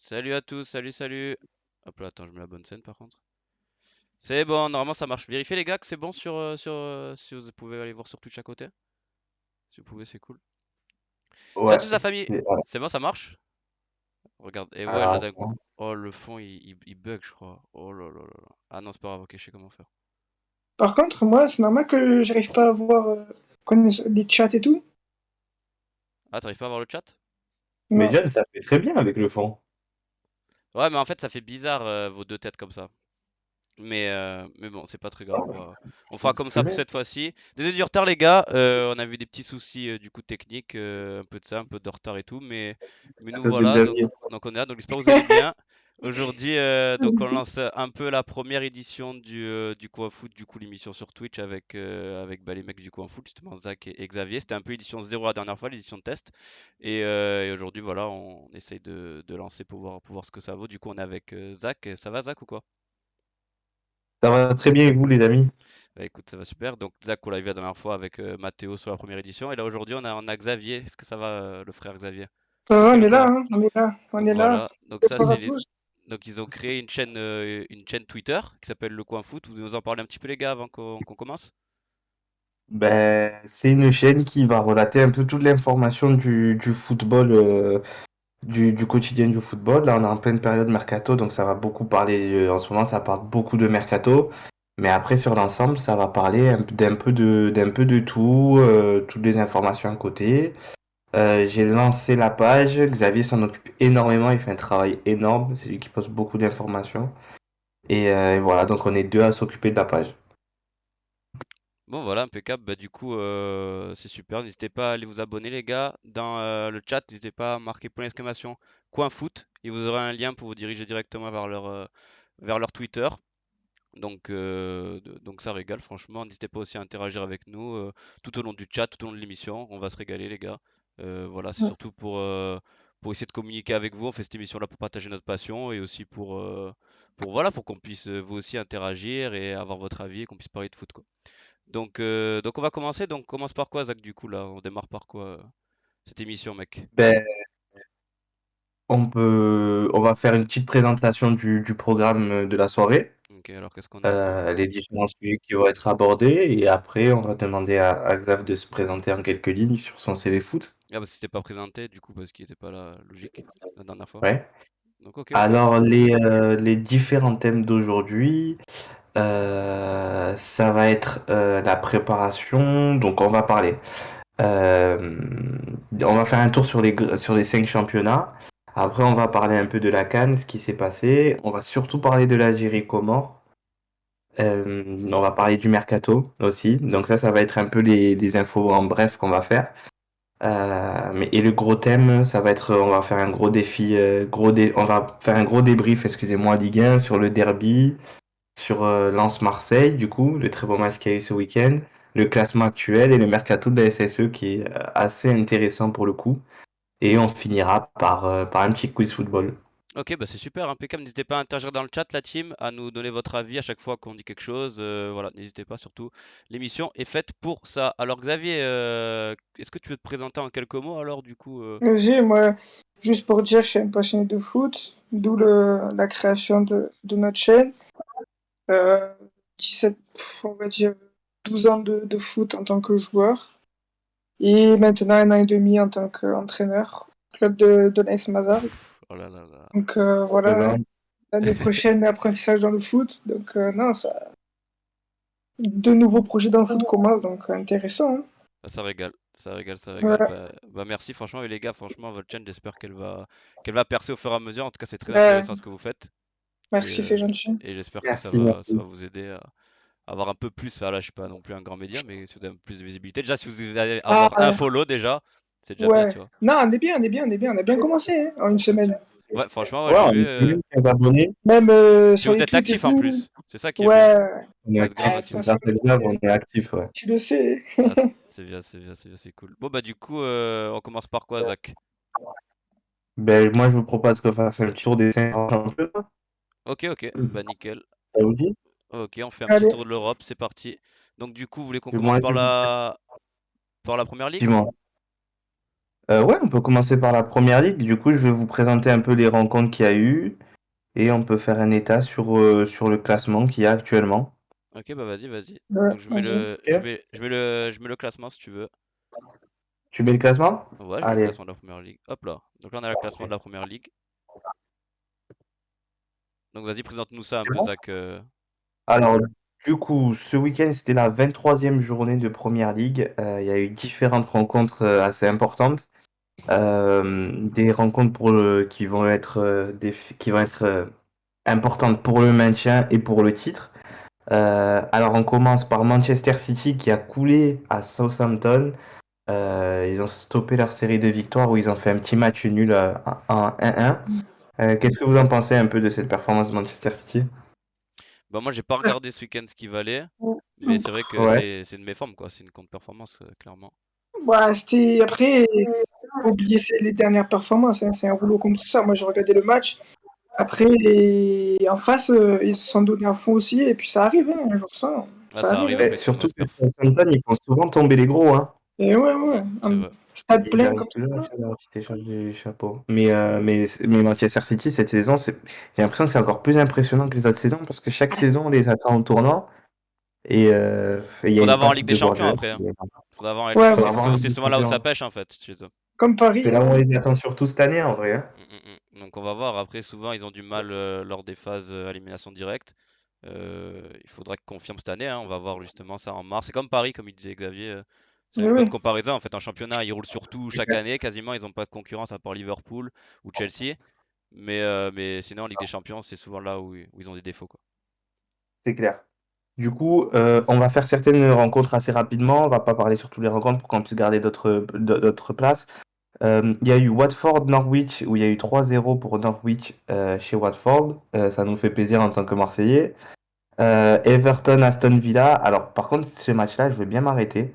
Salut à tous, salut. Hop là, attends, je mets la bonne scène par contre. C'est bon, normalement ça marche. Vérifiez les gars que c'est bon si vous pouvez aller voir sur Twitch à côté. Si vous pouvez, c'est cool. Salut à Ouais, tous la famille. C'est bon, ça marche? Regarde, et ouais, là alors, d'un coup. Oh, le fond il bug, je crois. Oh là là là là. Ah non, c'est pas grave, ok, je sais comment faire. Par contre, moi, c'est normal que j'arrive pas à voir les chats et tout. Ah, t'arrives pas à voir le chat? mais Non. John, ça fait très bien avec le fond. Ouais, mais en fait, ça fait bizarre vos deux têtes comme ça. Mais bon, c'est pas très grave, on fera comme Très ça pour bien. cette fois-ci. Désolé du retard les gars, on a vu des petits soucis du coup techniques, un peu de ça, un peu de retard et tout, mais À nous cause de voilà, Xavier. donc on est là, donc j'espère que vous allez bien. Aujourd'hui, donc on lance un peu la première édition du Coin Foot, du coup l'émission sur Twitch avec bah, les mecs du Coin Foot, justement Zach et Xavier. C'était un peu l'édition 0 la dernière fois, l'édition de test. Et aujourd'hui voilà, on essaye de lancer pour voir ce que ça vaut. Du coup on est avec Zach. Ça va Zach ou quoi? Ça va très bien et vous, les amis? Bah écoute, ça va super. Donc Zach, on l'a vu la dernière fois avec Mathéo sur la première édition. Et là aujourd'hui, on a Xavier. Est-ce que ça va, le frère Xavier? On Tranquille ou est là, quoi? hein, on est là, on Donc est là. voilà. Donc ça, Bonjour c'est à les... tous. Donc ils ont créé une chaîne Twitter qui s'appelle Le Coin Foot. Vous nous en parlez un petit peu les gars avant qu'on commence? Ben, c'est une chaîne qui va relater un peu toute l'information du football, du quotidien du football. Là, on est en pleine période mercato, donc ça va beaucoup parler, en ce moment, ça parle beaucoup de mercato. Mais après, sur l'ensemble, ça va parler d'un peu de tout, toutes les informations à côté. J'ai lancé la page. Xavier s'en occupe énormément. Il fait un travail énorme. C'est lui qui poste beaucoup d'informations. Et voilà, donc on est deux à s'occuper de la page. Bon voilà, impeccable. Bah du coup, c'est super. N'hésitez pas à aller vous abonner les gars. Dans le chat, n'hésitez pas à marquer point d'exclamation Coin Foot. Et vous aurez un lien pour vous diriger directement vers leur Twitter. Donc ça régale, franchement. N'hésitez pas aussi à interagir avec nous tout au long du chat, tout au long de l'émission. On va se régaler, les gars. Voilà, c'est surtout pour essayer de communiquer avec vous. On fait cette émission-là pour partager notre passion et aussi voilà, pour qu'on puisse vous aussi interagir et avoir votre avis et qu'on puisse parler de foot, quoi. Donc on va commencer. Donc on commence par quoi, Zach, du coup, là? On démarre par quoi cette émission, mec? Ben, on va faire une petite présentation du programme de la soirée, Ok, alors qu'est-ce qu'on a? les différents sujets qui vont être abordés, et après, on va demander à Xav de se présenter en quelques lignes sur son CV foot. Ah bah c'était pas présenté, du coup, parce qu'il était pas là, logique, la dernière fois. Ouais. Donc ok. Alors, les différents thèmes d'aujourd'hui, ça va être la préparation. Donc, on va parler. Euh, on va faire un tour sur les 5 championnats. Après, on va parler un peu de la CAN, ce qui s'est passé. On va surtout parler de l'Algérie Comores. On va parler du mercato aussi. Donc ça va être un peu les infos en bref qu'on va faire. Et le gros thème, ça va être, on va faire un gros défi, on va faire un gros débrief, excusez-moi, Ligue 1 sur le derby, sur Lens-Marseille, du coup, le très beau match qu'il y a eu ce week-end, le classement actuel et le mercato de la SSE qui est assez intéressant pour le coup. Et on finira par un petit quiz football. Ok, bah c'est super, impeccable. N'hésitez pas à interagir dans le chat, la team, à nous donner votre avis à chaque fois qu'on dit quelque chose. Voilà, n'hésitez pas surtout. L'émission est faite pour ça. Alors Xavier, est-ce que tu veux te présenter en quelques mots alors du coup Moi, juste pour dire, je suis un passionné de foot, d'où la création de notre chaîne. Euh, 17, on va dire 12 ans de foot en tant que joueur. Et maintenant 1 an et demi en tant qu'entraîneur, club de l'AS Mazar. Oh là là là. Donc voilà, Présent. l'année prochaine, apprentissage dans le foot. Donc non, ça, de nouveaux projets dans le foot commencent, donc intéressant, hein. Ah, ça régale, ça régale, ça régale. Voilà. Bah merci franchement et les gars, franchement votre chaîne, j'espère qu'elle va percer au fur et à mesure. En tout cas, c'est très Ouais, intéressant ce que vous faites et, merci, c'est euh, gentil. et j'espère que Merci, ça merci. va vous aider à avoir un peu plus. Là, je suis pas non plus un grand média, mais si vous avez plus de visibilité, déjà si vous allez avoir un Ah, follow déjà, c'est déjà bien, ouais. tu vois. Non, on est bien, on est bien, on est bien. On a bien commencé hein, en une Ok. semaine. Ouais, franchement, ouais, Ouais, j'ai on vu. est sur 15 abonnés. Même Puis sur vous les êtes tweets et actif en tout. plus. C'est ça qui est bien. Ouais, On est Vous êtes grave ouais, actif. de toute actif. façon, Grâce à Xav, on est actif, ouais. tu le sais. Ah, c'est bien, c'est bien, c'est bien, c'est cool. Bon bah du coup, on commence par quoi, Zach? Ben, moi, je vous propose qu'on fasse un tour des 5 championnats. Ok, bah nickel. Ça vous dit? Ok, on fait un petit Allez, tour de l'Europe, c'est parti. Donc du coup, vous voulez qu'on Et commence moi, je... par la première ligue? Dis-moi. Ouais, on peut commencer par la première ligue. Du coup, je vais vous présenter un peu les rencontres qu'il y a eu et on peut faire un état sur le classement qu'il y a actuellement. Ok, bah vas-y, vas-y. Ouais, Donc je mets vas-y. le, Ok. je mets le classement si tu veux. Tu mets le classement? Ouais, je mets le Allez. classement de la première ligue. Hop là. Donc là, on a le classement de la première ligue. Donc vas-y, présente-nous ça un C'est peu, bon. Zach. Alors, du coup, ce week-end, c'était la 23e journée de Première Ligue. Il y a eu différentes rencontres assez importantes. Des rencontres qui vont être, qui vont être importantes pour le maintien et pour le titre. Alors, on commence par Manchester City qui a coulé à Southampton. Ils ont stoppé leur série de victoires où ils ont fait un petit match nul en 1-1. Qu'est-ce que vous en pensez un peu de cette performance de Manchester City? Bah moi, j'ai pas regardé ce week-end ce qu'il valait. Mais c'est vrai que Ouais, c'est une méforme, quoi. C'est une contre-performance, clairement. Bah, c'était après, faut oublier les dernières performances, hein, c'est un rouleau compresseur. Moi, j'ai regardé le match. Après, en face, ils se sont donnés à fond aussi, et puis ça arrive, hein, un jour Ah, ça ça arrive. arrive Hein. après que tu es une surtout mauvaise que perf. Southampton, ils font souvent tomber les gros, hein. Et ouais, C'est un vrai. stade Ils plein arrivent comme toujours à ça. faire leur petit échange de chapeau. Mais Manchester City, cette saison, j'ai l'impression que c'est encore plus impressionnant que les autres saisons parce que chaque saison, on les attend au tournant et il y a Faudra une avoir en patte Ligue des de Champions Guardiola. après, hein. Faudra avoir en Ouais, Faut ouais, avoir c'est Ligue des souvent là où ça Champions. pêche en fait chez eux. comme C'est Paris. là Hein. où on les attend surtout cette année, en vrai, hein. Donc on va voir. Après, souvent, ils ont du mal lors des phases élimination directe. Il faudra qu'ils confirment cette année, hein. On va voir justement ça en mars. C'est comme Paris, comme il disait Xavier. C'est Mais une bonne oui, comparaison. En fait, en championnat, ils roulent sur tout chaque année. Quasiment, ils n'ont pas de concurrence à part Liverpool ou Chelsea. Mais sinon, en Ligue des Champions, c'est souvent là où ils ont des défauts, quoi. C'est clair. Du coup, on va faire certaines rencontres assez rapidement. On va pas parler sur toutes les rencontres pour qu'on puisse garder d'autres places. Il y a eu Watford-Norwich où il y a eu 3-0 pour Norwich chez Watford. Ça nous fait plaisir en tant que Marseillais. Everton-Aston Villa. Alors, par contre, ce match-là, je vais bien m'arrêter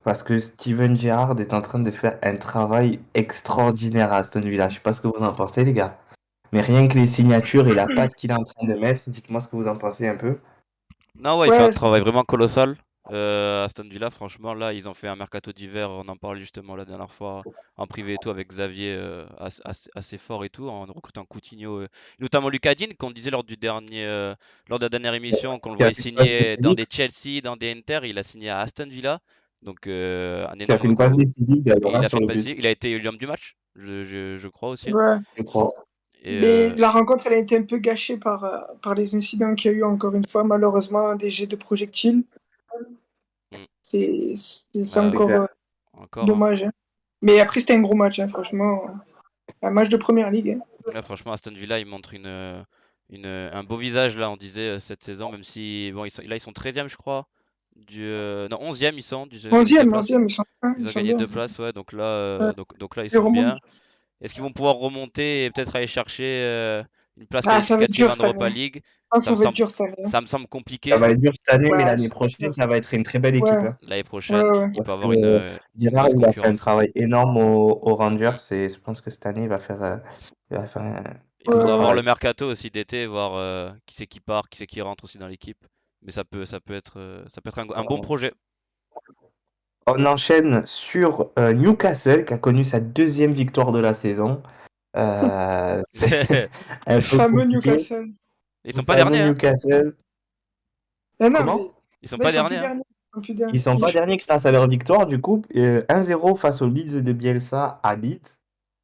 parce que Steven Gerrard est en train de faire un travail extraordinaire à Aston Villa. Je sais pas ce que vous en pensez, les gars. Mais rien que les signatures et la patte qu'il est en train de mettre, dites-moi ce que vous en pensez un peu. Non, ouais, il fait un ouais, travail vraiment colossal. Aston Villa, franchement, là, ils ont fait un mercato d'hiver. On en parlait justement la dernière fois en privé et tout avec Xavier, assez fort et tout, en recrutant Coutinho, notamment Lucas Digne, qu'on disait lors de la dernière émission, qu'on le Qui a voyait fait une passe signer dans décisive, des Chelsea, dans des Inter. Il a signé à Aston Villa, donc un qui a fait énorme une passe coup. décisive Et d'ailleurs il hein, a fait sur une le passe. but. Il a été l'homme du match, je crois aussi. ouais. Je crois. Et Mais la rencontre, elle a été un peu gâchée par les incidents qu'il y a eu encore une fois, malheureusement, des jets de projectiles. hmm, C'est C'est encore clair. encore, hein. dommage. Hein. Mais après, c'était un gros match, hein, franchement. Un match de première ligue. Hein. Là, franchement, Aston Villa, il montre un beau visage, là, on disait, cette saison, même si, bon, là, ils sont 13e, je crois. Non, 11e, ils sont, de 10e 11e, place. 11e, Ils ils ont sont gagné bien. 2 places, ouais, Ouais, donc là, ils ils sont remontent. bien. Est-ce qu'ils vont pouvoir remonter et peut-être aller chercher une place Ah, ça va être qualificative dur en cette année. Europa Hein. League? Ah, Ça ça me va être semble, dur cette année. Hein. ça me semble Ça compliqué. va être dur cette année, Ouais, mais l'année ça va être prochaine, dur. ça va être une très belle équipe, Ouais, hein. L'année ouais, prochaine, ouais. il peut Parce que avoir une Girard, grosse il a fait un concurrence. travail énorme aux Rangers et je pense que cette année, il va faire Il un beau faudra voir le travail. mercato aussi d'été, voir qui c'est qui part, qui c'est qui rentre aussi dans l'équipe. Mais ça peut être un bon projet. On enchaîne sur Newcastle qui a connu sa deuxième victoire de la saison. C'est un Le peu fameux compliqué. Newcastle. Ils Le sont pas fameux derniers, hein. Newcastle. Ah non, mais Comment? Ils sont là, ils pas sont derniers, plus hein. derniers. Ils sont plus derniers. Ils sont pas derniers grâce à leur victoire, du coup. 1-0 face aux Leeds de Bielsa à Leeds.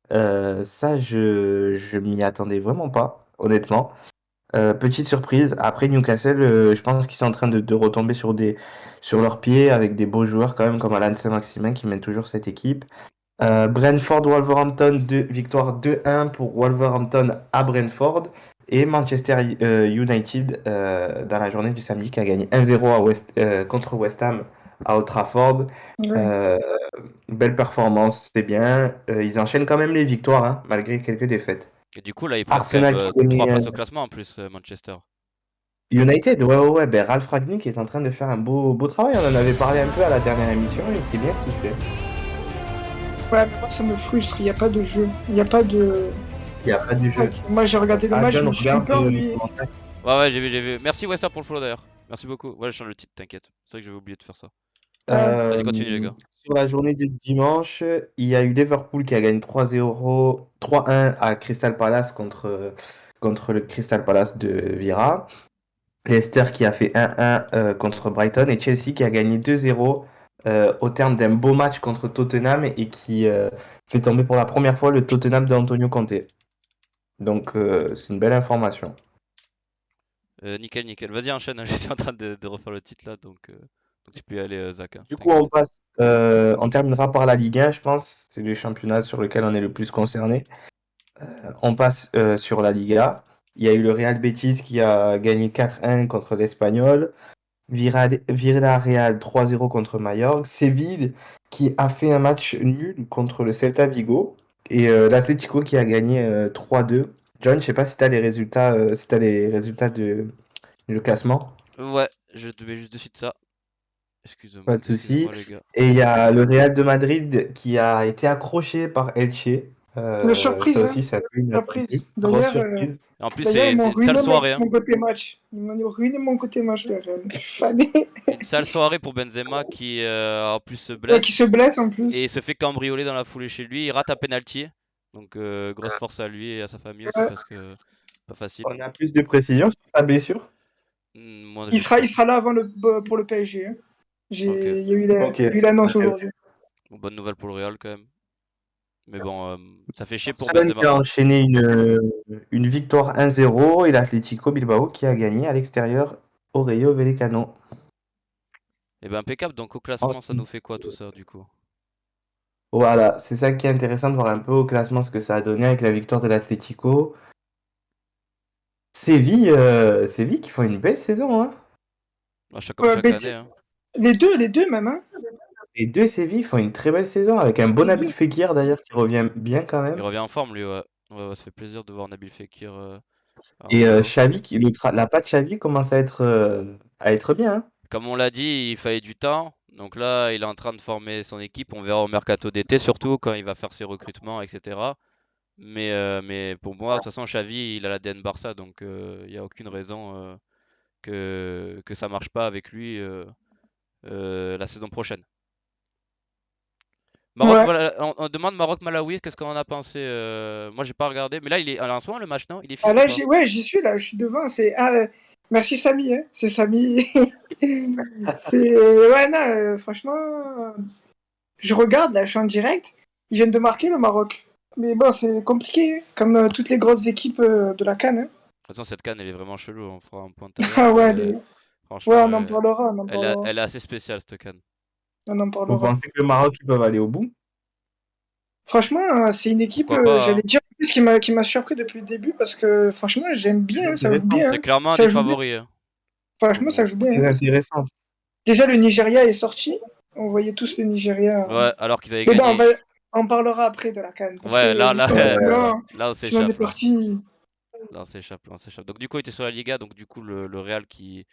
Ça, je m'y attendais vraiment pas, honnêtement. Petite surprise. Après Newcastle, je pense qu'ils sont en train de retomber sur leurs pieds avec des beaux joueurs quand même comme Alan Saint-Maximin qui mène toujours cette équipe. Brentford-Wolverhampton, victoire 2-1 pour Wolverhampton à Brentford. Et Manchester United dans la journée du samedi qui a gagné 1-0 contre West Ham à Old Trafford. Ouais. Euh, Belle performance, c'est bien. Ils enchaînent quand même les victoires hein, malgré quelques défaites. Et du coup, là, ils prennent quand même Arsenal qui 3 connaît places au classement en plus, Manchester. United, ouais. Ben, Ralph Ragnick est en train de faire un beau travail. On en avait parlé un peu à la dernière émission et c'est bien ce qu'il fait. Ouais, mais moi, ça me frustre. Il n'y a pas de jeu. Il n'y a pas de. Il n'y a pas du jeu. Moi, j'ai regardé le Ah, match, je John, me suis un regarde peu les ennuyé. commentaires. Ouais, j'ai vu. Merci Wester pour le follow d'ailleurs. Merci beaucoup. Ouais, je change le titre, t'inquiète. C'est vrai que j'avais oublié de faire ça. Vas-y, continue, les Euh, gars. Sur la journée du dimanche, il y a eu Liverpool qui a gagné 3-0, 3-1 à Crystal Palace contre le Crystal Palace de Vieira. Leicester qui a fait 1-1 contre Brighton et Chelsea qui a gagné 2-0 au terme d'un beau match contre Tottenham et qui fait tomber pour la première fois le Tottenham d'Antonio Conte. Donc c'est une belle information. Nickel, nickel. Vas-y, enchaîne. J'étais en train de refaire le titre là, donc tu peux y aller, Zach, hein, Du coup, t'inquiète. on terminera par la Ligue 1, je pense. C'est le championnat sur lequel on est le plus concerné. On passe sur la Liga. Il y a eu le Real Betis qui a gagné 4-1 contre l'Espagnol. Villarreal 3-0 contre Mallorca. Séville qui a fait un match nul contre le Celta Vigo. Et l'Atlético qui a gagné 3-2. John, je sais pas si tu as les résultats, si t'as les résultats du classement. Ouais, je te mets juste de suite ça. Pas de souci. Excusez-moi, les gars. Et il y a le Real de Madrid qui a été accroché par Elche. La surprise, Ça hein. aussi, c'est un peu inattendu. Surprise. Grosse surprise. En plus, D'ailleurs, ils c'est m'ont une sale ruiné soirée, hein. mon côté match. Ils m'ont ruiné mon côté match, le Real. Je suis fané. Une sale soirée pour Benzema qui, en plus, se Ouais, qui se blesse blesse en plus. et se fait cambrioler dans la foulée chez lui. Il rate un penalty. Donc, grosse force à lui et à sa famille aussi Ouais. parce que pas facile. On a plus de précision sur sa blessure. Moi, j'ai pas. Il sera là avant pour le PSG, hein. Ok. Il y a eu Ok. il y a eu l'annonce aujourd'hui. Bon, bonne nouvelle pour le Real quand même. Mais bon, ça fait chier pour Barcelone Benzema. qui a enchaîné une victoire 1-0 et l'Atlético Bilbao qui a gagné à l'extérieur au Rayo Vallecano. Et ben impeccable. Donc au classement, ça nous fait quoi tout ça du coup? Voilà, c'est ça qui est intéressant de voir un peu au classement ce que ça a donné avec la victoire de l'Atlético. Séville qui font une belle saison, hein. Comme Ouais, chaque année, hein. les deux même, hein. Les deux Séville font une très belle saison avec un bon Les Nabil deux. Fekir d'ailleurs qui revient bien quand Il même. revient en forme lui, ouais. Ouais, ça fait plaisir de voir Nabil Fekir en Et maillot. Xavi, la patte Xavi commence à être bien, hein. Comme on l'a dit, il fallait du temps. Donc là, il est en train de former son équipe. On verra au mercato d'été, surtout quand il va faire ses recrutements, etc. Mais pour moi, de toute façon, Xavi, il a l'ADN Barça, donc il n'y a aucune raison que ça marche pas avec lui la saison prochaine. Maroc, Ouais. voilà, on demande Maroc-Malawi, qu'est-ce qu'on en a pensé? Moi, j'ai pas regardé, mais là, il est en ce moment le match, non? Il est Ah fini ou là, pas? ouais, j'y suis là, je suis devant. Merci Samy, hein. C'est Samy. Ouais, non, franchement, je regarde là, je suis en direct. Ils viennent de marquer le Maroc. Mais bon, c'est compliqué, hein, comme toutes les grosses équipes de la CAN, hein. De toute façon, cette canne, elle est vraiment chelou. On fera un point tout à l'heure, Ah ouais, mais ouais, franchement, on en parlera, on en parlera. elle est assez spéciale, cette canne. On en Vous parlera. pensez que le Maroc ils peuvent aller au bout? Franchement, c'est une équipe, Pourquoi pas, j'allais hein. dire, en plus, qui m'a surpris depuis le début parce que franchement, j'aime Très bien, hein, ça joue intéressant. bien, C'est hein. clairement un des Ça joue bien. favoris, hein, pour Franchement, ça moi. joue bien, Très hein. intéressant. Déjà, le Nigeria est sorti. On voyait tous le Nigeria. Ouais, alors qu'ils avaient Mais bon, gagné. on parlera après de la CAN parce Ouais, que Euh, là, on sinon on est s'échappe, là. parti. Là, on s'échappe, là, on s'échappe. Donc, du coup, il était sur la Liga, donc du coup, le Real qui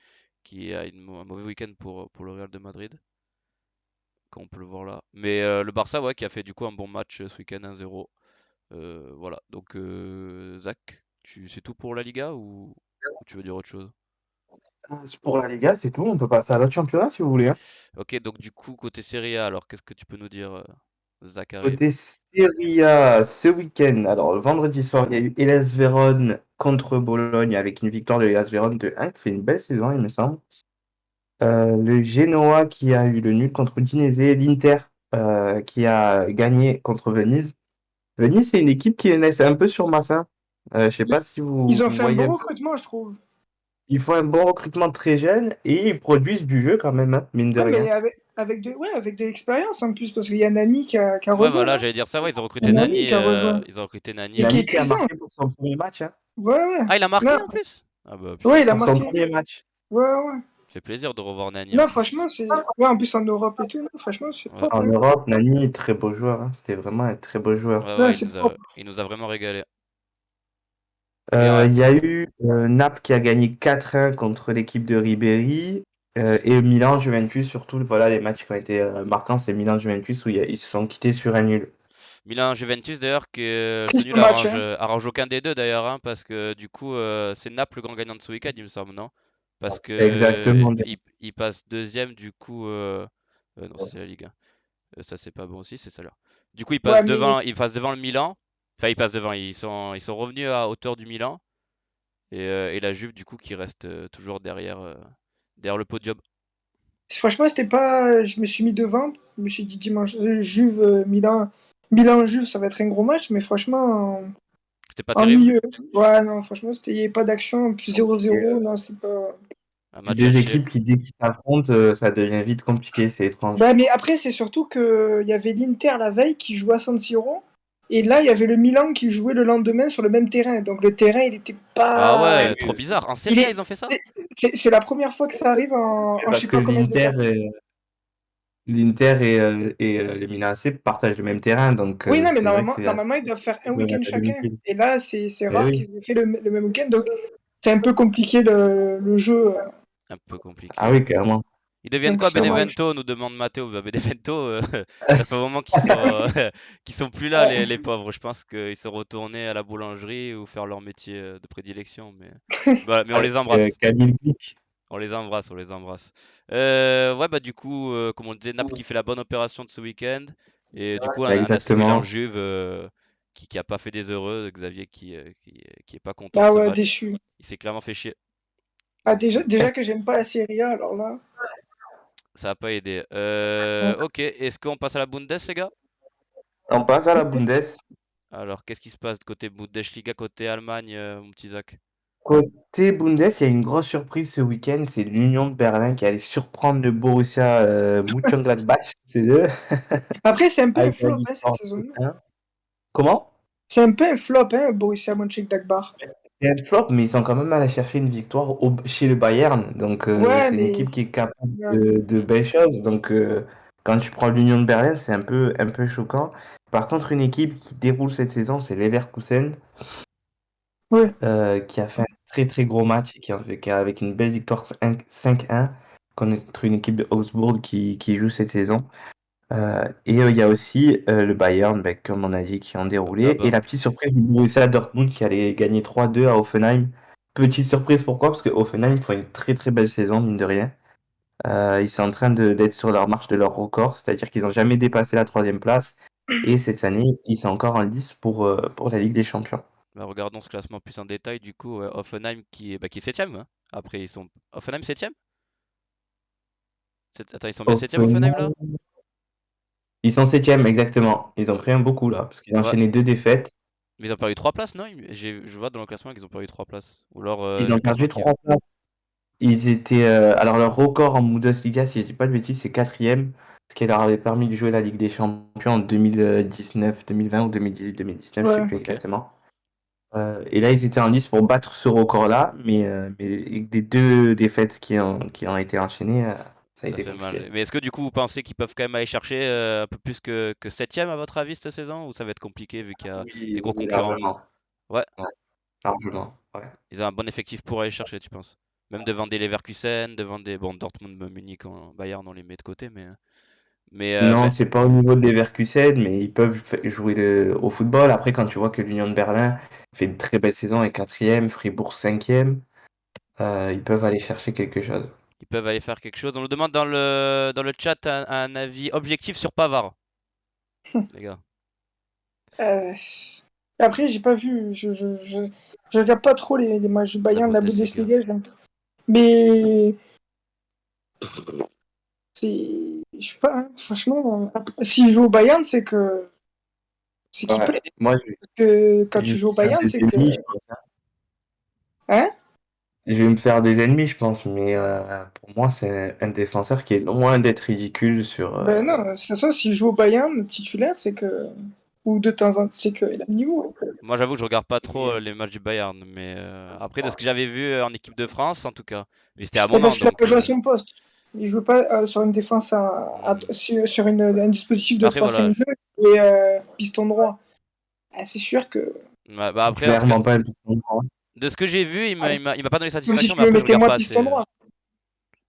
a un mauvais week-end pour le Real de Madrid, comme on peut le voir là. Mais le Barça, ouais, qui a fait du coup un bon match ce week-end, 1-0. Voilà, donc Zach, c'est tout pour la Liga ou tu veux dire autre chose? pour la Liga, c'est tout. On peut passer à l'autre championnat si vous voulez, hein. Ok, donc du coup, côté Serie A, alors qu'est-ce que tu peux nous dire, Zachary? Côté Serie A, ce week-end, alors le vendredi soir, il y a eu Hellas Vérone contre Bologne avec une victoire de Hellas Vérone de 1 qui fait une belle saison, il me semble. Le Genoa qui a eu le nul contre Udinese, l'Inter qui a gagné contre Venise. Venise, c'est une équipe qui laisse un peu sur ma faim. Je sais pas si Ils ont vous fait un voyez bon un peu. recrutement, je trouve. Ils font un bon recrutement très jeune et ils produisent du jeu quand même, hein, mine de Ouais, mais rien. avec de l'expérience en plus, parce qu'il y a Nani qui a Ouais, rejoint, voilà, hein. j'allais dire ça, ouais, Il y a Nani qui a rejoint. Ils ont recruté Nani Et qui avec... est Nani qui a cuisant. marqué pour son premier match, hein. Ouais, ouais. Ah, il a marqué Non, en plus? Ah bah ouais, putain, il a Pour son marqué. premier match. Ouais, ouais. ça fait plaisir de revoir Nani en Non, plus. franchement, c'est. Ouais, en plus en Europe et tout, non, franchement, c'est Ouais, propre, En hein. Europe, Nani, très beau joueur, hein. C'était vraiment un très beau joueur. ouais, Ouais, ouais, c'est propre. il nous a vraiment régalé. Et Il y a eu Naples qui a gagné 4-1 contre l'équipe de Ribéry. Et Milan-Juventus, surtout, voilà, les matchs qui ont été marquants, c'est Milan-Juventus où ils se sont quittés sur un nul. Milan-Juventus d'ailleurs, que ce Triste nul match, hein. arrange aucun des deux d'ailleurs, hein, parce que du coup, c'est Naples le grand gagnant de ce week-end, il me semble, non? Parce que Exactement. il passe deuxième du coup Non, ça c'est la Ligue 1. Ça c'est pas bon aussi, c'est ça là. Du coup, Ouais, mais ils passent devant le Milan. Enfin, ils passent devant. Ils sont revenus à hauteur du Milan et la Juve du coup qui reste toujours derrière le podium. franchement, c'était pas. Je me suis mis devant. Je me suis dit dimanche, Juve, Milan. Milan-Juve, ça va être un gros match, mais franchement, C'était pas terrible. ennuyeux. Ouais, non, franchement, il n'y avait pas d'action. Puis 0-0, non, c'est pas. Un match à Deux chier. équipes qui, dès qu'ils s'affrontent, ça devient vite compliqué, c'est étrange. Bah, mais après, c'est surtout qu'il y avait l'Inter la veille qui jouait à San Siro. Et là, il y avait le Milan qui jouait le lendemain sur le même terrain. Donc le terrain, il était Ah pas. ouais, trop bizarre. En Il Serie A, est... ils ont fait ça? c'est la première fois que ça arrive en je Parce sais que pas combien de temps. l'Inter et le Milan AC partagent le même terrain, donc Oui, non, mais c'est vrai que normalement, ils doivent faire un ils doivent week-end être à chacun. domicile. Et là, c'est Eh rare oui. qu'ils aient fait le même week-end. Donc c'est un peu compliqué le jeu. Un peu compliqué, Ah ouais. oui, carrément. Ils deviennent Donc quoi, c'est dommage. Benevento? Nous demande Matteo. Bah, Benevento, ça fait un moment qu'ils sont plus là, Ouais. les pauvres. Je pense qu'ils sont retournés à la boulangerie ou faire leur métier de prédilection. Mais on Avec les embrasse. Kamil Glik. On les embrasse, on les embrasse. Ouais, bah du coup, comme on le disait, Naples qui fait la bonne opération de ce week-end. Et du coup, un AC Milan Exactement. Juve qui a pas fait des heureux. Xavier qui est pas content de Ah ce ouais, match. déçu. Il s'est clairement fait chier. Ah, déjà que j'aime pas la Serie A, alors là. Ça a pas aidé. Ok, est-ce qu'on passe à la Bundes, les gars? On passe à la Bundes. Alors, qu'est-ce qui se passe de côté Bundesliga, côté Allemagne, mon petit Zach? Côté Bundes, il y a une grosse surprise ce week-end, c'est l'Union de Berlin qui allait surprendre le Borussia Mönchengladbach, c'est eux, Après, c'est un peu un avec la flop hein, cette victoire saison. 1. Comment? C'est un peu un flop, hein, Borussia Mönchengladbach. C'est un flop, mais ils sont quand même allés chercher une victoire chez le Bayern. Donc, Ouais, c'est une mais équipe qui est capable ouais. de belles choses. Donc, quand tu prends l'Union de Berlin, c'est un peu choquant. Par contre, une équipe qui déroule cette saison, c'est Leverkusen, Ouais. qui a fait un très très gros match, avec une belle victoire 5-1 contre une équipe de Augsbourg qui joue cette saison. Et il y a aussi le Bayern, ben, comme on a dit, qui ont Comme déroulé. d'hab, Et hein. la petite surprise du Borussia Dortmund qui allait gagner 3-2 à Hoffenheim. Petite surprise, pourquoi? Parce que Hoffenheim font une très très belle saison, mine de rien. Ils sont en train d'être sur leur marche de leur record, c'est-à-dire qu'ils n'ont jamais dépassé la troisième place. Et cette année, ils sont encore en lice pour la Ligue des Champions. Bah, regardons ce classement plus en détail. Du coup, Hoffenheim qui est septième, hein. Après, ils sont. Hoffenheim septième? Attends, ils sont bien septième Hoffenheim là? Hoffenheim, ils sont septième, exactement. Ils ont pris un beau coup là, parce qu'ils ont Ouais. enchaîné deux défaites. Mais ils ont perdu 3 places, non? Je vois dans le classement qu'ils ont perdu 3 places. Ou alors, Ils j'ai ont le classement perdu qui. trois places. Ils étaient, alors leur record en Bundesliga, si je dis pas de bêtises, c'est quatrième, ce qui leur avait permis de jouer la Ligue des Champions en 2019, 2020 ou 2018-2019, je sais Ouais. plus Ok. exactement. Et là, ils étaient en lice pour battre ce record-là, mais avec des deux défaites qui ont été enchaînées, ça a Ça été fait compliqué. mal. Mais est-ce que du coup, vous pensez qu'ils peuvent quand même aller chercher un peu plus que septième à votre avis cette saison? Ou ça va être compliqué vu qu'il y a des Oui, gros oui, concurrents? largement. Ouais, Ouais, largement. Ouais. ils ont un bon effectif pour aller chercher, tu penses? Même devant des Leverkusen, devant des. Bon, Dortmund, Munich, Bayern, on les met de côté, Non, mais c'est pas au niveau de Leverkusen, mais ils peuvent jouer au football. Après, quand tu vois que l'Union de Berlin fait une très belle saison et quatrième, Fribourg cinquième, ils peuvent aller chercher quelque chose. ils peuvent aller faire quelque chose. On nous demande dans le chat un avis objectif sur Pavard, les gars. Euh, Après, j'ai pas vu. Je regarde pas trop les matchs du La Bayern de la Bundesliga. Bundesliga. Mais c'est. Je sais pas, hein, franchement. S'il joue au Bayern, c'est qu'il Ouais. plaît. Moi, Parce que quand je vais tu me joues au faire Bayern, des c'est que. ennemis, je pense, hein. Hein? Je vais me faire des ennemis, je pense, mais pour moi, c'est un défenseur qui est loin d'être ridicule sur. Ben non, de toute façon, s'il joue au Bayern titulaire, c'est que. Ou de temps en temps, c'est qu'il a le niveau. Moi, j'avoue que je regarde pas trop Et, les matchs du Bayern, mais après, de ce que j'avais vu en équipe de France, en tout cas, mais c'était à un Et moment, parce qu'il a donc. pas joué à son poste. Il joue pas sur une défense Hmm. sur un dispositif de Après, voilà. 3-5-2 et piston droit. Ah, c'est sûr que. Bah, après, en tout cas, clairement pas un piston droit. de ce que j'ai vu, Ah, il m'a pas donné comme si satisfaction, mais tu me après, je mettais regarde moi pas assez. piston droit.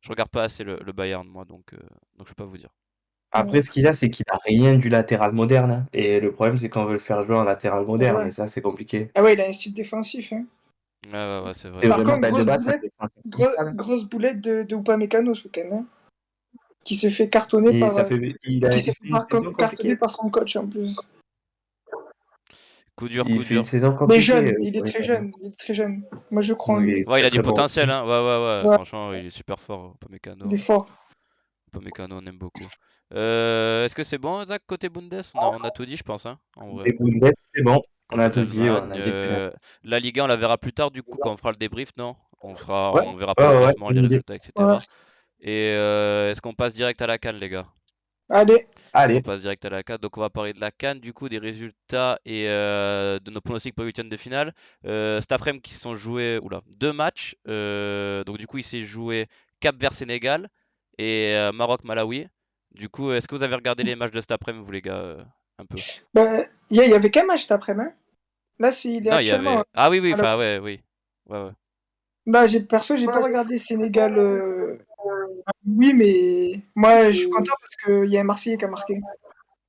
Je regarde pas assez le Bayern, moi, donc je peux pas vous dire. Après, ce qu'il a, c'est qu'il a rien du latéral moderne, hein. Et le problème, c'est qu'on veut le faire jouer en latéral Et moderne, ouais. et ça, c'est compliqué. Ah ouais, il a un style défensif. Hein. Ouais, ouais, ouais, c'est vrai. C'est Par vraiment, contre, ben, de base, c'est un défenseur central. grosse boulette de Upamecano ce week-end. Hein. qui s'est fait cartonner Et par, ça fait, il a qui il s'est fait fait une saison cartonner compliquée. par son coach en plus. Coup dur, Il coup fait une dur. saison Mais compliquée. jeune, il est très jeune, il est très jeune. Moi je crois en Il lui. est Ouais, il très a du très bon potentiel, aussi. hein. Ouais. Ouais, Franchement, il est super fort, il est Upamecano. fort. Upamecano, on aime beaucoup. Est-ce que c'est bon, Zach, côté Bundes? On a tout dit, je pense, hein, en vrai. Et Bundes, c'est bon. On a Côté de tout dit, ouais, on l'Allemagne. a dit le plus important. La Liga, on la verra plus tard, du coup, quand on fera le débrief, non? Ouais, On verra ouais, progressivement les bonne idée. résultats, Ouais. etc. Et est-ce qu'on passe direct à la CAN, les gars? Allez, Est-ce qu'on Allez, passe direct à la CAN? Donc, on va parler de la CAN, du coup, des résultats et de nos pronostics pour les huitièmes de finale. Cet après-midi, qui se sont joués, oula, deux matchs. Donc, du coup, il s'est joué Cap-Vert-Sénégal et Maroc-Malawi. Du coup, est-ce que vous avez regardé les matchs de cet après-midi, vous, les gars, un peu? ben, il y avait qu'un match cet après-midi. Là, il est Non, il y actuellement avait. Ah oui, oui, à la... enfin, ouais, oui. Ouais. Bah, j'ai pas regardé Sénégal. Oui, mais moi, je suis content parce qu'il y a un Marseillais qui a marqué.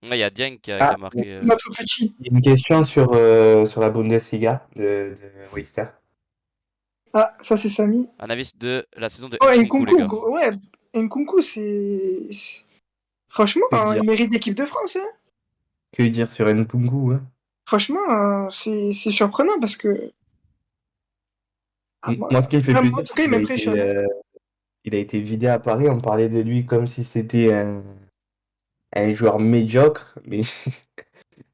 Ouais, il y a Dieng qui a ah, marqué. Notre petit. il y a une question sur la Bundesliga de Wister. Ah, ça, c'est Samy. Un avis de la saison de Oh, Nkunku, les Nkunku, gars. ouais. Nkunku, franchement, Que dire? il mérite l'équipe de France, hein. Que dire sur Nkunku, hein? Franchement, c'est surprenant parce que... Ah, Moi, ce qui me fait moi, en plaisir, tout c'est cas, il m'impressionne, hein. il a été vidé à Paris. On parlait de lui comme si c'était un joueur médiocre, mais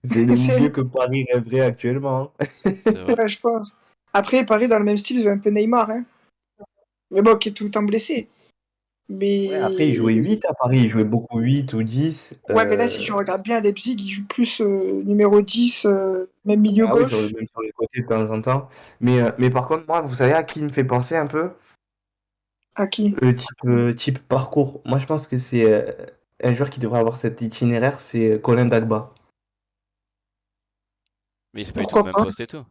c'est le C'est milieu que Paris rêverait actuellement, hein. C'est vrai. ouais, je pense. Après, Paris, dans le même style, ils ont un peu Neymar, hein. Mais bon, qui est tout le temps blessé. Ouais, après, il jouait Mais 8 à Paris, il jouait beaucoup 8 ou 10. ouais, mais là, si tu regardes bien, Leipzig, il joue plus numéro 10, même milieu Ah oui, gauche. même sur les côtés de temps en temps. Mais par contre, moi, vous savez à qui il me fait penser un peu? À qui? Type parcours. Moi, je pense que c'est un joueur qui devrait avoir cet itinéraire, c'est Colin Dagba. Mais c'est pas du tout le Pourquoi même pas? poste et tout,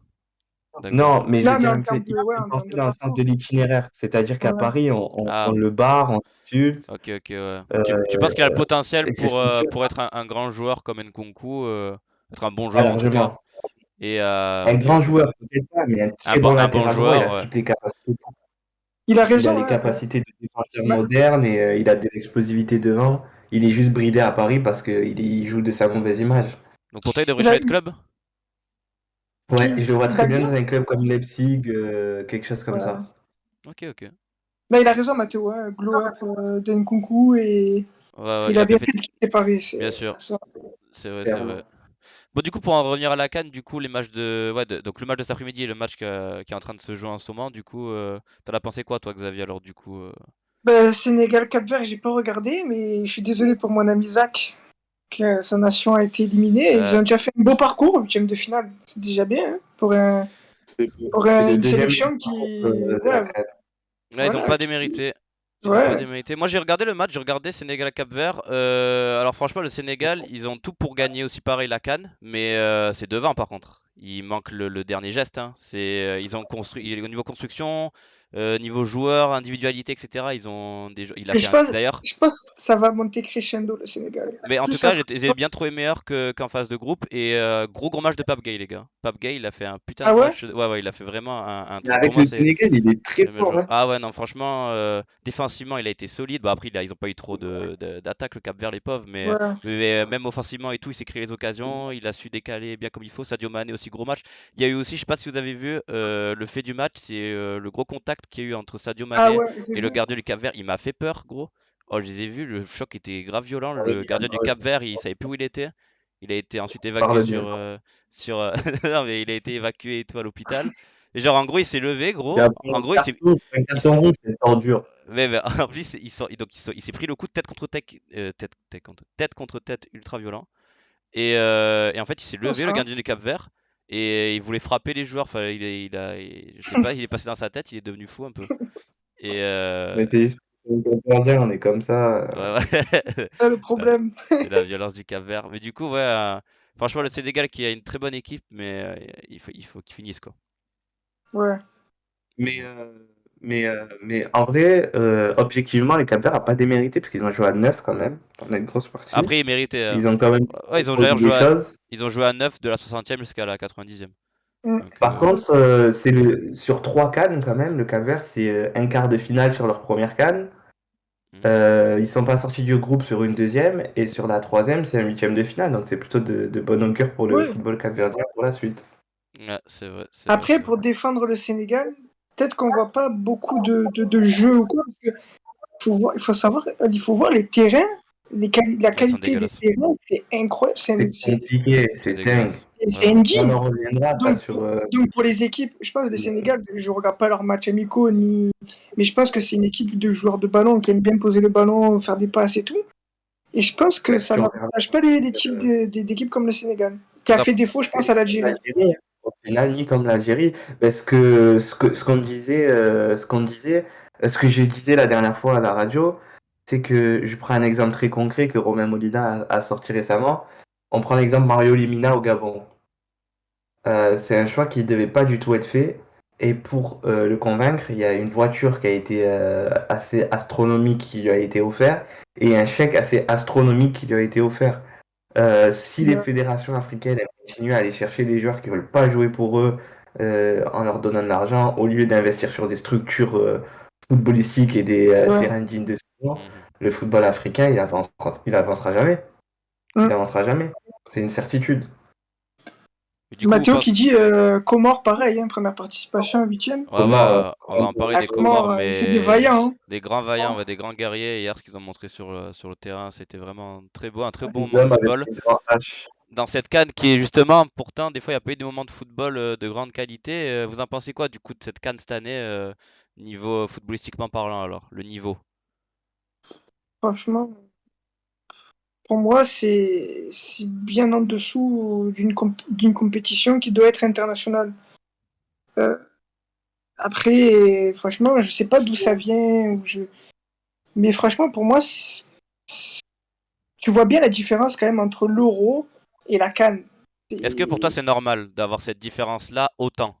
Dagba. Non, mais je veux Non, mais dire, en termes de, il me ouais, fait en termes penser de dans le sens parcours. de l'itinéraire. C'est-à-dire qu'à Ouais. Paris, on Ah, le barre, on l'insulte. ok, ouais. euh, Tu penses qu'il a le potentiel et que c'est sûr, pour être un grand joueur comme Nkunku, être un bon pas joueur en tout cas. largement. Et Un ok, grand joueur, peut-être pas, mais un très bon un bon latéral droit, il joueur, a ouais. toutes les capacités. Il a Il a raison, les hein. capacités de défenseur Bah, moderne et il a de l'explosivité devant. Il est juste bridé à Paris parce qu'il joue de sa mauvaise image. Donc pour toi, il devrait il a, changer de club? Ouais, qui? je le vois très bien Dagba? dans un club comme Leipzig, quelque chose comme Ouais. ça. Ok. Bah, il a raison, Mathéo, hein. Glow up de Nkunku et Ouais, il il a a bien bien fait. fait de quitter Paris. Bien sûr, Ça. c'est vrai. Bon, du coup, pour en revenir à la CAN, du coup, les matchs de. Ouais, donc le match de cet après-midi et le match qui est en train de se jouer en ce moment, du coup, t'en as pensé quoi, toi, Xavier, alors, du coup Bah, Sénégal Cap-Vert, j'ai pas regardé, mais je suis désolé pour mon ami Zach, que sa nation a été éliminée. Ils euh, ont déjà fait un beau parcours au huitième de finale. C'est déjà bien, hein, pour C'est le une deuxième sélection parcours qui. de la Ouais, CAN. Ouais, ils ont voilà. pas démérité. Ils ont pas Ouais. démérité. Moi, j'ai regardé le match, j'ai regardé Sénégal-Cap-Vert. Alors, franchement, le Sénégal, ils ont tout pour gagner aussi pareil la CAN, mais c'est devant par contre. Il manque le dernier geste, hein. Ils ont construit au niveau construction, niveau joueur, individualité, etc. Ils ont il a Et fait d'ailleurs. je pense que ça va monter crescendo, le Sénégal. Mais en Plus tout ça cas, sera. j'ai bien trouvé meilleur qu'en phase de groupe. Et gros match de Pape Gueye, les gars. Pape Gueye, il a fait un putain Ah de ouais? match. Ouais, il a fait vraiment un Mais truc. Pour avec moi, le c'est Sénégal, il est très le meilleur fort, joueur. hein. Ah ouais, non, franchement, défensivement, il a été solide. Bah, après, ils ont pas eu trop d'attaques, le Cap-Vert, les pauvres. Ouais. Même offensivement et tout, il s'est créé les occasions. Il a su décaler bien comme il faut. Sadio Mané aussi, gros match. Il y a eu aussi, je sais pas si vous avez vu, le fait du match, c'est le gros contact qu'il y a eu entre Sadio Ah Mané ouais, j'ai et le vu. gardien du Cap-Vert. Il m'a fait peur, gros. Oh, je les ai vus, le choc était grave violent. Ah oui, Le gardien du Cap-Vert, il savait plus où il était. Il a été ensuite évacué parle bien. non, mais il a été évacué et tout à l'hôpital. Et genre, en gros, il s'est levé, Et gros. après, En gros, il s'est. un Il, s- carton rouge, c'est ordure. mais en plus, il s'est pris le coup de tête contre tête ultra violent. Et en fait, il s'est Comment levé, le ça? gardien du Cap-Vert, et il voulait frapper les joueurs. Enfin, je sais pas, il est passé dans sa tête, il est devenu fou un peu. Et Mais c'est juste que le gardien, on est comme ça. ouais. C'est le La, problème. c'est la violence du Cap-Vert. Mais du coup, ouais, franchement, le Sénégal qui a une très bonne équipe, mais il faut qu'ils finissent quoi. Ouais. Mais, mais en vrai, objectivement, les Cap-Verts n'ont pas démérité parce qu'ils ont joué à 9 quand même pendant une grosse partie. Après, ils méritaient. Ils ont quand même Ouais, ils ont d'ailleurs produit des choses. ils ont joué à 9 de la 60e jusqu'à la 90e. Mm. Donc, Par contre, sur 3 CAN quand même, le Cap-Vert, c'est un quart de finale sur leur première CAN. Ils sont pas sortis du groupe sur une deuxième, et sur la troisième, c'est un huitième de finale. Donc c'est plutôt de bon augure pour le Ouais. football capverdien pour la suite. Ouais, c'est vrai, c'est vrai, Après, c'est pour vrai. défendre le Sénégal, peut-être qu'on voit pas beaucoup de jeux ou quoi, parce que il faut voir les terrains, la Ouais, ils sont qualité des dégueulasses. terrains, c'est incroyable, C'est compliqué, Ils sont c'est dingue. dégueulasses. c'est Ouais, ouais. On indigne. en reviendra ça Donc, sur. donc pour les équipes, je pense que le Sénégal, je regarde pas leurs matchs amicaux, mais je pense que c'est une équipe de joueurs de ballon qui aiment bien poser le ballon, faire des passes et tout. Et je pense que Ouais, si ça tu regardes n'avantage pas les types d'équipes comme le Sénégal, qui a Vous en- fait défaut, je pense, à l'Algérie. l'Algérie, hein. Au final, ni comme l'Algérie. Parce que ce qu'on disait, ce que je disais la dernière fois à la radio, c'est que je prends un exemple très concret que Romain Molina a sorti récemment. On prend l'exemple Mario Limina au Gabon. C'est un choix qui ne devait pas du tout être fait. Et pour le convaincre, il y a une voiture qui a été assez astronomique qui lui a été offerte et un chèque assez astronomique qui lui a été offert. Si les Ouais. fédérations africaines elles continuent à aller chercher des joueurs qui veulent pas jouer pour eux en leur donnant de l'argent, au lieu d'investir sur des structures footballistiques et des Ouais. terrains dignes de ce nom, Mhm. le football africain, il avancera jamais. Il Mm. avancera jamais. C'est une certitude. Et du coup, vous Mathéo pensez... qui dit Comores, pareil, hein, première participation, huitième. Ouais, ouais, Comment, on va en parler La des Comores, Comores, c'est des mais vaillants. Hein. des grands vaillants, ouais, des grands guerriers. Hier, ce qu'ils ont montré sur le terrain, c'était vraiment très beau, un très bon des moment de hommes avec football. des grands H. Dans cette CAN qui est justement, pourtant, des fois, il n'y a pas eu de moments de football de grande qualité. Vous en pensez quoi du coup de cette CAN cette année, niveau footballistiquement parlant alors, le niveau? Franchement, pour moi, c'est bien en dessous d'une compétition qui doit être internationale. Euh, Après, franchement, je sais pas d'où ça vient. Mais franchement, pour moi, tu vois bien la différence quand même entre l'Euro et la CAN. Est-ce que pour toi c'est normal d'avoir cette différence-là autant?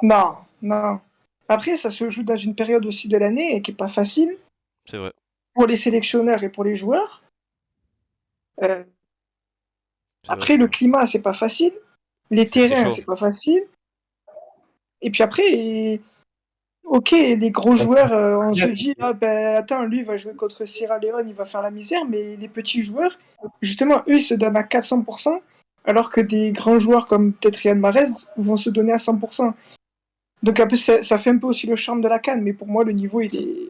Non, non. Après, ça se joue dans une période aussi de l'année qui est pas facile C'est vrai, pour les sélectionneurs et pour les joueurs. Euh, c'est vrai, Après, c'est le vrai. climat, c'est pas facile. Les Il fait très terrains, chaud. c'est pas facile. Et puis après, ok, les gros joueurs, on se dit, ah ben attends, lui il va jouer contre Sierra Leone, il va faire la misère, mais les petits joueurs, justement, eux, ils se donnent à 400%, alors que des grands joueurs comme peut-être Riyad Mahrez vont se donner à 100%. Donc un peu, ça fait un peu aussi le charme de la CAN, mais pour moi, le niveau, il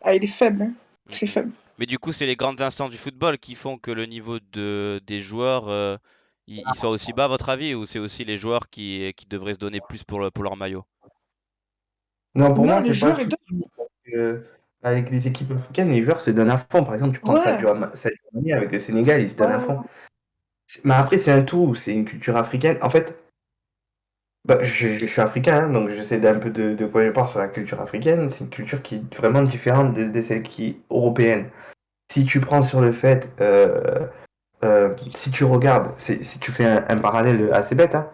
est faible, hein, Mm, très mm. faible. Mais du coup, c'est les grandes instances du football qui font que le niveau des joueurs, il soit aussi bas à votre avis, ou c'est aussi les joueurs qui devraient se donner plus pour leur maillot? Non, pour Non, moi, les c'est pas le joueurs, ils souci. doivent... Parce que avec les équipes africaines, les joueurs se donnent à fond. Par exemple, tu prends Ouais, Sadio Mané avec le Sénégal, il se donne à ouais, fond. Mais après, c'est un tout, c'est une culture africaine. En fait, bah, je suis africain, hein, donc je sais d'un peu de quoi je parle sur la culture africaine. C'est une culture qui est vraiment différente de celle qui est européenne. Si tu prends sur le fait, si tu regardes, si tu fais un parallèle assez bête, hein,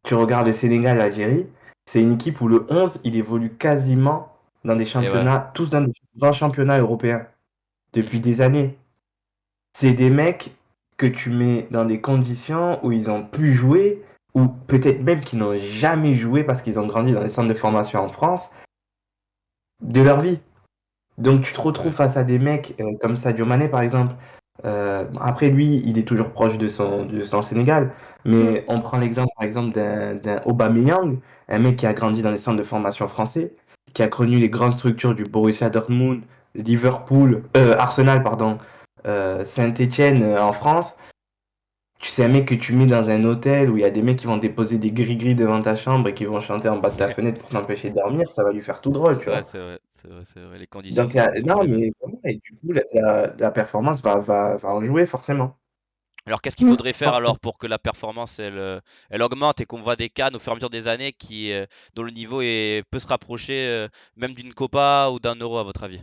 tu regardes le Sénégal, l'Algérie, c'est une équipe où le 11 il évolue quasiment dans des Et ouais. championnats, tous dans des grands championnats européens depuis Mhm. des années. C'est des mecs que tu mets dans des conditions où ils ont pu jouer, ou peut-être même qu'ils n'ont jamais joué parce qu'ils ont grandi dans les centres de formation en France, de leur vie. Donc tu te retrouves Ouais. face à des mecs comme Sadio Mané par exemple. Après lui, il est toujours proche de son Sénégal, mm, mais on prend l'exemple par exemple d'un Aubameyang, un mec qui a grandi dans les centres de formation français, qui a connu les grandes structures du Borussia Dortmund, Liverpool, Arsenal pardon, Saint-Étienne en France. Tu sais, un mec que tu mets dans un hôtel où il y a des mecs qui vont déposer des gris-gris devant ta chambre et qui vont chanter en bas de ta fenêtre pour t'empêcher de dormir, ça va lui faire tout drôle, tu Ouais, vois. c'est vrai, c'est vrai, c'est vrai. Les conditions Donc, sont pas non, les mêmes. mais vraiment, et du coup, la performance va en jouer forcément. Alors, qu'est-ce qu'il mm. faudrait faire Forcément. alors pour que la performance elle augmente et qu'on voit des CAN au fur et à mesure des années dont le niveau peut se rapprocher même d'une Copa ou d'un Euro à votre avis?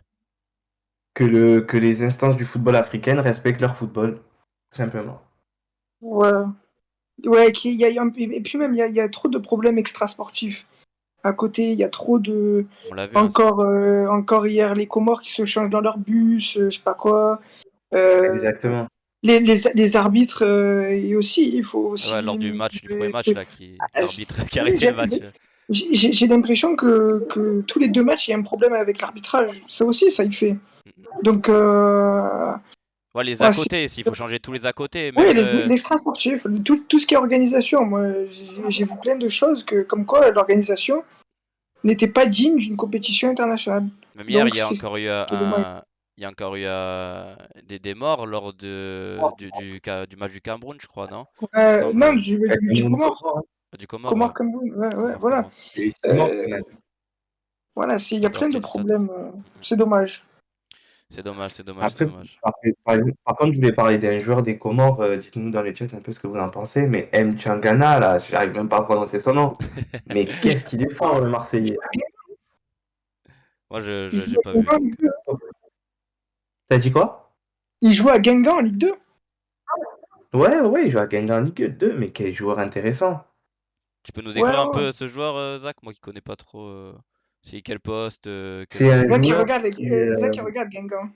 Que les instances du football africain respectent leur football, simplement. Ouais, ouais, et puis même, il y a trop de problèmes extrasportifs. À côté, il y a trop de... On l'a vu, hein, Encore hier, les Comores qui se changent dans leur bus, je sais pas quoi. Euh, Exactement. les arbitres, et aussi, il faut ouais, lors aussi... du premier match là, Ah, l'arbitre qui a oui, arrêté le match. j'ai l'impression que tous les deux matchs, il y a un problème avec l'arbitrage. Ça aussi, ça y fait. Donc, Ouais, les à ouais, côté, s'il faut changer tous les à côté, oui, même. l'extra sportif, tout ce qui est organisation. Moi, j'ai vu plein de choses comme quoi l'organisation n'était pas digne d'une compétition internationale. Même hier, Donc, c'est ça qui est dommage. il y a encore eu des morts lors du match du Cameroun, je crois, non? Il me Non, semble. du Comore. Du Comore, ouais. Comore Cameroun, ouais, Comore, voilà. Comore. Il y a eu 6 morts, Euh, quand même. voilà, il y Ah, a dans plein de l'avenue du stade. problèmes. Mhm. C'est dommage. C'est dommage, c'est dommage, c'est Après, dommage. par contre, je voulais parler d'un joueur des Comores. Dites-nous dans le chat un peu ce que vous en pensez. Mais M. Changana, là, j'arrive même pas à prononcer son nom. Mais Il, qu'est-ce qu'il est fort, le Marseillais. Moi, il j'ai joue à pas vu, Guingamp en donc. Ligue 2. T'as dit quoi? Il joue à Guingamp en Ligue 2. Ouais, ouais, il joue à Guingamp en Ligue 2, mais quel joueur intéressant. Tu peux nous Ouais, décrire un ouais. peu ce joueur, Zach? Moi qui connais pas trop. C'est quel poste, quelle C'est un Zach, il nationalité? joueur regarde, qui, Zach, il regarde Guingamp.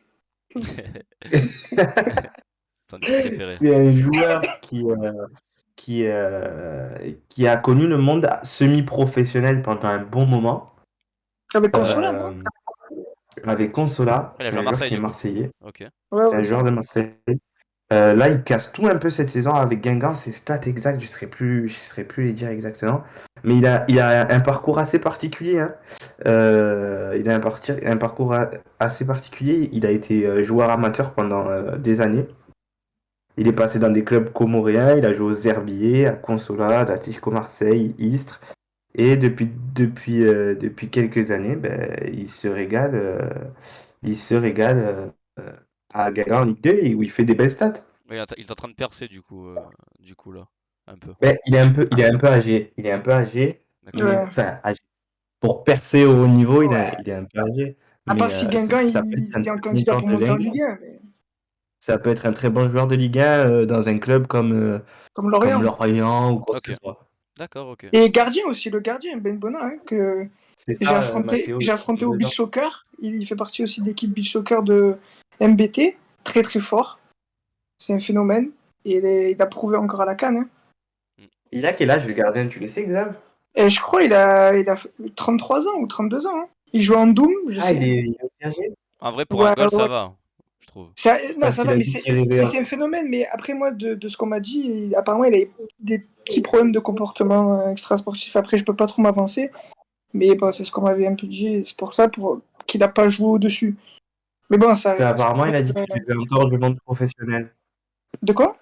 Son équipe préférée. c'est un joueur qui a connu le monde semi-professionnel pendant un bon moment. Avec Ouais. Consola, non? Euh, Avec Consola, Il a c'est joué à un joueur Marseille, qui est du coup. marseillais. Ok. Ouais, C'est ouais, un c'est joueur vrai. de Marseille. Là, il casse tout un peu cette saison avec Guingamp. Ses stats exactes, je serais plus les dire exactement. Mais il a un parcours assez particulier, hein. Il a un parcours assez particulier. Il a été joueur amateur pendant des années. Il est passé dans des clubs comoriens. Il a joué aux Herbiers, à Consola, à l'Atlético Marseille, Istres. Et depuis quelques années, ben, il se régale à Guingamp en Ligue 2 et où il fait des belles stats. Il est en train de percer, du coup, là. Un peu. Mais il est un peu âgé. Il est un peu âgé. Mais, Ouais. enfin, âgé. Pour percer au haut niveau, il, Ouais. a- il est un peu âgé. À Mais part si Guingamp, ça peut être un c'était un très bon candidat joueur pour de monter en Ligue 1. Ligue 1, mais Ça peut être un très bon joueur de Ligue 1 dans un club comme comme Lorient. Lorient ou quoi que Ok. ce soit. D'accord, ok. Et gardien aussi, le gardien, Ben Bona, hein, que C'est ça, Mathéo, il j'ai a affronté au 32 beach ans. soccer. Il fait partie aussi de l'équipe beach soccer de MBT. Très très fort. C'est un phénomène. Et il a prouvé encore à la CAN, hein. Mm. Il a quel âge le gardien, tu le sais, Xav? Et je crois il a 33 ans ou 32 ans, hein. Il joue en Doom, je Ah, sais plus. il est aussi âgé? En vrai, pour un Ouais, goal, ça ouais. va, je trouve. Non, Parce ça qu'il va, a dit qu'il rêvait. mais c'est un phénomène. Mais après, moi, de ce qu'on m'a dit, apparemment, il a des petits problèmes de comportement extrasportif. Après, je peux pas trop m'avancer. Mais bon, c'est ce qu'on m'avait un peu dit. Et c'est pour ça qu'il a pas joué au-dessus. Mais bon, Parce ça reste. qu'apparemment, il a dit qu'il rêvait encore du monde professionnel. De quoi?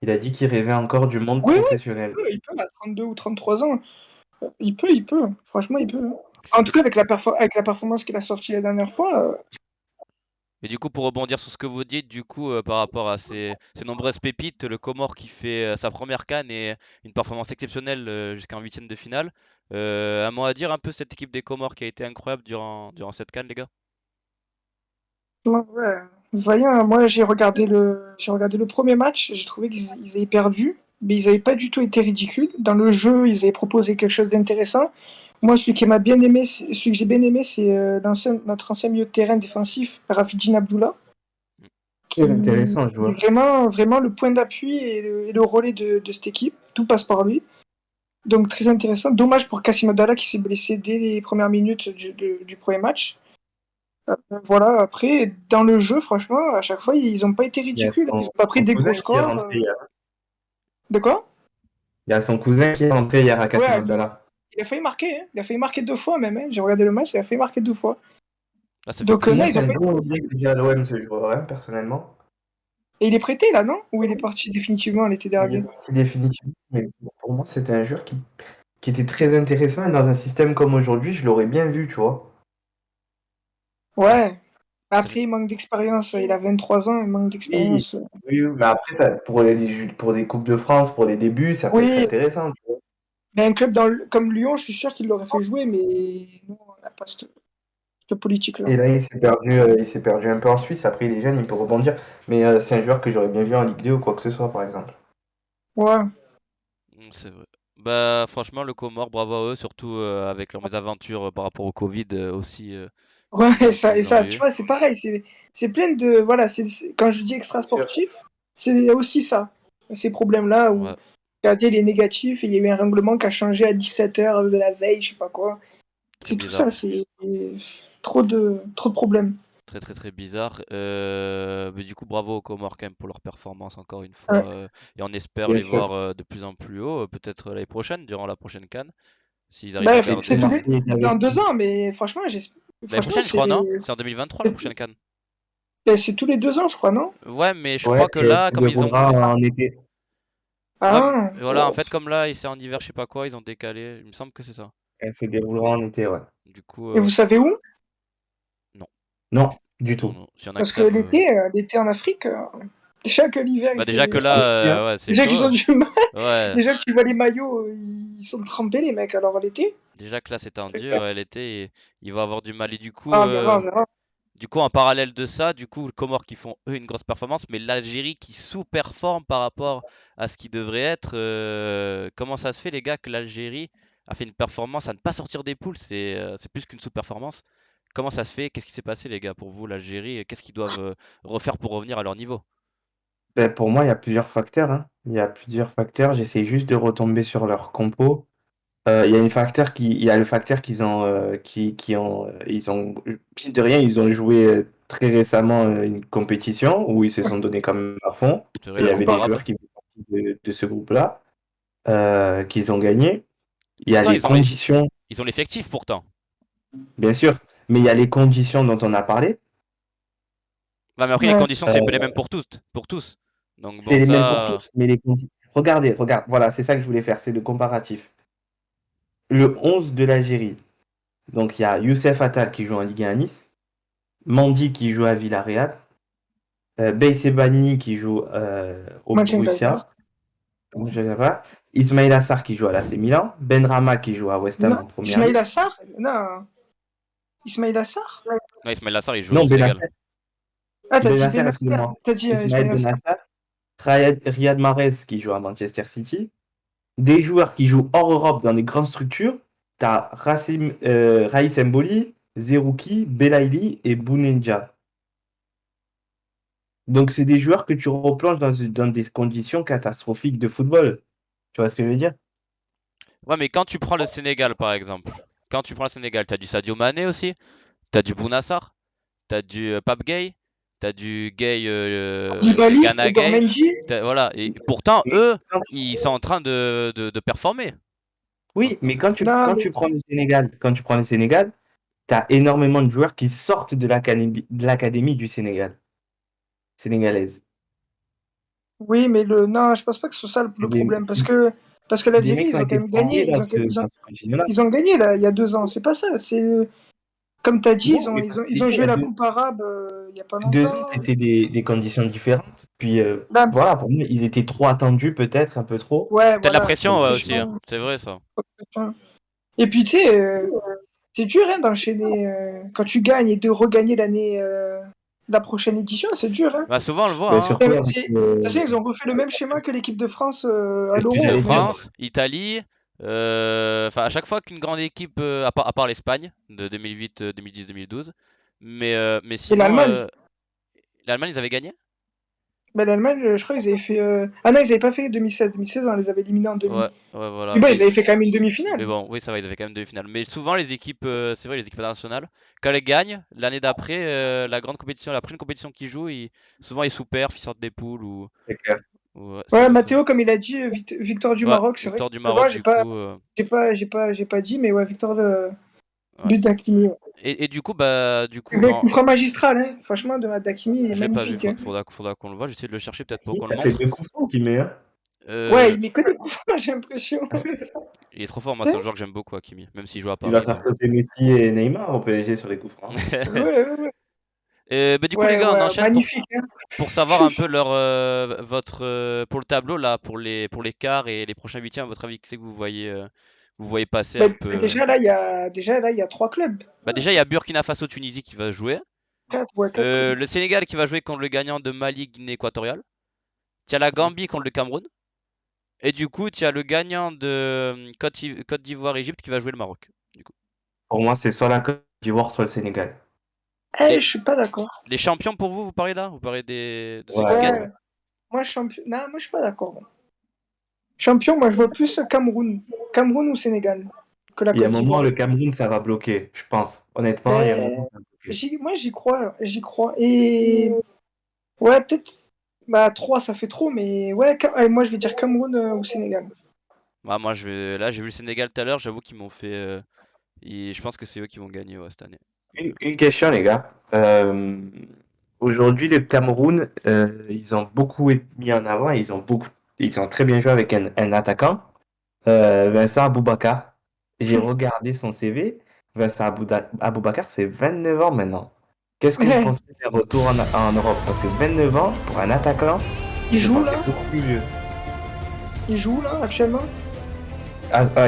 Il a dit qu'il rêvait encore du monde Oui, oui, professionnel. il peut, à 32 ou 33 ans. Il peut. Franchement, il peut. En tout cas, avec avec la performance qu'il a sortie la dernière fois, Mais du coup, pour rebondir sur ce que vous dites, du coup, par rapport à ces nombreuses pépites, le Comore qui fait sa première CAN et une performance exceptionnelle jusqu'en huitième de finale. Un mot à dire un peu cette équipe des Comores qui a été incroyable durant cette CAN, les gars? ouais. Voyons, moi, j'ai regardé le premier match. J'ai trouvé qu'ils avaient perdu, mais ils n'avaient pas du tout été ridicules. Dans le jeu, ils avaient proposé quelque chose d'intéressant. Moi, celui que j'ai bien aimé, c'est notre ancien milieu de terrain défensif, Rafidine Abdullah, Très qui intéressant, est joueur. vraiment, vraiment le point d'appui et le relais de cette équipe. Tout passe par lui. Donc très intéressant. Dommage pour Kassim Abdallah qui s'est blessé dès les premières minutes du premier match. Voilà, après, dans le jeu, franchement, à chaque fois, ils n'ont pas été Il y a ridicules. Ils son, n'ont pas pris son des cousin gros qui est scores. rentré hier. De quoi? Il y a son cousin qui est rentré hier à Kassim Ouais, Abdallah. il a failli marquer, hein. Il a failli marquer deux fois même, hein. J'ai regardé le match, il a failli marquer deux fois. Ah, ça fait Donc Pour non, moi, plaisir. ils c'est ont un pas... bon objet que j'ai à l'OM, ce joueur, hein, personnellement. Et il est prêté là, non? Ou il est parti définitivement l'été Il est dernier? parti définitivement. Mais pour moi, c'était un joueur qui était très intéressant. Et dans un système comme aujourd'hui, je l'aurais bien vu, tu vois. Ouais. Ça fait... Après, il manque d'expérience. Il a 23 ans, il manque Oui, d'expérience. oui, oui, mais après, ça, pour des Coupes de France, pour les débuts, ça peut être Oui, intéressant, tu vois. mais un club comme Lyon, je suis sûr qu'il l'aurait fait jouer, mais nous, on n'a pas cette politique-là. Et là, il s'est perdu un peu en Suisse. Après, il est jeune, il peut rebondir. Mais c'est un joueur que j'aurais bien vu en Ligue 2 ou quoi que ce soit, par exemple. Ouais. C'est vrai. Bah, franchement, le Comore, bravo à eux, surtout avec leurs mésaventures par rapport au Covid aussi Ouais, qu'ils ont tu eu. vois, c'est pareil, c'est plein de, voilà, quand je dis extra-sportif, c'est aussi ça, ces problèmes-là où le Ouais, gardien il est négatif et il y a eu un règlement qui a changé à 17 h de la veille, je sais pas quoi. très C'est tout ça, bizarre. c'est trop de problèmes. très très très bizarre. Mais du coup, bravo aux Comores quand même pour leur performance encore une Ouais. fois. Et on espère Bien les sûr. voir de plus en plus haut, peut-être l'année prochaine, durant la prochaine CAN, s'ils arrivent à Bref, c'est tous garder. les dans 2 ans, mais franchement, L'année franchement, prochaine, je crois, non? C'est en 2023 la prochaine CAN. c'est tous les 2 ans, je crois, non? Ouais, mais je Ouais, crois que et elle là, se comme ils ont déroulera fait. en été. Ouais, Ah, voilà, en fait, comme là, c'est en hiver, je sais pas quoi, ils ont décalé. Il me semble que c'est ça. Elle se déroulera en été, ouais. Du coup, et vous savez où? non. Non, du Non, tout. non. S'il y en a qui Parce que savent. l'été en Afrique, déjà que l'hiver Bah, il déjà que fait là, 30, Aussi, hein. ouais, c'est déjà chaud. qu'ils ont du mal, Ouais. déjà que tu vois les maillots, ils sont trempés les mecs, alors l'été? Déjà que là, c'est C'est tendu, clair. ouais, l'été, il va avoir du mal. Et Ah, on verra, on verra. du coup, en parallèle de ça, du coup, les Comores qui font eux une grosse performance, mais l'Algérie qui sous-performe par rapport à ce qui devrait être. Comment ça se fait, les gars, que l'Algérie a fait une performance à ne pas sortir des poules? C'est plus qu'une sous-performance. Comment ça se fait? Qu'est-ce qui s'est passé, les gars, pour vous, l'Algérie? Qu'est-ce qu'ils doivent refaire pour revenir à leur niveau? Ben, pour moi, il y a plusieurs facteurs, hein. Il y a plusieurs facteurs. J'essaie juste de retomber sur leur compo. Il y a le facteur qu'ils ont, ils ont, pire de rien, ils ont joué très récemment une compétition où ils se sont donnés quand même à fond. C'est vrai, Et il la y Coupe avait des arabe. joueurs qui faisaient partie de ce groupe-là, qu'ils ont gagné. Il y a Pourtant, les conditions, ils ont l'effectif, pourtant. bien sûr, mais il y a les conditions dont on a parlé. Ouais, mais après, les Ouais. conditions, c'est les mêmes pour tous, pour tous. Donc bon, C'est les mêmes pour ça. tous, mais les conditions. Regardez, regarde, voilà, c'est ça que je voulais faire, c'est le comparatif. Le 11 de l'Algérie. Donc il y a Youssef Attal qui joue en Ligue 1 à Nice, Mandi qui joue à Villarreal, Beissebani qui joue au Borussia, Mönchengladbach. je sais pas, Ismail Assar qui joue à l'AC Milan, Benrahma qui joue à West Ham Non, en première Ismail ligue. Assar? Non, Ismail Assar? Non, Ismaël Lassar, il joue au Non, Sénégal. Ah, t'as dit Benasser, Benacer, excusez-moi. t'as dit Ismaël Ismail Assar. Benasser, Riyad Mahrez qui joue à Manchester City. Des joueurs qui jouent hors Europe dans des grandes structures, tu as Raïs Mboli, Zerouki, Belaïli et Bounenja. Donc, c'est des joueurs que tu replonges dans des conditions catastrophiques de football. Tu vois ce que je veux dire? Ouais, mais quand tu prends le Sénégal, par exemple, quand tu prends le Sénégal, t'as du Sadio Mané aussi, t'as du Bounassar, t'as du Pape Gueye, t'as du Koulibaly, Gana Edouard Gueye, Mendy. voilà. Et pourtant, Mais eux, quand- ils sont en train de performer. oui, mais Non, quand mais tu prends le Sénégal, tu as énormément de joueurs qui sortent de l'académie du Sénégal, sénégalaise. oui, mais non, je pense pas que ce soit ça le problème, C'est parce que des l'Algérie, mecs qui ont ils ont quand été même formés gagné, dans ce continent-là. ils ont gagné là, il y a 2 ans. C'est pas ça. C'est comme t'as dit, Non, mais parce que ils ont il y joué a la Coupe arabe il y a pas 2 ans, longtemps. c'était des conditions différentes. Puis Là, voilà, pour moi, ils étaient trop attendus, peut-être un peu trop. ouais, Peut-être la voilà, trop de pression, ouais, aussi, hein. pression, C'est vrai, ça. trop de pression. Et puis tu sais, c'est dur hein, d'enchaîner quand tu gagnes et de regagner la prochaine édition, c'est dur hein. Bah, souvent, on le voit, Mais hein. surtout avec, De toute façon, ils ont refait le même schéma que l'équipe de France à c'est ce que l'Euro Équipe au de j'allais dire. final. France, Italie, enfin à chaque fois qu'une grande équipe, à part l'Espagne de 2008, 2010, 2012, mais Et sinon, l'Allemagne. l'Allemagne ils avaient gagné? Ben, l'Allemagne, je crois qu'ils avaient fait. Ah non, ils avaient pas fait 2016. 2016, on les avait éliminés en demi. Ouais, ouais, voilà. Mais bon, ils avaient fait quand même une Mais demi-finale. bon, oui, ça va, ils avaient quand même demi-finale. Mais souvent les équipes, c'est vrai, les équipes internationales, quand elles gagnent, l'année d'après, la grande compétition, la prochaine compétition qu'ils jouent, souvent ils sous-perfent, ils sortent des poules C'est clair. ouais, c'est Ouais, vrai ça. Mathéo, comme il a dit, victoire du Ouais, Maroc, c'est vrai que victoire du moi, Maroc du coup. j'ai pas dit, mais ouais, victoire Ouais. de Dakimi. Ouais. Et du coup, bah, C'est vrai, coup franc magistral, hein. Franchement, de Dakimi, il est je l'ai pas vu, magnifique. Hein. faudra qu'on le voit. J'essaie de le chercher peut-être pour Il qu'on le a fait montre. 2 coups francs qu'il met, hein. Ouais, Euh, il met que des coups francs, j'ai l'impression. il est trop fort, moi Tu c'est un sais. joueur que j'aime beaucoup, Hakimi, même s'il joue à Il va Paris, faire mais. sauter Messi et Neymar au PSG sur les coups francs. Bah, du coup les Ouais, gars, on ouais, enchaîne magnifique. Hein. pour savoir un peu votre pour le tableau là, pour les quarts et les prochains huitièmes. À votre avis, qui c'est que vous voyez passer un Mais peu? déjà, là, il y a 3 clubs. Bah déjà il y a Burkina Faso Tunisie qui va jouer. 4 clubs. Le Sénégal qui va jouer contre le gagnant de Mali Guinée équatoriale. Tu as la Gambie contre le Cameroun. Et du coup, tu as le gagnant de Côte d'Ivoire Égypte qui va jouer le Maroc. Du coup. Pour moi, c'est soit la Côte d'Ivoire, soit le Sénégal. Eh, Les, je suis pas d'accord. les champions pour vous, vous parlez là? Vous parlez de ceux qui Ouais, gagnent? ouais. Ouais, moi, champion. Non, moi, je suis pas d'accord. Moi. Champion, moi, je vois plus Cameroun. Cameroun ou Sénégal que la Il y a un Côte moment, d'Ivoire. le Cameroun, ça va bloquer, je pense. Honnêtement, il y a un moment, Mais ça va bloquer. Moi, j'y crois, j'y crois. Et ouais, peut-être. Bah, 3, ça fait trop, mais ouais, allez, moi, je vais dire Cameroun ou Sénégal. Bah, moi, là, j'ai vu le Sénégal tout à l'heure, j'avoue qu'ils m'ont fait. Je pense que c'est eux qui vont gagner ouais, cette année. Une question, les gars. Aujourd'hui, le Cameroun, ils ont beaucoup été mis en avant et ils ont très bien joué avec un attaquant, Vincent Aboubakar. J'ai regardé son CV. Vincent Aboubakar, c'est 29 ans maintenant. Qu'est-ce que vous Ouais, pensez des retours en Europe? Parce que 29 ans, pour un attaquant, il je joue pensais là? beaucoup plus vieux. Il joue là, actuellement?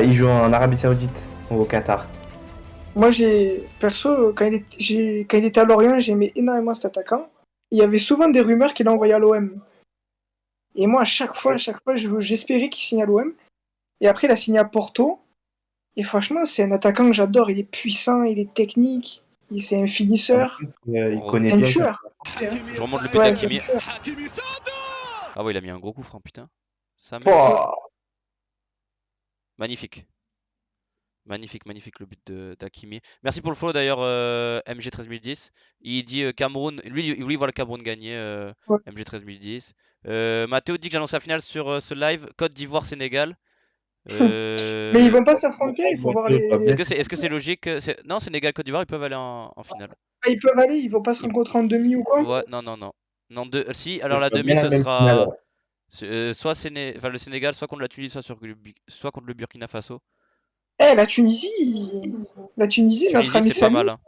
Il joue en Arabie Saoudite ou au Qatar. Moi, perso, quand il était à Lorient, j'aimais énormément cet attaquant. Il y avait souvent des rumeurs qu'il envoyait à l'OM. Et moi, à chaque fois, j'espérais qu'il signe à l'OM. Et après, il a signé à Porto. Et franchement, c'est un attaquant que j'adore. Il est puissant, il est technique. C'est un En finisseur. plus, il On- connaît C'est un bien le tueur. championnat. Je remonte le but Ouais, c'est un d'Hakimi. tueur. Ah ouais, il a mis un gros coup franc, putain. Sa mère. Pouah. Magnifique. Magnifique le but d'Hakimi. Merci pour le follow d'ailleurs, MG13010. Il dit Cameroun. Lui, il voit le Cameroun gagner, Ouais. MG13010. Mathéo dit que j'annonce la finale sur ce live. Côte d'Ivoire-Sénégal. Mais ils Euh, vont pas s'affronter, il faut voir les. Est-ce que c'est logique? Non, Sénégal-Côte d'Ivoire, ils peuvent aller en finale. Ah, ils peuvent aller, ils vont pas se rencontrer en demi ou quoi? Ouais, non, non, non. Non, si, alors Je la vois demi, bien la ce même finale. sera Ouais. enfin, le Sénégal, soit contre la Tunisie, soit contre le Burkina Faso. Eh, la Tunisie, notre Tunisie, ami c'est pas Samy, mal, hein.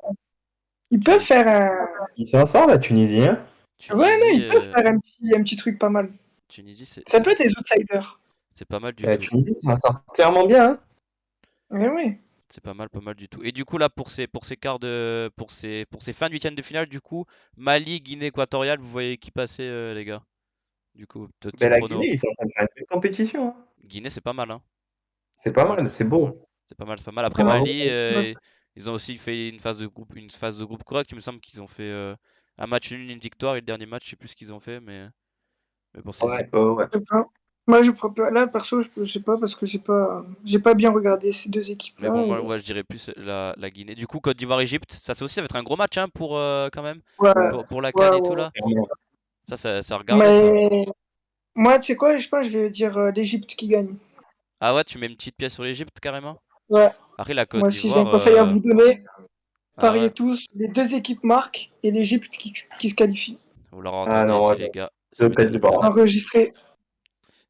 ils peuvent Tunisie, faire un. Il s'en sort, la Tunisie, hein? Ouais, non, Tunisie, ils peuvent faire un petit truc pas mal. Tunisie, Ça peut être des outsiders. c'est pas mal du La tout. Tunisie, ça s'en sort clairement bien, hein? Mais oui. C'est pas mal du tout. Et du coup, là, pour ces fins de huitième de finale, du coup, Mali, Guinée équatoriale, vous voyez qui passer, les gars? Du coup, petit Ben, la prono. Guinée, ils sont en train de faire une belle compétition, hein. Guinée, c'est pas mal, hein. C'est C'est pas pas mal, mal, ça. c'est beau. C'est pas mal, c'est pas mal. Après Bravo. Mali, Ouais. ils ont aussi fait une phase de groupe correcte. Il me semble qu'ils ont fait un match nul, une victoire, et le dernier match, je sais plus ce qu'ils ont fait, mais bon, Ouais, ouais. Je sais pas. Moi, je pourrais pas. Là, perso, je sais pas parce que j'ai pas bien regardé ces deux mais bon, équipes-là. moi, Et... ouais, je dirais plus la Guinée. Du coup, Côte d'Ivoire-Égypte, ça va être un gros match, hein, pour quand même, Ouais, pour la CAN ouais, et tout ouais. là. Ça a regardé ça. Mais moi, tu sais quoi, je pense que je vais dire l'Égypte qui gagne. Ah ouais, tu mets une petite pièce sur l'Égypte carrément? Ouais. Après la Côte Moi aussi, j'ai un d'Ivoire, conseil à vous donner. ah ouais, Pariez tous, les deux équipes marquent et l'Égypte qui se qualifie. vous l'aurez Ah entendu non, ici ouais, les gars, je ça va être pète du du bord. canal. Enregistré.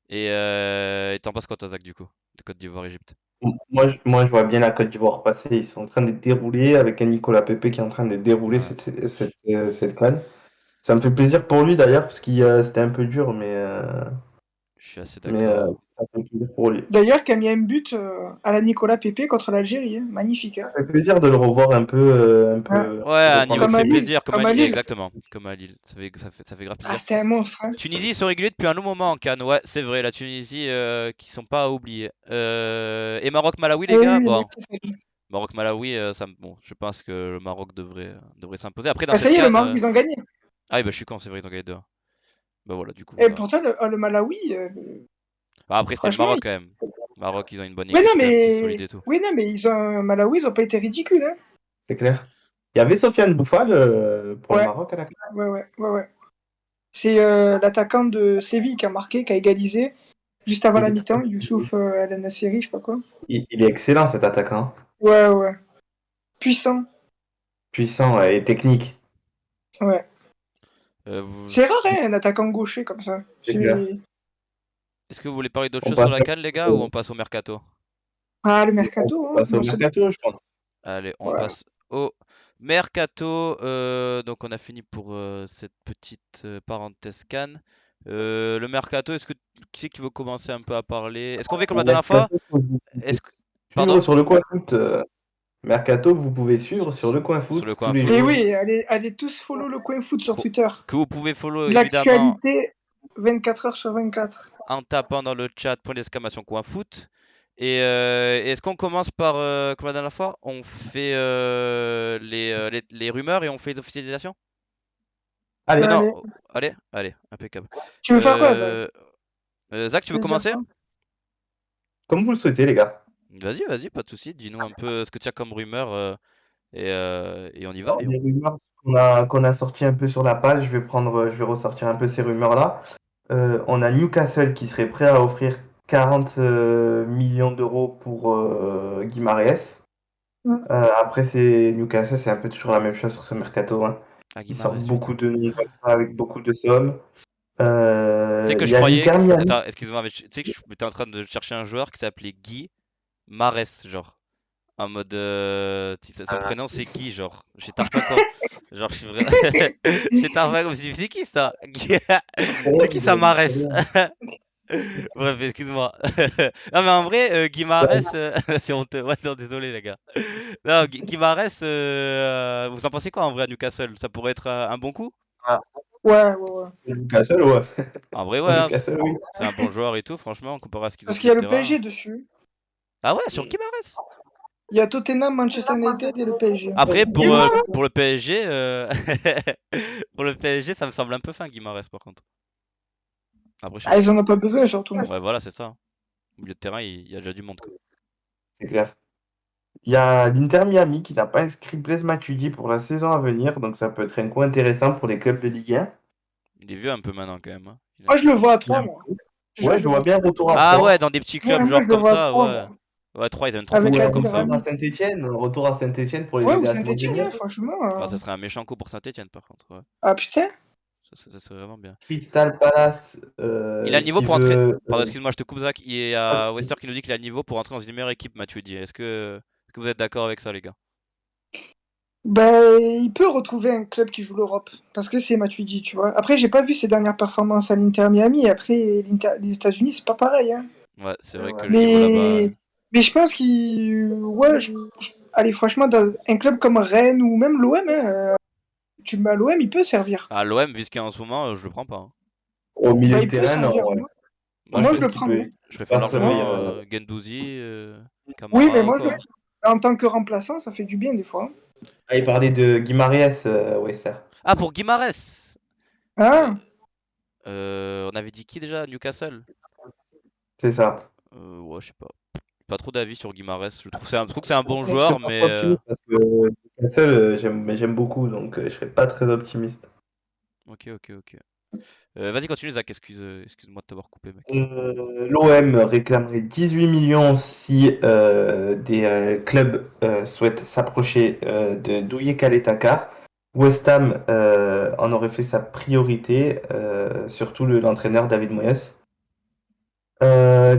Et t'en penses quoi, toi, Zach, du coup, de Côte d'Ivoire-Égypte? Moi, je vois bien la Côte d'Ivoire passer. Ils sont en train de dérouler avec un Nicolas Pepe qui est en train de dérouler Ouais, cette CAN. Ça me fait plaisir pour lui d'ailleurs, parce que c'était un peu dur, je suis assez mais d'accord. ça fait plaisir pour lui. D'ailleurs, qui a mis un but à la Nicolas Pepe contre l'Algérie. Hein. Magnifique. Hein. Ça fait plaisir de le revoir Ouais. Ouais, à un niveau qui Comme se à fait Lille. plaisir, comme à Comme à Lille, Lille. exactement. Comme à Lille, ça fait grave Ah, plaisir. c'était un monstre. Hein. Tunisie, ils sont réguliers depuis un long moment en CAN, ouais, c'est vrai, la Tunisie qui sont pas à oublier. Et Maroc-Malawi, les Oui, gars, oui, bon, c'est ça. Maroc-Malawi, bon, je pense que le Maroc devrait s'imposer. Après, dans Ah, ça cette y est, le CAN, Maroc, ils ont gagné. ah oui, bah je suis con, c'est vrai, ils ont gagné 2-1. Bah voilà, du coup, Et voilà. pourtant, le Malawi, Bah, après, c'était le franchement. Maroc quand même. Maroc, ils ont une bonne Oui, non, équipe quand même, c'est solide mais. et tout. Oui, non, mais Malawi, ils ont pas été ridicules. Hein. C'est clair. Il y avait Sofiane Bouffal pour le Ouais, Maroc à la CAN. ouais. C'est l'attaquant de Séville qui a marqué, qui a égalisé juste avant la Il est, mi-temps, Youssouf El Nasseri, je sais pas quoi. il est excellent cet attaquant. Ouais. Puissant. Puissant et technique. Ouais. Euh, vous- C'est rare, hein, un attaquant gaucher comme ça. C'est clair. Est-ce que vous voulez parler d'autre On chose sur passe, la CAN, les gars, ou on passe au mercato? Ah, le mercato, on hein. passe au mercato, je pense. Allez, on Ouais. passe au mercato. Donc on a fini pour cette petite parenthèse Cannes. Le mercato, qui c'est qui veut commencer un peu à parler? Est-ce qu'on fait comme Le la dernière fois? mercato que vous pouvez Est-ce que... suivre Pardon? sur le coin foot. Mercato que vous pouvez Sur, suivre sur le coin sur le foot tous coin les Et foot. jours. oui, allez tous follow le coin foot sur Fo- Twitter. Que vous pouvez follow évidemment L'actualité 24 heures sur 24. en tapant dans le chat point d'exclamation coin foot. Et est-ce qu'on commence par, comme la dernière fois, on fait les rumeurs et on fait les officialisations? Allez, Non, Allez. allez, impeccable. Tu veux faire quoi, Zach? Euh, Zach, tu Tu veux veux dire commencer? quoi? comme vous le souhaitez, les gars. Vas-y, pas de souci. Dis-nous un peu ce que tu as comme rumeur et on y va. Alors, les rumeurs qu'on a sorties un peu sur la page, je vais ressortir un peu ces rumeurs-là. On a Newcastle qui serait prêt à offrir 40 millions d'euros pour Guimarães. Mm. Après, Newcastle, c'est un peu toujours la même chose sur ce mercato, hein. Ah, Ils sortent Guimarães, beaucoup putain. de noms comme ça avec beaucoup de sommes. Tu sais que Il je y a croyais l'Inter que... Miami. Attends, excuse-moi, mais tu sais que j'étais en train de chercher un joueur qui s'appelait Guy Marès, genre. En mode... son Ah, prénom, c'est Guy, genre. Chez Tarpacom. Genre, je suis vrai... Chez Tarpacom, c'est qui ça? c'est C'est vrai qui qu'il ça, a dit très Marès? bien. Bref, excuse-moi. Non, mais en vrai, Guimarães, c'est honteux. Ouais, non, désolé, les gars. Non, Guimarães, vous en pensez quoi en vrai à Newcastle? Ça pourrait être un bon coup? Ah, Ouais, ouais, ouais. Newcastle, ouais. En vrai, ouais, Pour hein, Newcastle, oui. c'est un bon joueur et tout, franchement, comparé à ce qu'ils ont Parce au qu'il milieu y a de le terrain. PSG dessus. Ah ouais, sur Guimarães? Il y a Tottenham, Manchester United et le PSG. Après, Et moi, pour le PSG, pour le PSG, ça me semble un peu fin, Guimarães, par contre. Après, je sais ah, pas. ils en ont pas besoin surtout. Ouais, voilà, c'est ça. Au milieu de terrain, il y a déjà du monde, quoi. C'est clair. Il y a l'Inter Miami qui n'a pas inscrit Blaise Matuidi pour la saison à venir, donc ça peut être un coup intéressant pour les clubs de Ligue 1. Il est vieux un peu maintenant, quand même, hein. Moi, je le vois à 3, moi. Ouais, je Je le le vois vois bien trop. retour à Ah ouais, 3. dans des petits clubs Ouais, moi, genre je le comme vois à ça, 3, ouais. moi. Ouais, 3, ils ont une trop Avec Ou bonne un équipe, retour ouais. à Aguilera. Saint-Etienne, un retour à Saint-Etienne pour les Ouais, ou aider à se Saint-Etienne, maintenir. hein, franchement. Ah, ça serait un méchant coup pour Saint-Etienne, par contre, ouais. Ah putain. Ça serait vraiment bien. Crystal Palace Il a le niveau qui pour entrer. veut. Pardon, excuse-moi, je te coupe, Zach. Il y a Wester qui nous dit qu'il a le niveau pour entrer dans une meilleure équipe, Mathieu dit. Est-ce que vous êtes d'accord avec ça, les gars? Ben, il peut retrouver un club qui joue l'Europe. Parce que c'est Matuidi, tu vois. Après, j'ai pas vu ses dernières performances à l'Inter Miami. Après, les États-Unis, c'est pas pareil, hein. Ouais, c'est vrai que Ouais. le niveau là-bas. Mais je pense qu'il. Ouais, allez, franchement, dans un club comme Rennes ou même l'OM, hein, tu le mets à l'OM, il peut servir. À l'OM, vu ce qu'il y a en ce moment, je le prends pas, hein. Au milieu Bah, de il peut terrain, non, servir. ouais. Moi, Moi, je Moi, je, je pense le qu'il prends, hein. je préfère pas semer. largement Gendouzi, Oui, mais Camara, moi, je le quoi. prends. En tant que remplaçant, ça fait du bien des fois. Ah, il parlait de Guimarães, Wester. Ah, pour Guimarães! Euh, Ah, on avait dit qui déjà? Newcastle? C'est ça. Ouais, je sais pas. Pas trop d'avis sur Guimarães. Je trouve que c'est un bon Je serais joueur, pas mais trop optimiste parce que Newcastle, j'aime beaucoup, donc je serais pas très optimiste. ok, ok, ok. Vas-y, continue, Zach. Excuse-moi de t'avoir coupé, mec. L'OM réclamerait 18 millions si des clubs souhaitent s'approcher de Douye Takar. West Ham en aurait fait sa priorité, surtout l'entraîneur David Moyes.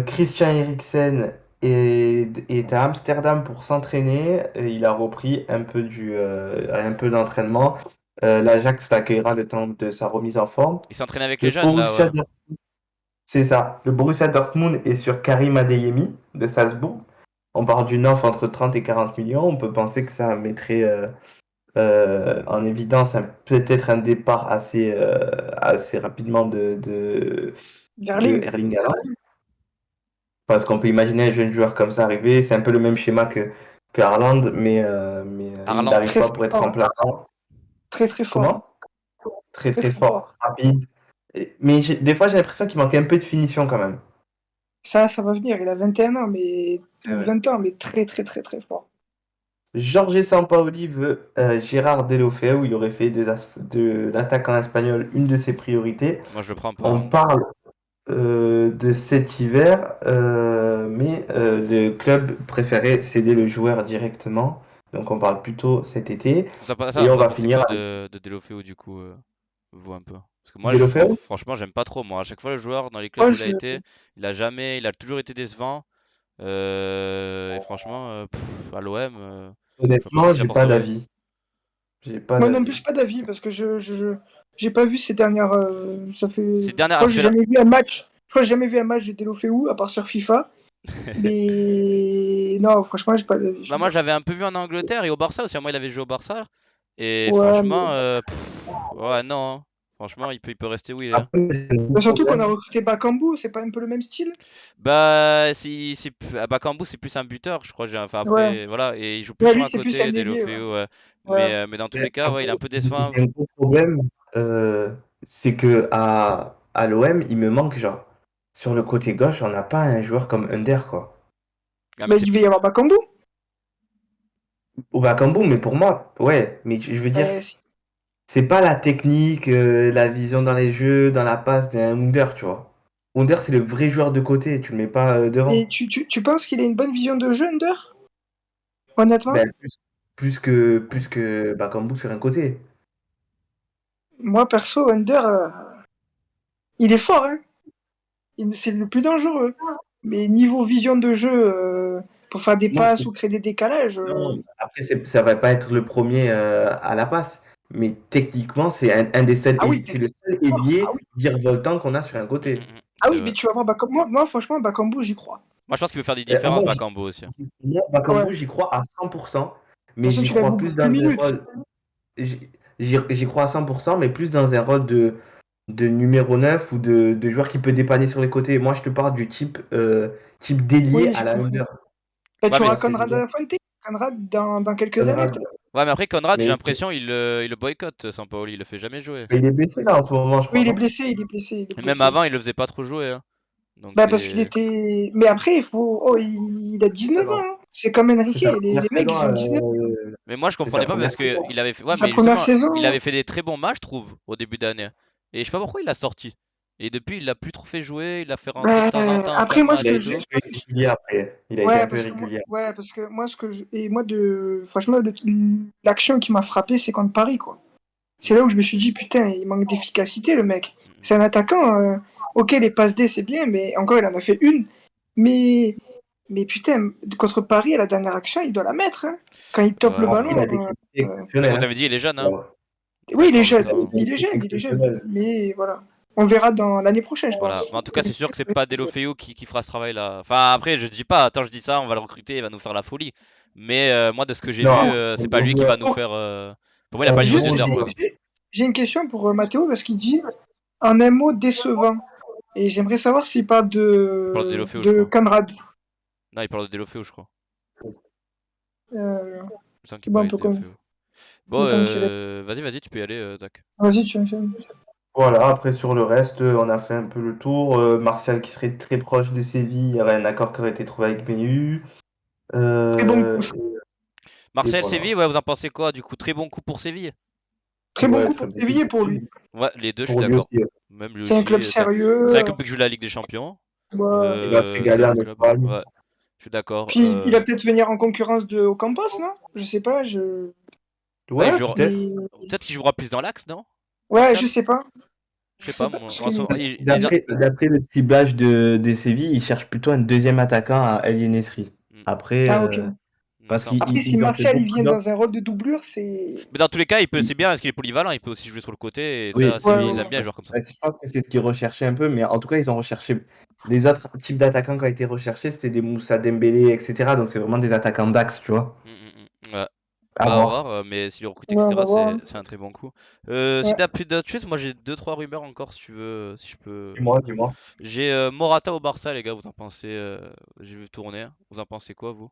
Christian Eriksen est à Amsterdam pour s'entraîner. Il a repris un peu d'entraînement. L'Ajax l'accueillera le temps de sa remise en forme. Il s'entraîne avec Le les jeunes, là, Borussia ouais. Dortmund, c'est ça. Le Borussia Dortmund est sur Karim Adeyemi de Salzbourg. On parle d'une offre entre 30 et 40 millions. On peut penser que ça mettrait en évidence peut-être un départ assez rapidement de Garling. Erling Haaland. Parce qu'on peut imaginer un jeune joueur comme ça arriver. C'est un peu le même schéma que Haaland, mais il Haaland. n'arrive Très, pas très pour être fort. remplaçant. Très, très fort. Comment? Très Très, très très fort. fort, rapide. Mais des fois j'ai l'impression qu'il manquait un peu de finition quand même. Ça va venir. Il a 21 ans, mais. C'est Ou vrai. 20 ans, mais très, très, très, très fort. Jorge Sampaoli veut Gérard Deulofeu. Il aurait fait de l'attaquant espagnol une de ses priorités. Moi, je le prends pas, On hein. parle de cet hiver, mais le club préférait céder le joueur directement. Donc on parle plutôt cet été. Et on Vous en va pensez finir quoi avec de Deulofeu, du coup, vous un peu? Parce que moi, Deulofeu. franchement, j'aime pas trop, moi. À chaque fois, le joueur, dans les clubs Moi, où il a je. été, il a toujours été décevant. Et franchement, à l'OM, je vois pas Honnêtement, qu'est-ce qu'il j'ai pas apporterait. d'avis. J'ai pas Moi non plus, d'avis. je suis pas d'avis parce que j'ai pas vu ces dernières. Ça fait. Ces Je dernières, crois ah, que j'ai jamais vu un match. Je crois que j'ai jamais vu un match de Delofeu à part sur FIFA. Mais non, franchement, j'ai pas d'avis Bah sur le moi, gars. j'avais un peu vu en Angleterre et au Barça aussi. Moi, il avait joué au Barça. Et Ouais, mais franchement, ouais, non, hein. Franchement, il peut rester où il est, hein. Après, c'est un gros bah, surtout qu'on a problème. recruté Bakambu, c'est pas un peu le même style? Bah, si, à Bakambu, c'est plus un buteur, je crois. Enfin, Ouais. après, voilà. Et il joue plus Ouais, sur lui, un c'est plus un côté, ailier. Ouais. Deulofeu, ouais. Ouais. Mais dans tous Mais les cas, ouais, après, il est un peu décevant. j'ai un gros problème, c'est que à l'OM, il me manque genre sur le côté gauche, on n'a pas un joueur comme Under quoi. Ah, mais Mais c'est il va y avoir Bakambu. Au Bakambu, mais pour moi, ouais, mais je veux dire, Ouais, c'est pas la technique, la vision dans les jeux, dans la passe d'un Under, tu vois. Under, c'est le vrai joueur de côté, tu le mets pas Et devant. tu penses qu'il a une bonne vision de jeu, Under? Honnêtement? Ben, plus que Bakambu sur un côté. Moi, perso, Under, il est fort, hein. C'est le plus dangereux. Mais niveau vision de jeu, pour faire des Moi, passes ou créer des décalages, non, après, ça va pas être le premier à la passe, mais techniquement, c'est un des seuls, ah oui, c'est le seul ah ailier oui, virevoltant qu'on a sur un côté. ah C'est oui, vrai. mais tu vas voir, moi, franchement, Bakambu, j'y crois. Moi, je pense qu'il peut faire des différences, Moi, Bakambu aussi. moi, Ah ouais. Bakambu, De j'y crois à 100%, toute mais façon, j'y tu lèves crois beaucoup plus plus dans un minutes. rôle. J'y crois à 100%, mais plus dans un rôle de numéro 9 ou de joueur qui peut dépanner sur les côtés. Moi, je te parle du type d'ailier Oui, à j'ai la compris. Under. Bah, Ouais, tu Tu mais, auras vois ce que je veux Conrad dire? Fuente, Conrad dans quelques années, Conrad. peut-être. ouais, mais après, Conrad, j'ai Mais, l'impression il le boycotte, Sampaoli. Il le fait jamais jouer. mais il est blessé là en ce moment, je Oui, crois, non? il est Et même blessé. avant, il le faisait pas trop jouer, hein. Donc Bah, parce qu'il c'est. était. Mais après, il faut. Oh, il a 19 ans, Saison. hein. C'est comme C'est Enrique. sa Les première mecs, saison. ils ont 19. Mais moi, je C'est sa comprenais pas première parce que saison. il avait fait. Ouais, C'est sa mais première justement, il saison. avait fait des très bons matchs, je trouve, au début d'année. Et je sais pas pourquoi il l'a sorti. Et depuis, il l'a plus trop fait jouer. Il l'a fait rentrer de Bah, temps en temps en fin après, de moi, ce Il a match que et été je. tout. un peu irrégulier après. Il a été un Ouais, peu parce que moi, irrégulier. ouais, parce que moi, ce que je. Et moi, franchement, l'action qui m'a frappé, c'est contre Paris, quoi. C'est là où je me suis dit, putain, il manque d'efficacité, le mec. C'est un attaquant. Ok, les passes D, c'est bien, mais encore, il en a fait une. Mais, mais putain, contre Paris, à la dernière action, il doit la mettre, hein. Quand il tope le Ouais, Après, il ballon. a des qualités mais exceptionnelles, comme hein. t'avais dit, il est jeune, hein. Alors, Je suis Oui, il est d'accord avec jeune. il a des toi. Il est qualités jeune, il est jeune. exceptionnelles. Mais voilà. On verra dans l'année prochaine, je Voilà. pense. Mais en tout cas, c'est sûr que c'est pas Delofeu qui fera ce travail-là. Enfin, après, je dis pas, attends, je dis ça, on va le recruter, il va nous faire la folie. Mais moi, de ce que j'ai vu, Non, c'est pas lui qui va nous faire. Pour moi, il c'est a pas un le niveau Juste, bon d'Under, j'ai quoi. joueur. j'ai une question pour Mathéo, parce qu'il dit en un mot décevant. Et j'aimerais savoir s'il parle Il parle de Delofeu, je de crois. Conrad. Non, il parle de Delofeu, je crois. Euh, Il me semble qu'il c'est bon, un parlait peu de comme. Delofeu. Bon, Le temps qu'il est. vas-y, tu peux y aller, Zach. Vas-y, tu enchaînes. Voilà, après sur le reste, on a fait un peu le tour. Martial qui serait très proche de Séville, il y aurait un accord qui aurait été trouvé avec MU. Très bon Euh, coup. et Marseille, voilà. Séville, ouais, vous en pensez quoi? Du coup, très bon coup pour Séville. Très bon Ouais, coup très pour bon Séville et pour lui. Ouais, les deux, je suis pour lui d'accord. aussi. Même lui C'est un club aussi. C'est un sérieux. club qui joue la Ligue des Champions. Ouais. Il va se C'est régaler un en bon club. Espagne. Ouais, je suis d'accord. Puis il va peut-être venir en concurrence de Ocampos, non? Je sais pas, je. Ouais, Ouais, peut-être. Mais. peut-être qu'il jouera plus dans l'axe, non? Ouais, Martial? je sais pas. Je Je sais sais pas, pas. moi. Parce En que... ce moment, D'après le ciblage de Séville, il cherche plutôt un deuxième attaquant à El Nesri. Hmm, Après, Ah, ok. il me parce semble. Après, si ils ont fait Martial il beaucoup vient d'offres. dans un rôle de doublure, c'est. Mais dans tous les cas, c'est bien parce qu'il est polyvalent. Il peut aussi jouer sur le côté. Et Oui, ça, Ouais, Séville, ouais, ils ouais. aiment bien les joueurs comme ça. ouais, je pense que c'est ce qu'ils recherchaient un peu, mais en tout cas, ils ont recherché les autres types d'attaquants qui ont été recherchés, c'était des Moussa Dembélé, etc. Donc c'est vraiment des attaquants d'axe, tu vois. Ouais. À Bah, à voir, voir. mais s'il le recrute, Ouais, on etc., va voir, hein. c'est un très bon coup. Si Ouais. t'as plus d'autres choses, moi j'ai deux trois rumeurs encore si tu veux, si je peux. Dis-moi, dis-moi. J'ai Morata au Barça, les gars, vous en pensez j'ai vu tourner. Vous en pensez quoi, vous?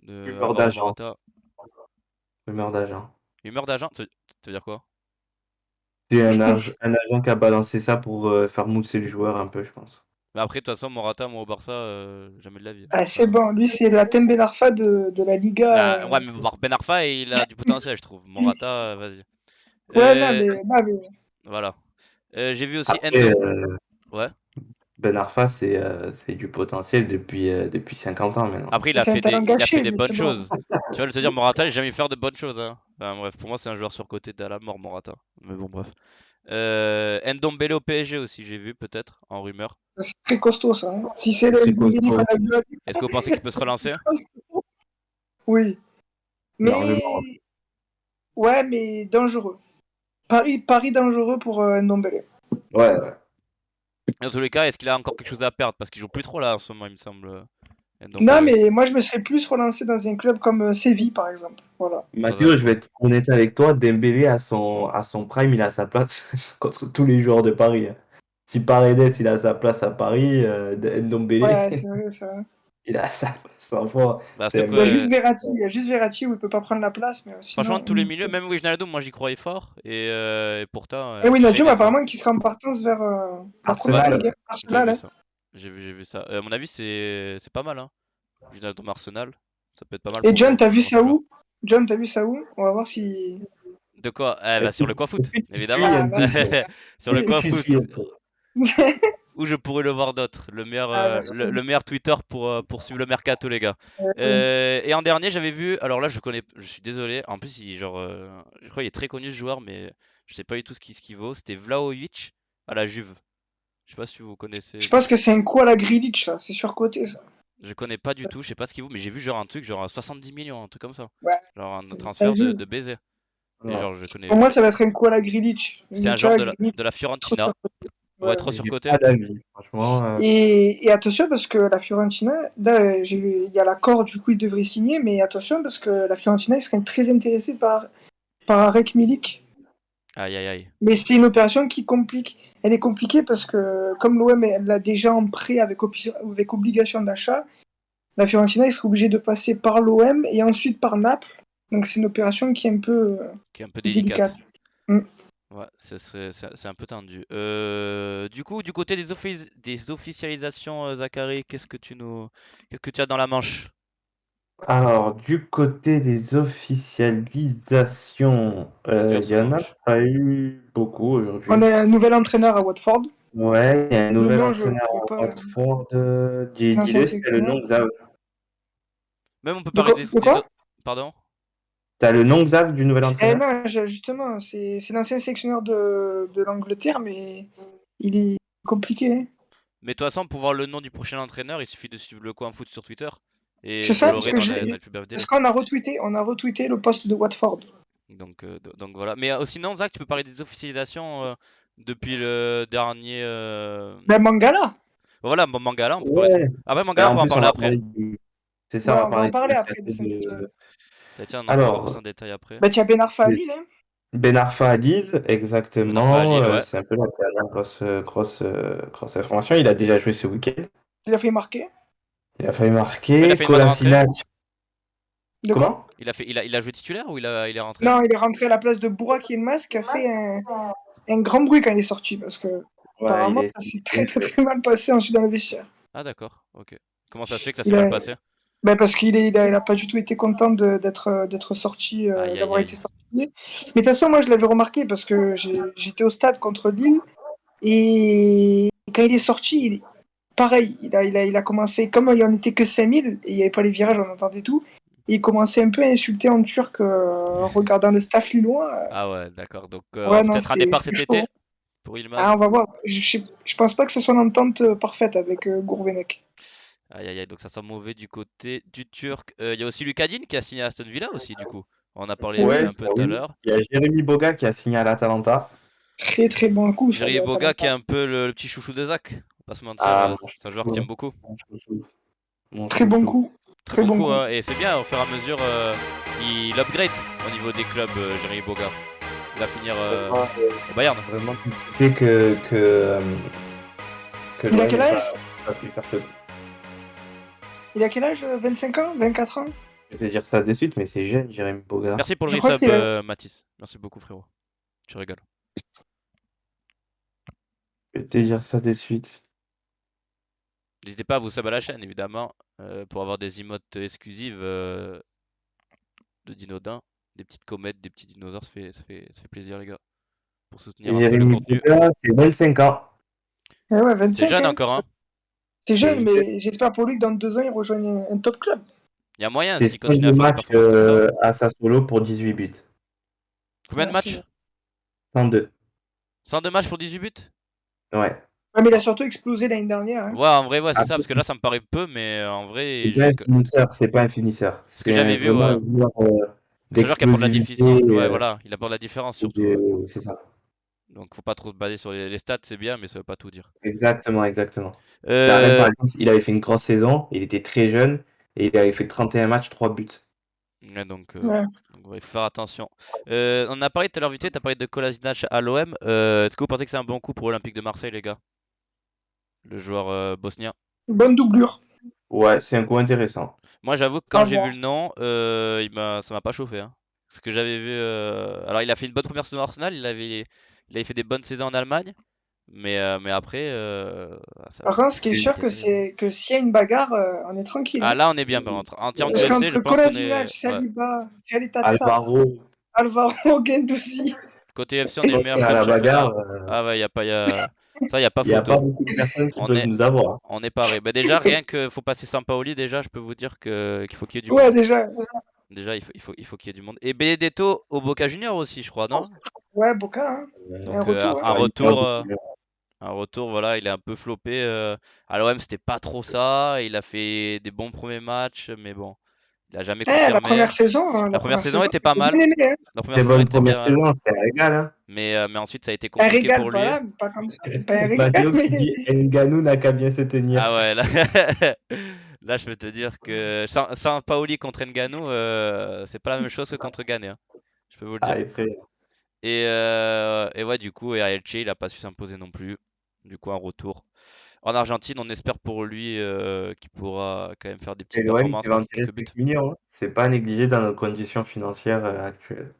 De Rumeur avoir d'agent. Morata. Rumeur d'agent. Humeur d'agent, ça veut dire quoi? C'est un agent qui a balancé ça pour faire mousser le joueur un peu, je pense. Mais après, de toute façon, Morata, moi au Barça, jamais de la vie. Ah, c'est Enfin, bon. Lui, c'est la Tembe Arfa de la Liga. bah, ouais, mais voir Ben Arfa, il a du potentiel, je trouve. Morata, vas-y. Ouais, Euh, non, mais. voilà. J'ai vu aussi Après, Ouais. Ben Arfa, c'est du potentiel depuis 50 ans maintenant. Après, C'est un talent il a fait gâché, des lui, bonnes c'est bon. choses. Tu vois, le te dire, Morata, j'ai jamais fait de bonnes choses, hein. Enfin, bref, pour moi, c'est un joueur surcoté à la mort, Morata. Mais bon, bref. Ndombele au PSG aussi, j'ai vu, peut-être, en rumeur. C'est très costaud, ça, hein. Si c'est C'est le très Dembélé qu'on costaud, a vu à Est-ce que vous pensez qu'il peut se relancer? Oui. largement. Mais. Ouais, mais dangereux. Paris dangereux pour Ndombele. Ouais, ouais. Dans tous les cas, est-ce qu'il a encore quelque chose à perdre? Parce qu'il joue plus trop là en ce moment, il me semble, Non, Ndombele. mais moi, je me serais plus relancé dans un club comme Séville, par exemple. Voilà. Toi, Zach, Mathieu, je vais être honnête avec toi, Dembélé à son prime, il a sa place contre tous les joueurs de Paris, hein. Si Paredes, il a sa place à Paris, Ndombélé, Ouais, c'est vrai, c'est vrai. il a sa place 100 fois. bah, C'est surtout un Il y a mec. juste Verratti, il y a juste Verratti où il peut pas prendre la place, mais franchement, de sinon. tous les milieux, même Wijnaldum, moi j'y croyais fort. Et pourtant, Et oui, qu'il fait Nadium, décevant. apparemment, qui sera en partance vers la Ouais, première Arsenal, ligue, hein, j'ai Arsenal, vu hein. ça. J'ai vu ça. À mon avis, c'est pas mal, hein. Wijnaldum Arsenal, ça peut être pas mal Et John, t'as vu pour ce ça joueur. où? John, t'as vu ça où? On va voir si. De quoi? Eh bah sur le coin Est-ce foot, que tu suis évidemment. Ah, un peu merci. Sur le Est-ce que coin tu foot. suis un peu Où je pourrais le voir d'autre. Ah, merci. Le meilleur Twitter pour suivre le mercato, les gars. Oui. Et en dernier, j'avais vu. Alors là, je suis désolé. En plus, je crois qu'il est très connu ce joueur, mais je sais pas du tout ce qu'il vaut. C'était Vlahovic à la Juve. Je sais pas si vous connaissez Je du pense tout. que c'est un coup à la Grealish, ça. C'est surcoté, ça. Je connais pas du tout, je sais pas ce qu'il vaut, mais j'ai vu genre un truc genre à 70 millions, un truc comme ça. Ouais. Genre un transfert Vas-y. de baiser. Et Non, genre, je Pour connais. moi, ça va être un coup à la Grealish. C'est un Mais tu joueur vois, Grealish, de la trop Fiorentina. surcoté. Ouais, Ouais. trop j'ai surcoté. pas d'avis. Franchement, Et attention parce que la Fiorentina, là, il y a l'accord, du coup, il devrait signer, mais attention parce que la Fiorentina, ils seraient très intéressés par Arek Milik. Aïe aïe aïe. Mais c'est une opération qui complique. Elle est compliquée parce que, comme l'OM l'a déjà en prêt avec obligation d'achat, la Fiorentina, ils seraient obligés de passer par l'OM et ensuite par Naples. Donc c'est une opération qui est un peu Qui est un peu délicate. délicate. Mm. Ouais, c'est un peu tendu. Du coup, du côté des officialisations, Zachary, qu'est-ce que tu as dans la manche? alors, du côté des officialisations, Dur il ce y en a match. pas eu beaucoup On aujourd'hui. a un nouvel entraîneur à Watford. Ouais, il y a un Le nouvel nom, je ne entraîneur connais en pas. Watford. L'ancien Dis-le, c'était le sélectionneur. nom Xav. Même on peut De parler quoi? De quoi? Pardon? T'as le nom Xav du nouvel entraîneur? Non, justement, c'est l'ancien sélectionneur de l'Angleterre, mais il est compliqué, hein. Mais de toute façon, pour voir le nom du prochain entraîneur, il suffit de suivre le coin foot sur Twitter. Et C'est vous ça, parce l'aurez que dans les plus brèves parce délais. on a retweeté le poste de Watford. Donc voilà. Mais sinon, Zach, tu peux parler des officialisations depuis le dernier. Ben Mangala. Voilà, bon, Mangala, on peut parler de. Ouais. Après, Et Mangala, on en peut en plus, on parler va après. parler du... C'est ça, Ouais, on va on va en parler du parler après de mercato Saint-Etienne. de... Tiens, on en parlera plus en Alors, détail après. Ben, tu as Ben Arfa à Lille, hein. Ben Arfa à Lille, Ben Arfa à exactement. Lille, ouais. C'est un peu la dernière grosse information. Il a déjà joué ce week-end. Il a fait marquer. Il a failli Ouais, il a marquer. fait une bonne rentrée. Kolasinac. De quoi? Comment? Il a joué titulaire ou il est rentré? Non, il est rentré à la place de Burak Yilmaz, qui a fait un grand bruit quand il est sorti, parce que Ouais, il apparemment, est... ça s'est très très très mal passé ensuite dans le vestiaire. Ah, d'accord, ok. Comment ça se fait que ça s'est Il mal a, passé? ben parce qu'il a pas du tout été content d'être sorti, Aïe, aïe, d'avoir aïe. été sorti. Mais de toute façon, moi, je l'avais remarqué parce que j'étais au stade contre Lille et quand il est sorti, pareil, il a commencé, comme il n'y en était que 5000 et il n'y avait pas les virages, on entendait tout, et il commençait un peu à insulter en turc en regardant le staff lillois. Ah ouais, d'accord. Donc, Ouais, non, peut-être un départ c'était cet chaud, été hein. pour Ah, Yilmaz. on va voir. Je pense pas que ce soit une entente parfaite avec Gourvenec. Aïe, aïe, aïe. Donc, ça sent mauvais du côté du Turc. Il y a aussi Lucadine qui a signé à Aston Villa aussi, du coup. On en a parlé Oui, Ouais, un peu ah tout à oui. l'heure. Il y a Jérémy Boga qui a signé à l'Atalanta. très très bon coup, ça, de Jerry Boga qui est l'Atalanta. un peu le petit chouchou de Zach. On va pas se mentir, Ah, c'est un joueur que t'aimes beaucoup. mon chouchou. Mon Très bon chouchou. coup. Très Très bon bon coup, coup. hein. Et c'est bien, au fur et à mesure, il upgrade au niveau des clubs, Jerry Boga. Il va finir Vraiment, au Bayern. vraiment compliqué que Il a l'OM quel n'ait âge? pas pu faire ce coup. Il a quel âge? 25 ans? 24 ans? Je vais te dire ça de suite, mais c'est jeune, Jérémy Boga. Merci pour le Je crois resub, qu'il a. Mathis. Merci beaucoup, frérot. Tu régales. Je vais te dire ça de suite. N'hésitez pas à vous sub à la chaîne, évidemment, pour avoir des emotes exclusives de Dinodin. Des petites comètes, des petits dinosaures, ça fait plaisir, les gars. Pour soutenir un peu le Jérémy contenu. Boga, c'est 25 ans. Eh ouais, C'est 25, jeune hein. encore, hein. C'est C'est jeune, mais j'espère pour lui que dans 2 ans, il rejoigne un top club. Il y a moyen c'est s'il 5 continue à de faire des match performances comme ça. à Sassuolo pour 18 buts. Combien de Ouais, matchs? 102. 102 matchs pour 18 buts? Ouais. Ouais, mais il a surtout explosé l'année dernière, hein. Ouais, en vrai, ouais, c'est ça, Après, parce que là, ça me paraît peu, mais en vrai, c'est pas un finisseur, c'est pas un finisseur. ce que j'avais vu, Vraiment ouais. un joueur C'est un joueur qui apporte de la d'explosivité. déficience. Ouais, voilà, il apporte de la différence surtout. Ouais. C'est ça. Donc, faut pas trop se baser sur les stats, c'est bien, mais ça veut pas tout dire. Exactement, exactement. La Rennes, Euh, par exemple, il avait fait une grosse saison, il était très jeune, et il avait fait 31 matchs, 3 buts. ouais, Ouais. donc, ouais, il faut faire attention. On a parlé tout à l'heure vite fait, t'as parlé de Kolasinac à l'OM. Est-ce que vous pensez que c'est un bon coup pour Olympique de Marseille, les gars? Le joueur bosnien. Bonne doublure. Ouais, c'est un coup intéressant. Moi, j'avoue que À quand j'ai vu voir. le nom, ça m'a pas chauffé, hein. Ce que j'avais vu. Alors, il a fait une bonne première saison à Arsenal, il avait fait des bonnes saisons en Allemagne. Mais après, Par ça contre, ce peut qui est vite sûr, péter, hein. que s'il y a une bagarre, on est tranquille, Ah hein. là, on est bien par contre. En termes Parce Ouais. d'UFC, je qu'entre pense qu'on Kolasinac, est. Ouais. Saliba, Khalid Alvaro, Alvaro, Guendouzi. Côté UFC, on est le meilleur à club la bagarre, championnat. Ah ouais, ça, y a pas il n'y a pas photo. beaucoup de personnes qui On peuvent est, nous avoir. on est paré. Bah déjà, rien que faut passer Sampaoli, déjà, je peux vous dire qu'il faut qu'il y ait du Ouais, monde. déjà. Déjà, il faut qu'il y ait du monde. Et Benedetto au Boca Junior aussi, je crois, non? Ouais, Boca, hein. Un Donc retour, hein. un Ouais, il parle retour, beaucoup. un retour, voilà, il est un peu floppé. À l'OM, c'était pas trop ça. Il a fait des bons premiers matchs, mais bon, il a jamais Eh, confirmé. la La première première saison saison, était pas j'ai bien mal. aimé, hein. La première Très saison bonne était première bien mal. saison, c'était un régal, hein. Mais ensuite, ça a été Un compliqué régal, pour pas lui. là, pas comme ça. Pas un régal, Mathéo qui mais. dit Nganou n'a qu'à bien se Ah tenir. ouais, là, là je peux te dire que sans Paoli contre Ngannou, c'est pas la même chose que contre Gane, hein. Je peux vous le dire. Allez, frère. Et ouais, du coup, et Elche, il a pas su s'imposer non plus. Du coup, un retour. En Argentine, on espère pour lui qu'il pourra quand même faire des petites Et l'OM performances, qui va en marquer tirer quelques buts. 5 millions, hein. C'est pas négligé dans nos conditions financières actuelles.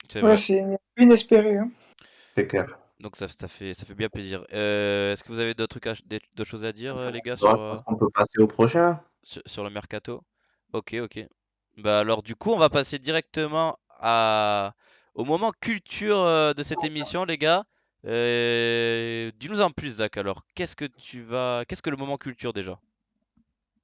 C'est Ouais, vrai. c'est inespéré, hein. C'est clair. Donc ça fait bien plaisir. Est-ce que vous avez d'autres choses à dire, les gars, Bon, je pense qu'on peut passer au prochain. sur le mercato? Ok, ok. Bah alors du coup, on va passer directement au moment culture de cette émission, les gars. Dis-nous en plus, Zach. Alors, qu'est-ce que le moment culture déjà?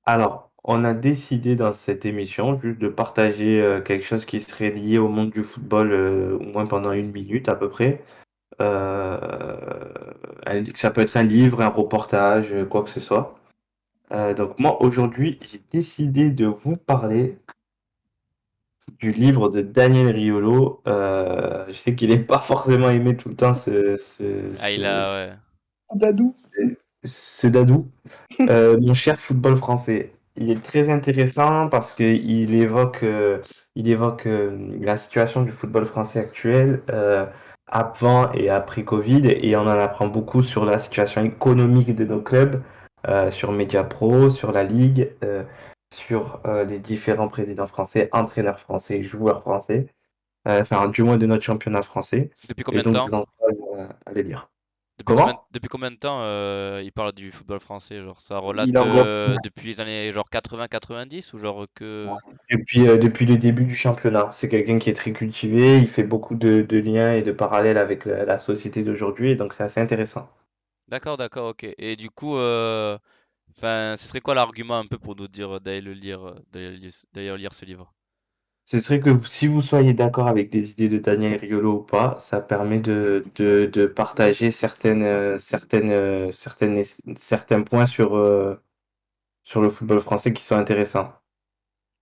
Alors, on a décidé dans cette émission juste de partager quelque chose qui serait lié au monde du football, au moins pendant 1 minute à peu près. Ça peut être un livre, un reportage, quoi que ce soit. Donc moi, aujourd'hui, j'ai décidé de vous parler du livre de Daniel Riolo. Je sais qu'il n'est pas forcément aimé tout le temps, Ah, il a, ouais. Dadou. ce Dadou. Mon cher football français. Il est très intéressant parce qu'il évoque la situation du football français actuel avant et après Covid et on en apprend beaucoup sur la situation économique de nos clubs, sur Mediapro, sur la Ligue, sur les différents présidents français, entraîneurs français, joueurs français, enfin du moins de notre championnat français. Depuis Et combien de donc je temps? vous encourage à les lire. Depuis combien, Comment? depuis combien de temps il parle du football français? Genre, ça Il relate englobe depuis les années genre 80-90 ou genre que... depuis les débuts du championnat. C'est quelqu'un qui est très cultivé, il fait beaucoup de liens et de parallèles avec la société d'aujourd'hui, et donc c'est assez intéressant. D'accord, d'accord, ok. Et du coup, enfin, ce serait quoi l'argument un peu pour nous dire d'aller le lire, d'aller lire ce livre? Ce serait que si vous soyez d'accord avec des idées de Daniel Riolo ou pas, ça permet de partager certains points sur le football français qui sont intéressants.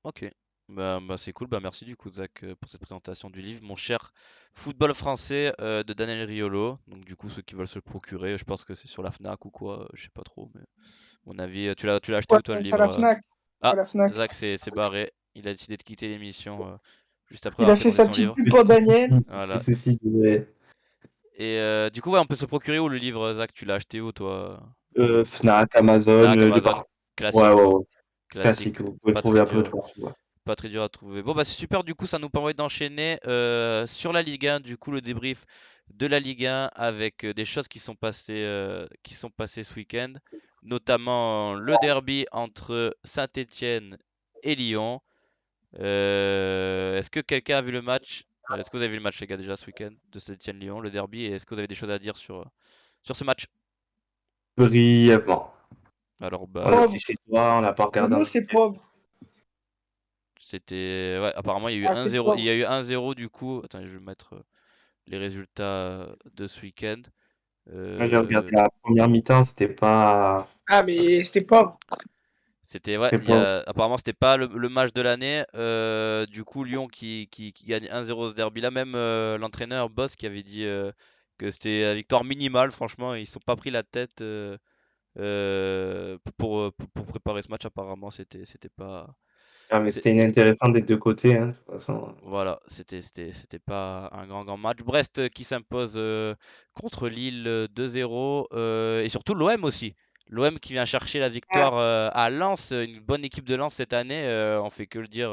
Ok, bah, c'est cool, bah merci du coup Zach pour cette présentation du livre, mon cher football français de Daniel Riolo. Donc du coup ceux qui veulent se le procurer, je pense que c'est sur la Fnac ou quoi, je sais pas trop, mais à mon avis, tu l'as acheté Ouais, où toi le c'est à livre? la Fnac. Ah, À la Fnac. Zach c'est barré, il a décidé de quitter l'émission juste après Il avoir a fait présenté sa son petite livre. pub pour Daniel. Et Voilà. ceci, Et du coup ouais, on peut se procurer où le livre Zach? Tu l'as acheté où toi? Fnac, Amazon, Fnac, de Amazon, partout. Ouais, classique ouais, quoi. ouais. Classique, Classique, vous pouvez le pas trouver très un peu de dur. partout. Ouais. Pas très dur à trouver. Bon, bah c'est super, du coup, ça nous permet d'enchaîner sur la Ligue 1, du coup, le débrief de la Ligue 1 avec des choses qui sont passées ce week-end, notamment le derby entre Saint-Étienne et Lyon. Est-ce que quelqu'un a vu le match? Est-ce que vous avez vu le match, les gars, déjà ce week-end de Saint-Étienne-Lyon, le derby, et est-ce que vous avez des choses à dire sur ce match? Brièvement. Alors, On bah, Pauvre. était chez toi, on n'a pas Le regardé mot, en c'est entier. pauvre. c'était. Ouais, apparemment, il y a eu Ah, c'est 1-0, il pauvre. y a eu 1-0 du coup. Attends, je vais mettre les résultats de ce week-end. Moi, j'ai regardé Euh, la première mi-temps, c'était pas Ah, mais c'était pauvre. C'était ouais, très pauvre. apparemment c'était pas le match de l'année. Du coup Lyon qui gagne 1-0 ce derby là, même l'entraîneur Boss qui avait dit que c'était la victoire minimale. Franchement, ils se sont pas pris la tête pour préparer ce match. Apparemment c'était pas Ah, mais c'est- c'était c'était inintéressant des deux côtés, hein, de toute façon. Voilà, c'était pas un grand match. Brest qui s'impose contre Lille 2-0 et surtout l'OM aussi. L'OM qui vient chercher la Ah, victoire à Lens, une bonne équipe de Lens cette année. On fait que le dire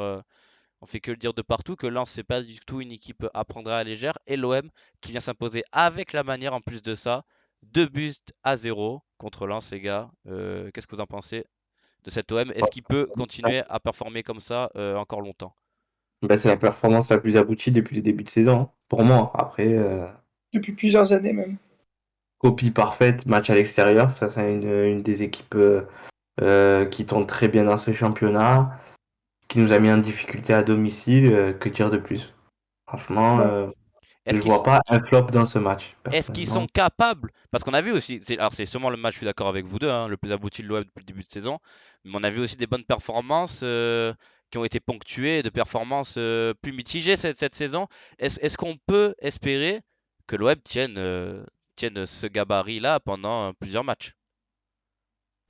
de partout que Lens c'est pas du tout une équipe à prendre à la légère et l'OM qui vient s'imposer avec la manière en plus de ça. 2 buts à 0 contre Lens, les gars. Qu'est-ce que vous en pensez de cet OM? Est-ce qu'il peut continuer à performer comme ça encore longtemps? Ben, c'est la performance la plus aboutie depuis le début de saison, hein, pour moi. Après, Depuis plusieurs années même. copie parfaite, match à l'extérieur face à une des équipes qui tourne très bien dans ce championnat, qui nous a mis en difficulté à domicile. Que dire de plus? Franchement, Ouais. je Est-ce qu'ils vois pas un flop dans ce match, Est-ce qu'ils sont personnellement. capables? Parce qu'on a vu aussi, alors c'est sûrement le match, je suis d'accord avec vous deux, hein, le plus abouti de l'OM depuis le début de saison, mais on a vu aussi des bonnes performances qui ont été ponctuées de performances plus mitigées cette saison. Est-ce qu'on peut espérer que l'OM tienne ce gabarit-là pendant plusieurs matchs?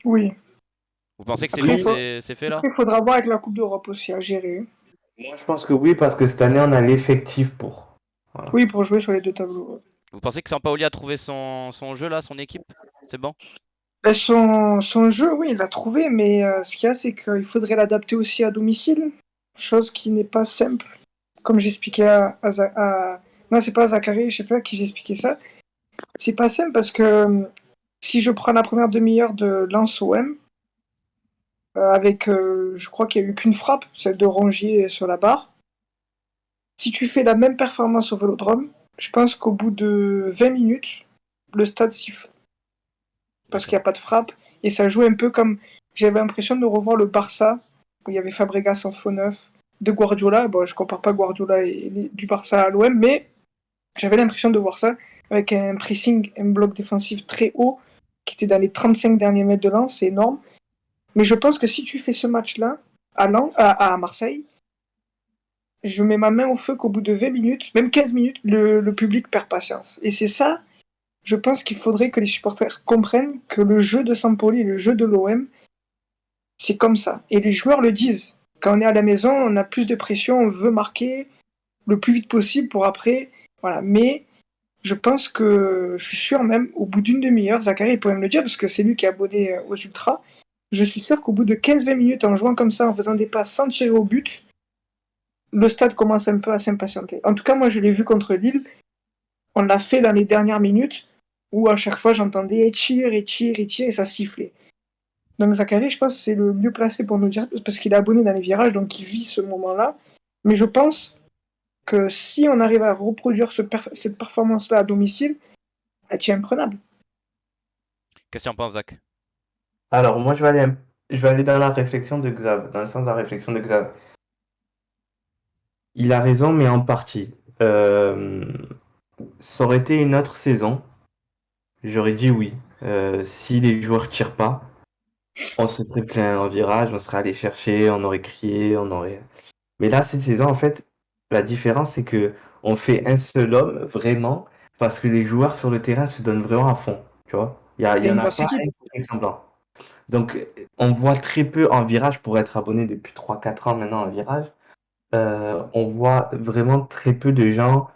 Oui. Vous pensez que c'est Après, bon, Oui, c'est fait là? il faudra voir avec la Coupe d'Europe aussi à gérer. moi je pense que oui, parce que cette année on a l'effectif pour. Voilà. Oui, pour jouer sur les deux tableaux. Vous pensez que Sampaoli a trouvé son jeu là, son équipe? C'est bon? Ben, son jeu, oui, il l'a trouvé, mais ce qu'il y a, c'est qu'il faudrait l'adapter aussi à domicile, chose qui n'est pas simple. Comme j'expliquais Non, c'est pas à Zachary, je sais pas à qui j'expliquais ça. C'est pas simple parce que si je prends la première demi-heure de Lens OM, avec, je crois qu'il y a eu qu'une frappe, celle de Rongier sur la barre. Si tu fais la même performance au Vélodrome, je pense qu'au bout de 20 minutes, le stade siffle parce qu'il n'y D'accord. a pas de frappe et ça joue un peu comme j'avais l'impression de revoir le Barça où il y avait Fabregas en faux neuf de Guardiola. Bon, je compare pas Guardiola du Barça à l'OM, mais j'avais l'impression de voir ça avec un pressing, un bloc défensif très haut qui était dans les 35 derniers mètres de lance, c'est énorme. Mais je pense que si tu fais ce match-là à Marseille, je mets ma main au feu qu'au bout de 20 minutes, même 15 minutes, le public perd patience. Et c'est ça, je pense qu'il faudrait que les supporters comprennent que le jeu de Sampoli, le jeu de l'OM, c'est comme ça. Et les joueurs le disent. Quand on est à la maison, on a plus de pression, on veut marquer le plus vite possible pour après. Voilà. Mais je pense que, je suis sûr même, au bout d'une demi-heure, Zachary pourrait me le dire parce que c'est lui qui est abonné aux Ultras. Je suis sûr qu'au bout de 15-20 minutes, en jouant comme ça, en faisant des passes sans tirer au but, le stade commence un peu à s'impatienter. En tout cas, moi, je l'ai vu contre Lille. On l'a fait dans les dernières minutes où à chaque fois j'entendais et ça sifflait. Donc Zachary, je pense que c'est le mieux placé pour nous dire parce qu'il est abonné dans les virages, donc il vit ce moment-là. Mais je pense que si on arrive à reproduire cette performance-là à domicile, elle tient imprenable. Qu'est-ce que tu en penses, Zach? Alors moi je vais aller dans la réflexion de Xav, dans le sens de la réflexion de Xav. Il a raison, mais en partie. Ça aurait été une autre saison, j'aurais dit oui. Si les joueurs tirent pas, on se serait plaint en virage, on serait allé chercher, on aurait crié, on aurait. Mais là, cette saison, en fait, la différence, c'est que on fait un seul homme, vraiment, parce que les joueurs sur le terrain se donnent vraiment à fond, tu vois. Il Il y y a en une a grosse pas équipe. un qui fait semblant. Donc, on voit très peu en virage, pour être abonné depuis 3 4 ans maintenant en virage, on voit vraiment très peu de gens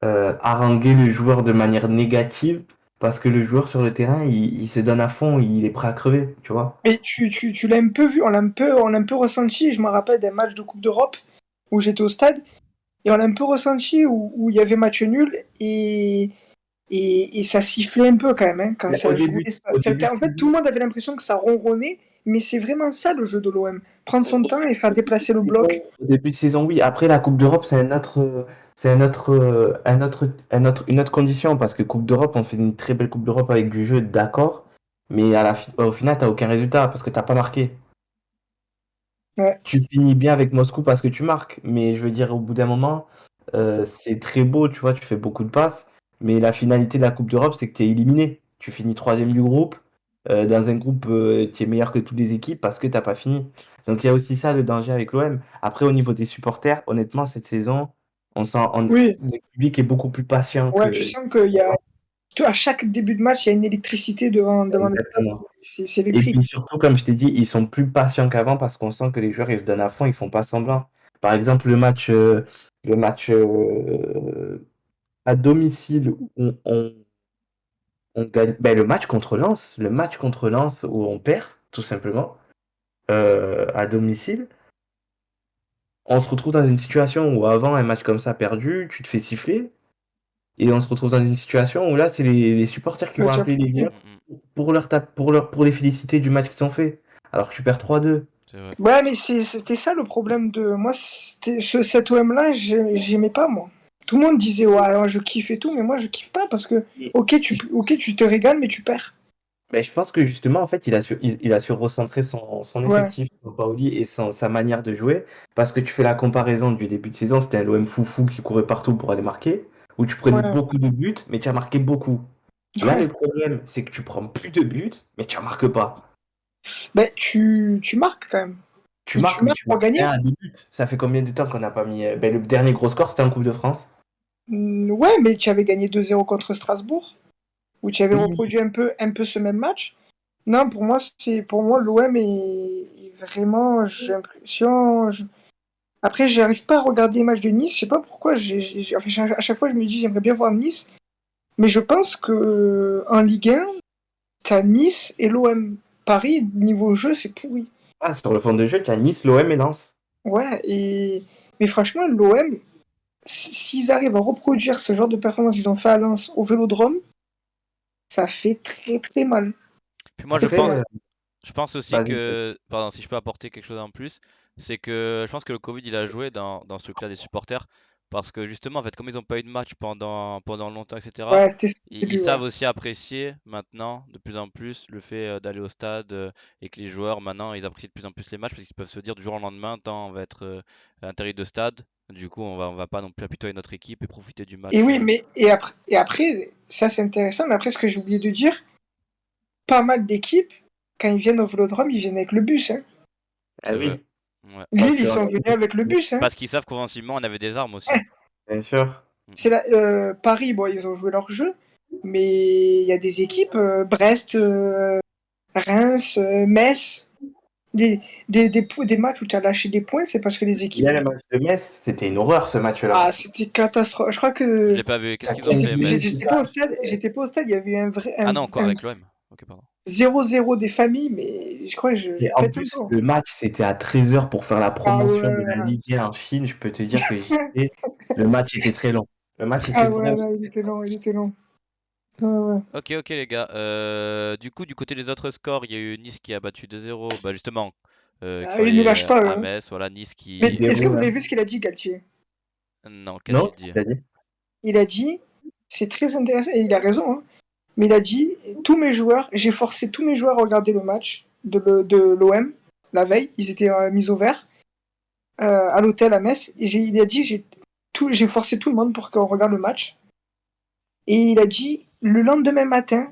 haranguer le joueur de manière négative, parce que le joueur sur le terrain, il se donne à fond, il est prêt à crever, tu vois. Mais tu l'as un peu vu, on l'a un peu ressenti. Je me rappelle des matchs de Coupe d'Europe où j'étais au stade et on l'a un peu ressenti où il y avait match nul et ça sifflait un peu quand même hein, quand Mais ça jouait. au début de En fait, tout saison, le monde avait l'impression que ça ronronnait, mais c'est vraiment ça le jeu de l'OM. Prendre son temps et faire déplacer le bloc. Au début de saison, oui. Après, la Coupe d'Europe, c'est une autre condition parce que Coupe d'Europe, on fait une très belle Coupe d'Europe avec du jeu, d'accord. Mais au final, t'as aucun résultat parce que t'as pas marqué. Ouais. Tu finis bien avec Moscou parce que tu marques. Mais je veux dire, au bout d'un moment, c'est très beau, tu vois, tu fais beaucoup de passes. Mais la finalité de la Coupe d'Europe, c'est que tu es éliminé. Tu finis troisième du groupe. Dans un groupe, tu es meilleur que toutes les équipes parce que t'as pas fini. Donc il y a aussi ça le danger avec l'OM. Après, au niveau des supporters, honnêtement, cette saison, Oui, le public est beaucoup plus patient ouais, tu que. sens qu'il y a. À chaque début de match, il y a une électricité devant le stade. Exactement. C'est Et électrique. puis surtout, comme je t'ai dit, ils sont plus patients qu'avant parce qu'on sent que les joueurs ils se donnent à fond, ils font pas semblant. Par exemple, le match à domicile où on gagne, ben, le match contre Lens où on perd, tout simplement, à domicile. On se retrouve dans une situation où avant un match comme ça perdu, tu te fais siffler Et on se retrouve dans une situation où là, c'est les supporters qui vont appeler les joueurs pour les féliciter du match qu'ils ont fait. Alors que tu perds 3-2. C'est vrai. Ouais, mais c'était ça le problème de moi. Cet OM-là, j'aimais pas, moi. Tout le monde disait, ouais, je kiffe et tout, mais moi, je kiffe pas parce que, ok, tu te régales, mais tu perds. Mais je pense que justement, en fait, il a su recentrer son Ouais. effectif, Sampaoli, et sa manière de jouer. Parce que tu fais la comparaison du début de saison, c'était un l'OM foufou qui courait partout pour aller marquer, où tu prenais Ouais. beaucoup de buts, mais tu as marqué beaucoup. Là, Ouais. le problème, c'est que tu prends plus de buts, mais tu en marques pas. Ben, tu marques quand même. Tu Et marques, tu mais marques tu pour marques gagner. un à deux buts. Ça fait combien de temps qu'on n'a pas mis. Ben, le dernier gros score, c'était en Coupe de France. Ouais, mais tu avais gagné 2-0 contre Strasbourg, où tu avais Oui. reproduit un peu ce même match. Non, pour moi l'OM est vraiment, j'ai l'impression. Après, j'arrive pas à regarder les matchs de Nice. Je sais pas pourquoi. Enfin, à chaque fois, je me dis, j'aimerais bien voir Nice. Mais je pense que en Ligue 1, t'as Nice et l'OM. Paris, niveau jeu, c'est pourri. Ah, sur le fond de jeu, tu as Nice, l'OM et Lens. Ouais, mais franchement, l'OM, s'ils arrivent à reproduire ce genre de performance qu'ils ont fait à Lens au Vélodrome, ça fait très très mal. Puis moi, je Très très Après, pense, mal. je pense aussi vas-y. que, pardon, si je peux apporter quelque chose en plus, c'est que je pense que le Covid il a joué dans ce truc-là des supporters parce que justement, en fait, comme ils n'ont pas eu de match pendant longtemps, etc., Ouais, c'était ça au ils début, ouais. savent aussi apprécier maintenant de plus en plus le fait d'aller au stade et que les joueurs maintenant ils apprécient de plus en plus les matchs parce qu'ils peuvent se dire du jour au lendemain, tant on va être à l'intérieur de stade, du coup on va pas non plus apitoyer notre équipe et profiter du Et match. oui, mais et après, ça c'est intéressant, mais après, ce que j'ai oublié de dire, pas mal d'équipes, quand ils viennent au Vélodrome, ils viennent avec le bus. Hein. Ah C'est vrai. oui, Ouais. parce Lille, que, ils sont venus avec le bus. Hein. Parce qu'ils savent qu'offensivement on avait des armes aussi. bien sûr. Mm, C'est Paris, bon, ils ont joué leur jeu, mais il y a des équipes, Brest, Reims, Metz, des matchs où tu as lâché des points, c'est parce que les Il y équipes. a le match de Metz, c'était une horreur ce Ah, match-là. c'était catastrophique. Je crois Je que l'ai pas vu. Qu'est-ce À qu'ils ont 15 fait, minutes, Metz? j'étais pas au stade. J'étais pas au stade. Il y avait eu Ah non, encore avec l'OM. Ok, pardon. 0-0 des familles, mais je crois que je et en pète un plus, peu. le match, c'était à 13h pour faire la Ah promotion de la ouais, Ligue 1 en Chine. Je peux te dire que j'y étais. Le match était très long. Le match était ah ouais, vraiment. là, il était long, il était long. Ouais, ouais. Ok, ok les gars. Du coup, du côté des autres scores, il y a eu Nice qui a battu 2-0. Bah justement, qui Ah, sont il ne allés lâche pas. à Hein. Metz. Voilà, Nice Mais qui. est-ce que 0, vous là. avez vu ce qu'il a dit, Galtier? Non, Non? qu'a-t-il dit? T'as dit? Il a dit, c'est très intéressant, et il a raison, hein, mais il a dit, j'ai forcé tous mes joueurs à regarder le match de l'OM la veille, ils étaient mis au vert à l'hôtel à Metz, et il a dit, j'ai forcé tout le monde pour qu'on regarde le match, et il a dit, le lendemain matin,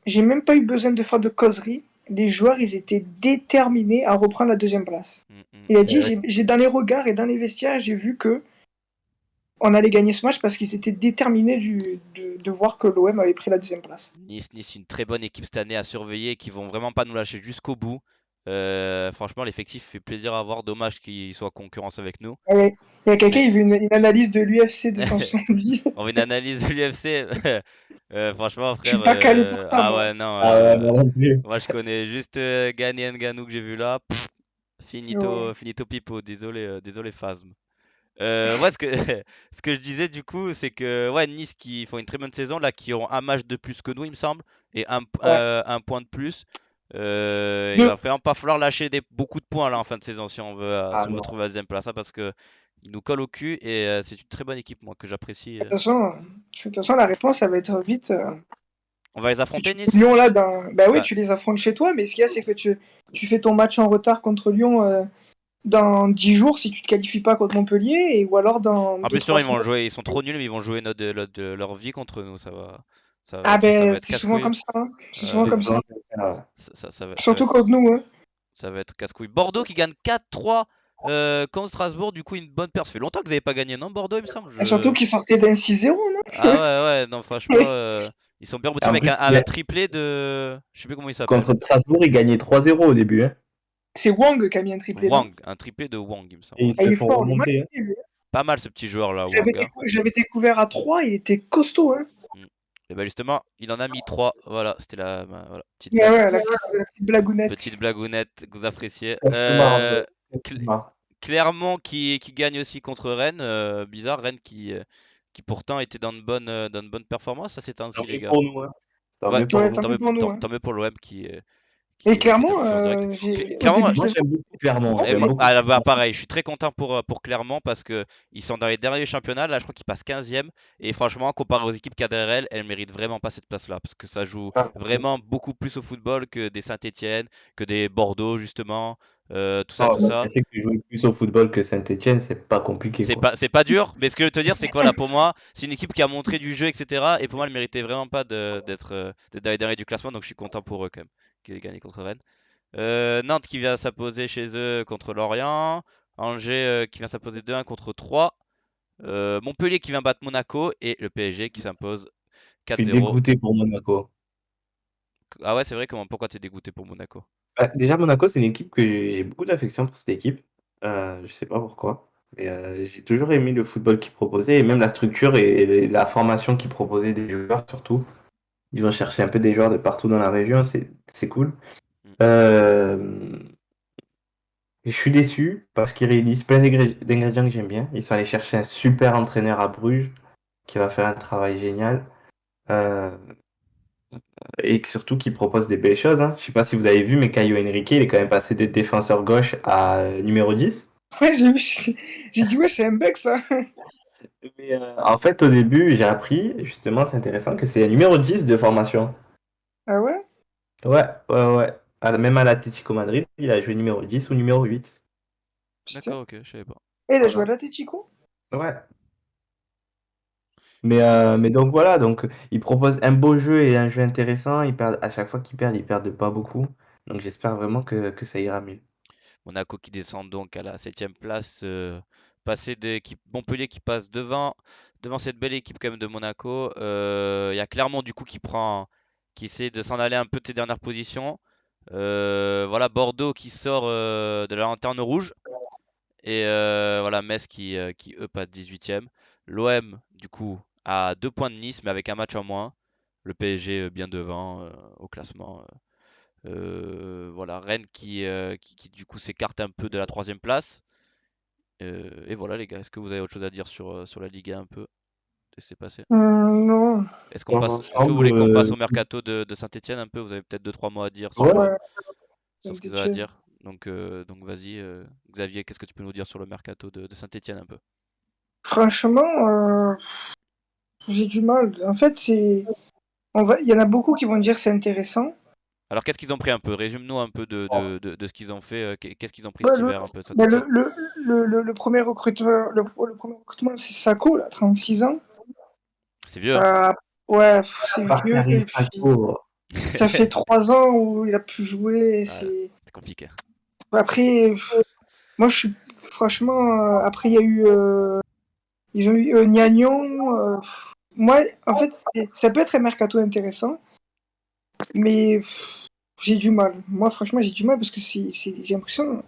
j'ai même pas eu besoin de faire de causerie, les joueurs, ils étaient déterminés à reprendre la deuxième place. Mm, mm. Il a dit, Ouais. j'ai dans les regards et dans les vestiaires, j'ai vu que on allait gagner ce match parce qu'ils étaient déterminés de voir que l'OM avait pris la deuxième place. Nice, une très bonne équipe cette année à surveiller, qui vont vraiment pas nous lâcher jusqu'au bout. Franchement, l'effectif fait plaisir à voir. Dommage qu'ils soient en concurrence avec nous. Il y a quelqu'un, Mais il veut une analyse de l'UFC 270. on veut une analyse de l'UFC. Franchement, Je suis frère. pas calé pour ça, Ah moi. ouais, non. Ah ouais, moi non plus. Moi, je connais juste Gany Ngannou que j'ai vu là. Pff, Ouais. finito pipo. Désolé, désolé Phasm. Ouais, ce que je disais du coup, c'est que ouais, Nice qui font une très bonne saison, là, qui ont un match de plus que nous, il me semble, et Ouais. un point de plus. Il Deux. va vraiment pas falloir lâcher beaucoup de points là en fin de saison si on veut, Ah si on veut non. trouver la deuxième place, hein, parce que ils nous collent au cul et c'est une très bonne équipe, moi, que j'apprécie. De toute façon, la réponse, ça va être vite. On va les Que affronter, tu Nice? Lyon, là, bah oui, Bah, tu les affrontes chez toi, mais ce qu'il y a, c'est que tu fais ton match en retard contre Lyon dans 10 jours si tu te qualifies pas contre Montpellier, ou alors dans en deux plus, Lyon, trois ils vont semaines. jouer, ils sont trop nuls, mais ils vont jouer leur vie contre nous. Ah Ça va ben, être c'est souvent casse-couille. comme ça. Hein. C'est souvent Ouais, C'est comme ça. souvent comme ça. ça va Surtout être contre nous. Hein. Ça va être casse-couille. Bordeaux qui gagne 4-3 contre Strasbourg. Du coup, une bonne perte. Ça fait longtemps que vous n'avez pas gagné, non, Bordeaux, il me semble. Et surtout qu'ils sortaient d'un 6-0, Ah non? ouais, non, franchement, ils sont bien Et motivés en avec plus, un triplé de. Je sais plus comment il s'appelle. contre Strasbourg, ils gagnaient 3-0 au début. Hein. C'est Wang qui a mis un triplé, non? Wang, un triplé de Wang, il me semble. Et Ouais. ils Ah, se il est font fort, lui. Moi, remonter. Hein. Pas mal ce petit joueur là, Wang, hein. j'avais découvert à 3, il était costaud. Hein. Mm. Et bah justement, il en a mis 3. Voilà, c'était voilà, petite Ouais, blague. ouais, la petite Petite blagounette. blagounette que vous appréciez. Exactement. Cl- Clermont qui gagne aussi contre Rennes. Bizarre, Rennes qui pourtant était dans une bonne performance à ces Tant temps-ci, les mieux gars. pour nous, hein. Tant Ouais, mieux pour Ouais, nous. tant mieux pour nous. Hein. tant mieux pour l'OM Et qui est en clairement, concurrence directe. au Clairement, début de Moi, saison, j'aime beaucoup Clermont. et J'aime moi, beaucoup ah, bah, Clermont. pareil, je suis très content pour Clermont parce que ils sont dans les derniers championnats. Là, je crois qu'ils passent 15e. Et franchement, comparé aux équipes KDRL, elles méritent vraiment pas cette place-là parce que ça joue Ah, vraiment beaucoup plus au football que des Saint-Étienne, que des Bordeaux, justement. Tout ça, bah, tout ça. je sais que tu joues plus au football que Saint-Etienne, c'est pas compliqué, quoi. C'est pas dur, mais ce que je veux te dire, c'est que voilà, pour moi, c'est une équipe qui a montré du jeu, etc. Et pour moi, elle méritait vraiment pas d'être dans les derniers du classement. Donc, je suis content pour eux quand même, qu'ils aient gagné contre Rennes. Nantes qui vient s'imposer chez eux contre Lorient. Angers qui vient s'imposer 2-1 contre 3. Montpellier qui vient battre Monaco. Et le PSG qui s'impose Je suis 4-0. dégoûté pour Monaco. Ah ouais, c'est vrai, pourquoi t'es dégoûté pour Monaco? Bah, déjà, Monaco, c'est une équipe que j'ai beaucoup d'affection pour cette équipe. Je sais pas pourquoi. Mais j'ai toujours aimé le football qu'ils proposaient et même la structure et la formation qu'ils proposaient des joueurs, surtout. Ils vont chercher un peu des joueurs de partout dans la région, c'est cool. Mm. Euh, je suis déçu parce qu'ils réunissent plein d'ingrédients que j'aime bien. Ils sont allés chercher un super entraîneur à Bruges qui va faire un travail génial. Euh, et surtout qui propose des belles choses. Hein. Je sais pas si vous avez vu, mais Caio Henrique, il est quand même passé de défenseur gauche à numéro 10. ouais, j'ai vu, j'ai dit, ouais, c'est un bec ça. Mais en fait, au début, j'ai appris, justement, c'est intéressant, que c'est un numéro 10 de formation. Ah ouais? Ouais, ouais, ouais. Même à l'Atlético Madrid, il a joué numéro 10 ou numéro 8. Putain. D'accord, ok, je savais pas. Et il a joué à Voilà. l'Atletico? Ouais. Mais donc voilà, donc ils proposent un beau jeu et un jeu intéressant. Ils perdent, à chaque fois qu'ils perdent de pas beaucoup. Donc j'espère vraiment que ça ira mieux. Monaco qui descend donc à la septième place. Passé de Montpellier qui passe devant cette belle équipe quand même de Monaco. Il y a Clermont du coup qui essaie de s'en aller un peu de ses dernières positions. Voilà, Bordeaux qui sort de la lanterne rouge. Et voilà, Metz qui eux passe 18e. L'OM du coup à 2 points de Nice mais avec un match en moins. Le PSG bien devant au classement. Voilà, Rennes qui, du coup s'écarte un peu de la troisième place. Et voilà les gars, est-ce que vous avez autre chose à dire sur la Ligue 1 un peu? Qu'est-ce qui s'est passé? Non. Dans Est-ce que vous l'ensemble, voulez qu'on passe au mercato de Saint-Étienne un peu? Vous avez peut-être deux trois mots à dire ouais. Ouais, sur ce qu'ils ont à Saint-Étienne. dire. Donc vas-y, Xavier, qu'est-ce que tu peux nous dire sur le mercato de Saint-Étienne un peu? Franchement, j'ai du mal. En fait, il y en a beaucoup qui vont dire que c'est intéressant. Alors qu'est-ce qu'ils ont pris un peu? Résume-nous un peu de ce qu'ils ont fait. Qu'est-ce qu'ils ont pris Ouais, cet hiver un peu bah, Saint-Étienne? le premier recrutement, le premier recrutement, c'est Sako, là, 36 ans. C'est vieux, hein? Euh, ouais, c'est vieux. Bakary Et puis, Sako. ça fait 3 ans où il a pu jouer. Ah, c'est compliqué. Après, moi, je suis franchement. Après, il y a eu, ils ont eu Niagnon. Moi, en fait, ça peut être un mercato intéressant, mais j'ai du mal. Moi, franchement, j'ai du mal parce que j'ai l'impression.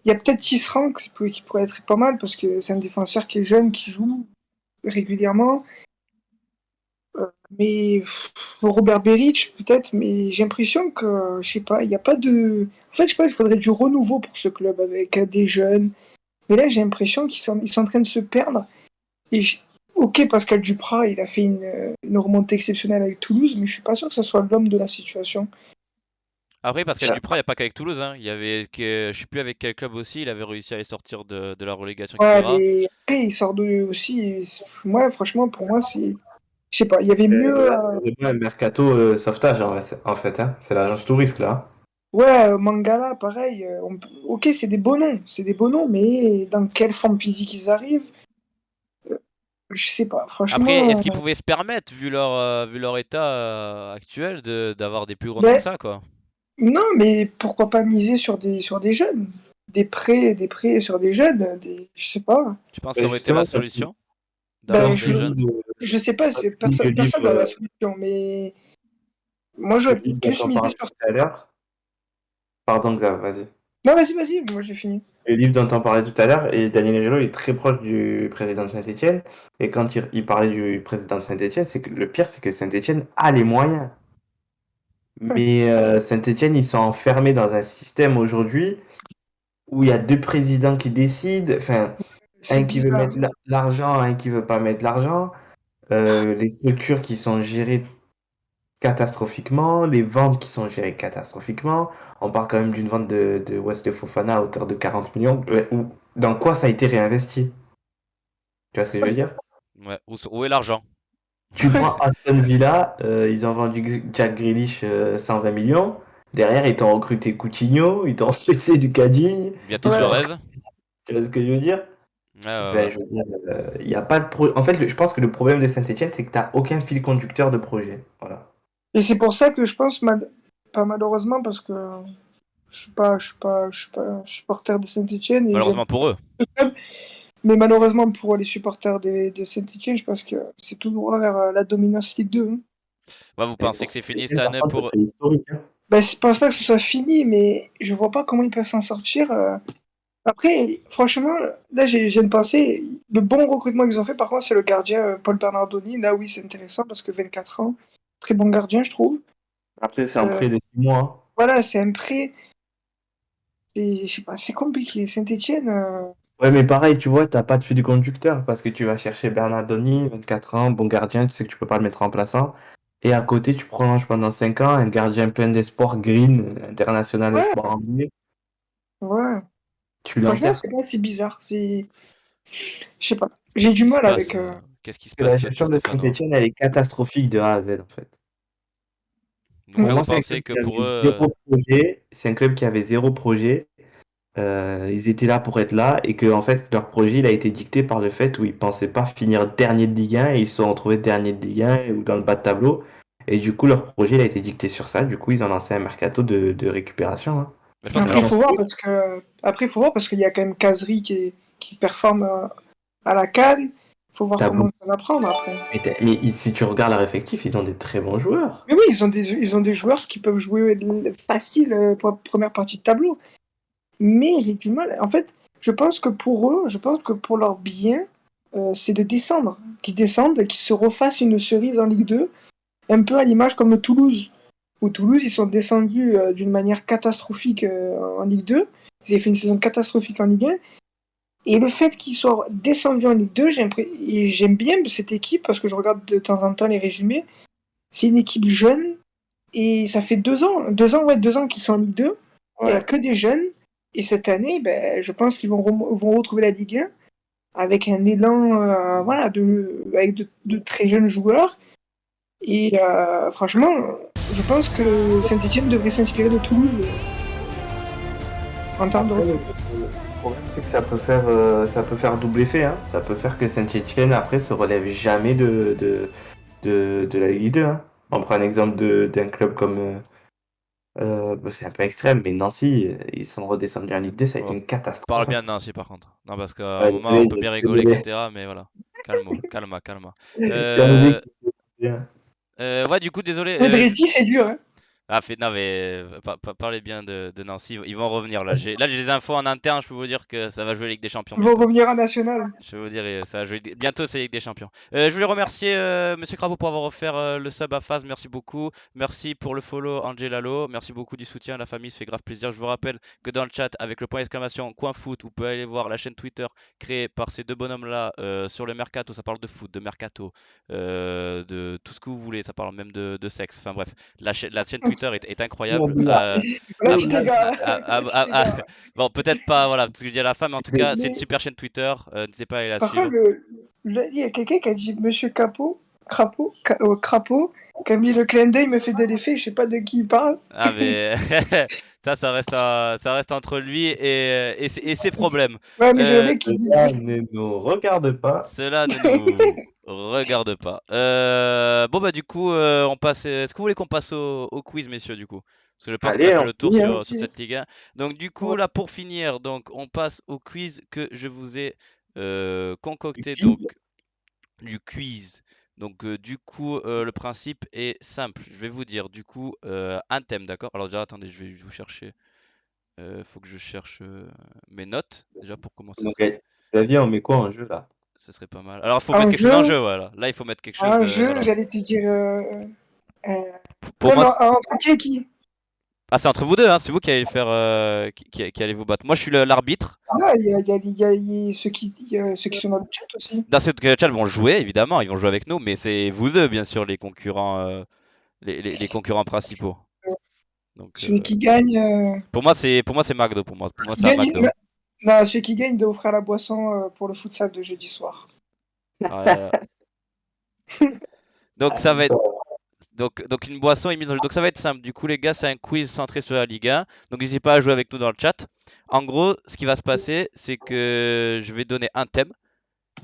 Il y a peut-être Tisserand qui pourrait être pas mal parce que c'est un défenseur qui est jeune, qui joue régulièrement. Mais Robert Beric, peut-être, mais j'ai l'impression que, je sais pas, il n'y a pas de. En fait, je sais pas, il faudrait du renouveau pour ce club avec des jeunes. Mais là, j'ai l'impression ils sont en train de se perdre. Et ok, Pascal Duprat, il a fait une remontée exceptionnelle avec Toulouse, mais je suis pas sûr que ce soit l'homme de la situation. Après, Pascal Ça- Duprat, il n'y a pas qu'avec Toulouse, hein. Il y avait, je sais plus avec quel club aussi, il avait réussi à les sortir de la relégation, Ouais, etc. mais après, il sort de aussi. Moi, franchement, pour moi, c'est. Je sais pas, il y avait mieux. Là, c'est vraiment un mercato sauvetage en fait. Hein. C'est l'agence touriste là. Ouais, Mangala, pareil. Ok, c'est des beaux noms, mais dans quelle forme physique ils arrivent, je sais pas. Après, Franchement, est-ce qu'ils pouvaient se permettre, vu leur état actuel, d'avoir des plus gros noms que ben, ça, quoi? non, mais pourquoi pas miser sur des jeunes, des prêts sur des jeunes, je sais pas. Tu penses que Et ça aurait été la justement, solution Ben, d'avoir des jeunes? je sais pas, c'est je lis le personne n'a la livre, solution, mais moi le j'aurais livre dont plus on misé parlait sur. tout à l'heure. Pardon, Xav, vas-y. Non, vas-y, moi j'ai fini. Le livre dont on parlait tout à l'heure, et Daniel Riolo est très proche du président de Saint-Etienne. Et quand il parlait du président de Saint-Etienne, c'est que le pire, c'est que Saint-Etienne a les moyens. Mais Saint-Etienne, ils sont enfermés dans un système aujourd'hui où il y a deux présidents qui décident. Enfin, C'est Un qui veut bizarre. mettre l'argent, un qui veut pas mettre l'argent. Les structures qui sont gérées catastrophiquement, les ventes qui sont gérées catastrophiquement. On parle quand même d'une vente de Wesley Fofana à hauteur de 40 millions. Dans quoi ça a été réinvesti? Tu vois ce que je veux dire? Ouais. Où est l'argent? Tu prends Aston Villa, ils ont vendu Jack Grealish 120 millions. Derrière, ils t'ont recruté Coutinho, ils t'ont recruté Ducadine. Bientôt Ils t'ont Ouais. Suarez. recruté- Tu vois ce que je veux dire? Ouais, ouais, Enfin, ouais. je veux dire, il y a pas de En fait, je pense que le problème de Saint-Etienne, c'est que tu n'as aucun fil conducteur de projet. Voilà. Et c'est pour ça que je pense, pas malheureusement, parce que je suis pas un supporter de Saint-Etienne et j'aime Malheureusement pour eux. ce club. Mais malheureusement pour les supporters de Saint-Etienne, je pense que c'est tout droit vers la dominance Ligue 2. Hein. Ouais, vous Et pensez pour que c'est fini cette Saint-Etienne, par année contre, ce pour. serait historique, hein. Ben, je pense pas que ce soit fini, mais je vois pas comment ils peuvent s'en sortir. Après, franchement, là, j'ai une pensée. Le bon recrutement qu'ils ont fait, par contre, c'est le gardien Paul Bernardoni. Là, oui, c'est intéressant parce que 24 ans, très bon gardien, je trouve. Après, c'est un Euh, prêt de 6 mois, hein. voilà, c'est un prêt. Je sais pas, c'est compliqué. Saint-Etienne, Ouais, mais pareil, tu vois, t'as pas de fil conducteur parce que tu vas chercher Bernardoni, 24 ans, bon gardien, tu sais que tu peux pas le mettre remplaçant. Et à côté, tu prolonges pendant 5 ans un gardien plein d'espoir, Green, international ouais, espoir anglais. ouais. Tu Franchement, l'enterres. c'est pas si bizarre. Je sais pas. J'ai Qu'est-ce du qui se mal passe avec. Qu'est-ce qui se Que passe la côté gestion de stéphanois? Saint-Etienne, elle est catastrophique de A à Z, en fait. Donc Pour là, vous moi, c'est un club pensez que qui pour avait eux. zéro projet. C'est un club qui avait zéro projet. Ils étaient là pour être là et que en fait leur projet il a été dicté par le fait où ils pensaient pas finir dernier de Ligue 1 et ils se sont retrouvés dernier de Ligue 1 ou dans le bas de tableau. Et du coup leur projet il a été dicté sur ça. Du coup ils ont lancé un mercato de récupération, hein. Mais je pense que Après, il leur. faut voir parce que. Après, il faut voir parce qu'il y a quand même Kazri qui performe à la CAN. Il faut voir T'as comment beau- ça va prendre après. si tu regardes leur effectif, ils ont des très bons joueurs. Mais oui, ils ont des joueurs qui peuvent jouer facile pour la première partie de tableau. Mais j'ai du mal. En fait, je pense que pour eux, je pense que pour leur bien, c'est de descendre. Qu'ils descendent et qu'ils se refassent une cerise en Ligue 2, un peu à l'image comme Toulouse. Où Toulouse, ils sont descendus d'une manière catastrophique en Ligue 2. Ils avaient fait une saison catastrophique en Ligue 1. Et le fait qu'ils soient descendus en Ligue 2, et j'aime bien cette équipe parce que je regarde de temps en temps les résumés. C'est une équipe jeune et ça fait 2 ans, ouais, 2 ans qu'ils sont en Ligue 2. Il n'y a Ouais. que des jeunes. Et cette année, ben, je pense qu'ils vont retrouver la Ligue 1 avec un élan voilà, avec de très jeunes joueurs. Et franchement, je pense que Saint-Etienne devrait s'inspirer de Toulouse en termes de Après, recrutement. le problème, c'est que ça peut faire double effet, hein. Ça peut faire que Saint-Etienne, après, se relève jamais de la Ligue 2, hein. On prend un exemple d'un club comme, bah, c'est un peu extrême, mais Nancy, ils sont redescendus en Ligue 2, ça a été Oh, une parle catastrophe, hein. bien de Nancy par contre. Non, parce qu'à un Ouais, moment, on désolé, peut bien rigoler, désolé. etc. Mais voilà. Calma, calma. J'ai envie Euh, que tu bien. ouais, du coup, désolé. Pedretti, c'est dur. Hein. Ah, non, mais parlez bien de Nancy. Ils vont revenir là. J'ai des infos en interne. Je peux vous dire que ça va jouer Ligue des Champions Ils vont bientôt. revenir en national. Je vais vous dire, ça va jouer. Bientôt, c'est Ligue des Champions. Je voulais remercier Monsieur Craveau pour avoir offert le sub à Faz. Merci beaucoup. Merci pour le follow, Angel Lalo. Merci beaucoup du soutien. La famille, ça fait grave plaisir. Je vous rappelle que dans le chat, avec le point d'exclamation Coin Foot, vous pouvez aller voir la chaîne Twitter créée par ces deux bonhommes-là sur le mercato. Ça parle de foot, de mercato, de tout ce que vous voulez. Ça parle même de sexe. Enfin bref, la chaîne Twitter est Bon, incroyable. Billa. Là, Ah, tu t'égares. Tu t'égares. bon, peut-être pas, voilà, parce que je dis à la fin, mais en tout cas, c'est une Mais super chaîne Twitter. N'hésitez pas à aller la par contre, suivre. il y a quelqu'un qui a dit Monsieur Crapaud, qui a mis le clin d'œil, me fait de l'effet, je sais pas de qui il parle. Ah, mais ça reste entre lui et ses problèmes. Ouais, mais j'aimerais Euh, bien qu'il dise. Cela ne nous regarde pas. Cela ne nous regarde pas. Bon, bah, du coup, on passe. Est-ce que vous voulez qu'on passe au quiz, messieurs, du coup? Parce que je pense qu'on a Allez, fait on le tour finit, hein. sur cette Ligue 1. Donc, du coup, Ouais. là, pour finir, donc, on passe au quiz que je vous ai Et concocté. puis, Donc, du quiz. Donc, du coup, le principe est simple. Je vais vous dire, du coup, un thème, d'accord? Alors, déjà, attendez, je vais vous chercher. Faut que je cherche mes notes, déjà, pour commencer, donc, Xavier, on met quoi en jeu là? ce serait pas mal. Alors, il faut mettre Un quelque chose en jeu, jeu, voilà. Là, il faut mettre quelque chose, voilà. j'allais te dire. Euh, Pour non, moi, non, entre qui et qui? Ah, c'est entre vous deux, hein, c'est vous qui allez faire, qui allez vous battre. Moi, je suis l'arbitre. Ah, il y a ceux qui sont dans le chat aussi. Dans ce chat, ils vont jouer, évidemment, ils vont jouer avec nous, mais c'est vous deux, bien sûr, les concurrents, les concurrents principaux. Donc, Celui qui gagne. pour moi, c'est McDo. Pour moi, Qui c'est un gagne, McDo. non, celui qui gagne doit offrir la boisson pour le futsal de jeudi soir. Voilà. Donc, ça va être. Donc une boisson est mise en jeu. Donc ça va être simple. Du coup, les gars, c'est un quiz centré sur la Ligue 1. Donc n'hésitez pas à jouer avec nous dans le chat. En gros, ce qui va se passer, c'est que je vais donner un thème.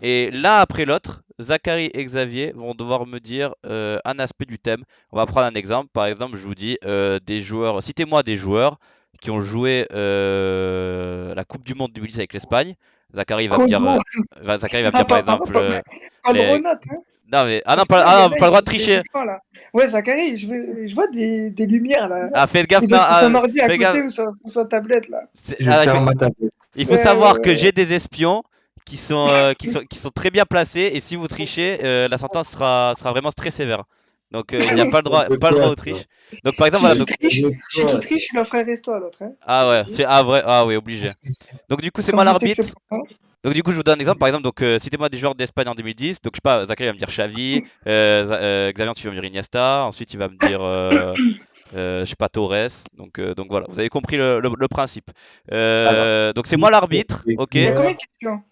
Et l'un après l'autre, Zachary et Xavier vont devoir me dire un aspect du thème. On va prendre un exemple. Par exemple, je vous dis des joueurs. Citez-moi des joueurs qui ont joué la Coupe du Monde 2010 avec l'Espagne. Zachary va me dire, Congo. Zachary va me dire par exemple Pas le les. Ronald, hein. Non mais ah non Parce que là, il y en a, pas le ils droit de sont sur les tricher. écrans, là. Ouais, Zachary, je vois des lumières là. Ah faites gaffe Il non, doit sur son ordi à faites côté gaffe. ou sur sa tablette là. Je Ah, ferme ma tablette. il faut Ouais, savoir ouais, que ouais. j'ai des espions qui sont très bien placés et si vous trichez, la sentence sera vraiment très sévère. Donc il n'y a pas le droit, De pas le droit quoi, au toi? triche. Donc par exemple Celui voilà qui donc triche, De celui qui quoi? triche, il leur ferait resto à l'autre. Hein. ah ouais c'est ah vrai ah oui obligé. Donc du coup c'est Comme moi je sais que c'est l'arbitre. pas. Hein. Donc du coup je vous donne un exemple par exemple donc citez-moi des joueurs d'Espagne en 2010. Donc je sais pas Zachary va me dire Xavi, Xavier tu vas me dire Iniesta, ensuite il va me dire je sais pas Torres. Donc voilà vous avez compris le principe. Alors, Donc c'est moi l'arbitre, les ok. Il y a combien couleurs, de questions?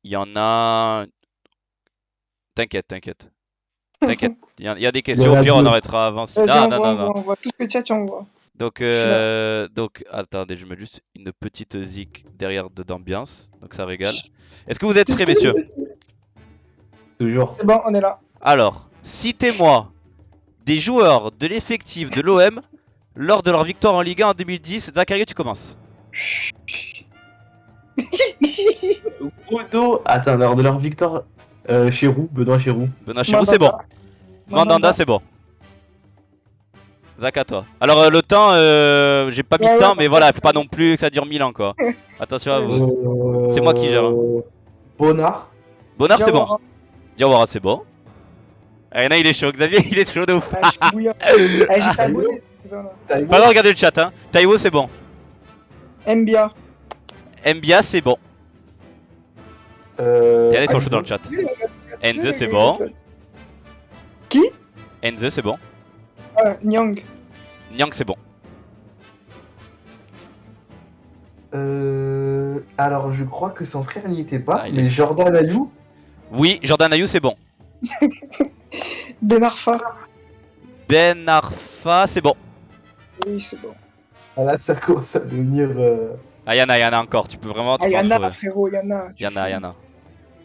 Il y en a. T'inquiète, t'inquiète. T'inquiète. Il y a des il y questions. en Au a pire, on deux. arrêtera avant. Vas-y, Non, non, non, non. on voit. Tout ce que tu envoies. Donc, Je suis là. attendez, je mets juste une petite zik derrière d'ambiance. Donc, ça régale. Est-ce que vous êtes prêts, messieurs? Toujours. C'est bon, on est là. Alors, citez-moi des joueurs de l'effectif de l'OM lors de leur victoire en Ligue 1 en 2010. Zachary, tu commences. Odo, attends, lors de leur victoire, Chirou, Benoît Chirou. Benoît Chirou, c'est bon. Mandanda. Mandanda, c'est bon. Zach, à toi. Alors, le temps, j'ai pas mis de Ouais, temps, ouais, mais voilà, faut pas non plus que ça dure 1000 ans, quoi. Attention à Ouais. vous. C'est moi qui gère, hein. Bonnard. Bonnard, c'est bon. Diawara. Diawara, c'est bon. Rena, il est chaud. Xavier, il est chaud de ouf. Ah, je suis bouillant. Ah, j'ai abonné ces gens-là. Pas le droit de regarder le chat, hein. Taiwo, c'est bon. Mbia. Mbia, c'est bon. Regardez, ils sont chauds dans le chat. Enze, c'est bon. Qui? Enze, c'est bon. Nyang. Nyang, c'est bon. Alors, je crois que son frère n'y était pas, Ah, il mais est- Jordan Ayou. Oui, Jordan Ayou, c'est bon. Ben Arfa. Ben Arfa, c'est bon. Oui, c'est bon. Ah là, ça commence à devenir. Ah, y'en a encore. Tu peux vraiment. Ah, Tu peux en y'en a, trouver. frérot, y'en a. Y'en a.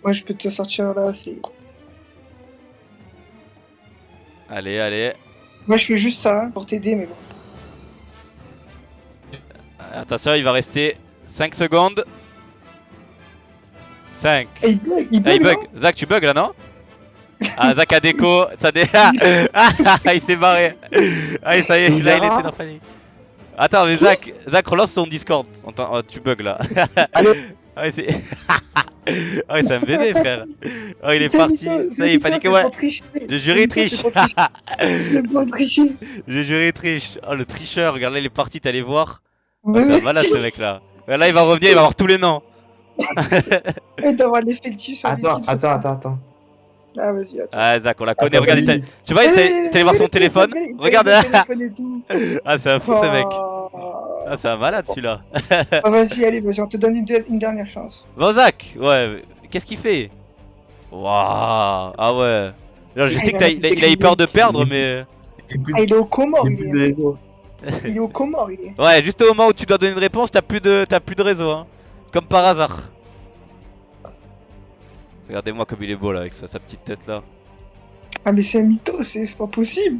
Moi, je peux te sortir là, c'est. Allez. Moi, je fais juste ça hein, pour t'aider, mais bon. Attention, il va rester 5 secondes. 5. Et il bug, Ah, il non bug. Zach, tu bugs là, non? Ah, Zach a déco. Ça dé... il s'est barré. Ah, ça y est, là, il était dans panique. Attends, mais Zach, relance ton Discord. Oh, tu bugs là. Allez. Ah, ouais, c'est. Ah, ouais, c'est un BD, frère. Oh, il est C'est parti. mytho, Ça y est, il mytho, panique. c'est Ouais. pour tricher. Le jury triche. C'est pour tricher. Le jury triche. Oh, le tricheur. Regarde là, il est parti. T'allais voir. Oh, Ouais, c'est un malade ce mec là. Là, il va revenir. Il va avoir tous les noms. ouais, d'avoir l'effectif sur Attends. l'équipe. Ah, vas-y, attends. Ah, Zach, on la connaît. Attends, Regarde, vas-y. tu vois, t'es allé voir son téléphone. Regarde. téléphone et tout. Ah, c'est un fou ce mec. Oh. Ah, c'est un malade celui-là. Ah, vas-y, allez, vas-y, on te donne une dernière chance. Bon, Zach, ouais, qu'est-ce qu'il fait? Waouh, ah ouais. Genre, je sais que il a eu peur de perdre, mais. Ah, il est au Comore, J'ai il plus est. de réseau. Il est au Comore, il est. Ouais, juste au moment où tu dois donner une réponse, t'as plus de réseau, hein. Comme par hasard. Regardez-moi comme il est beau là, avec sa petite tête là. Ah, mais c'est un mytho, c'est pas possible.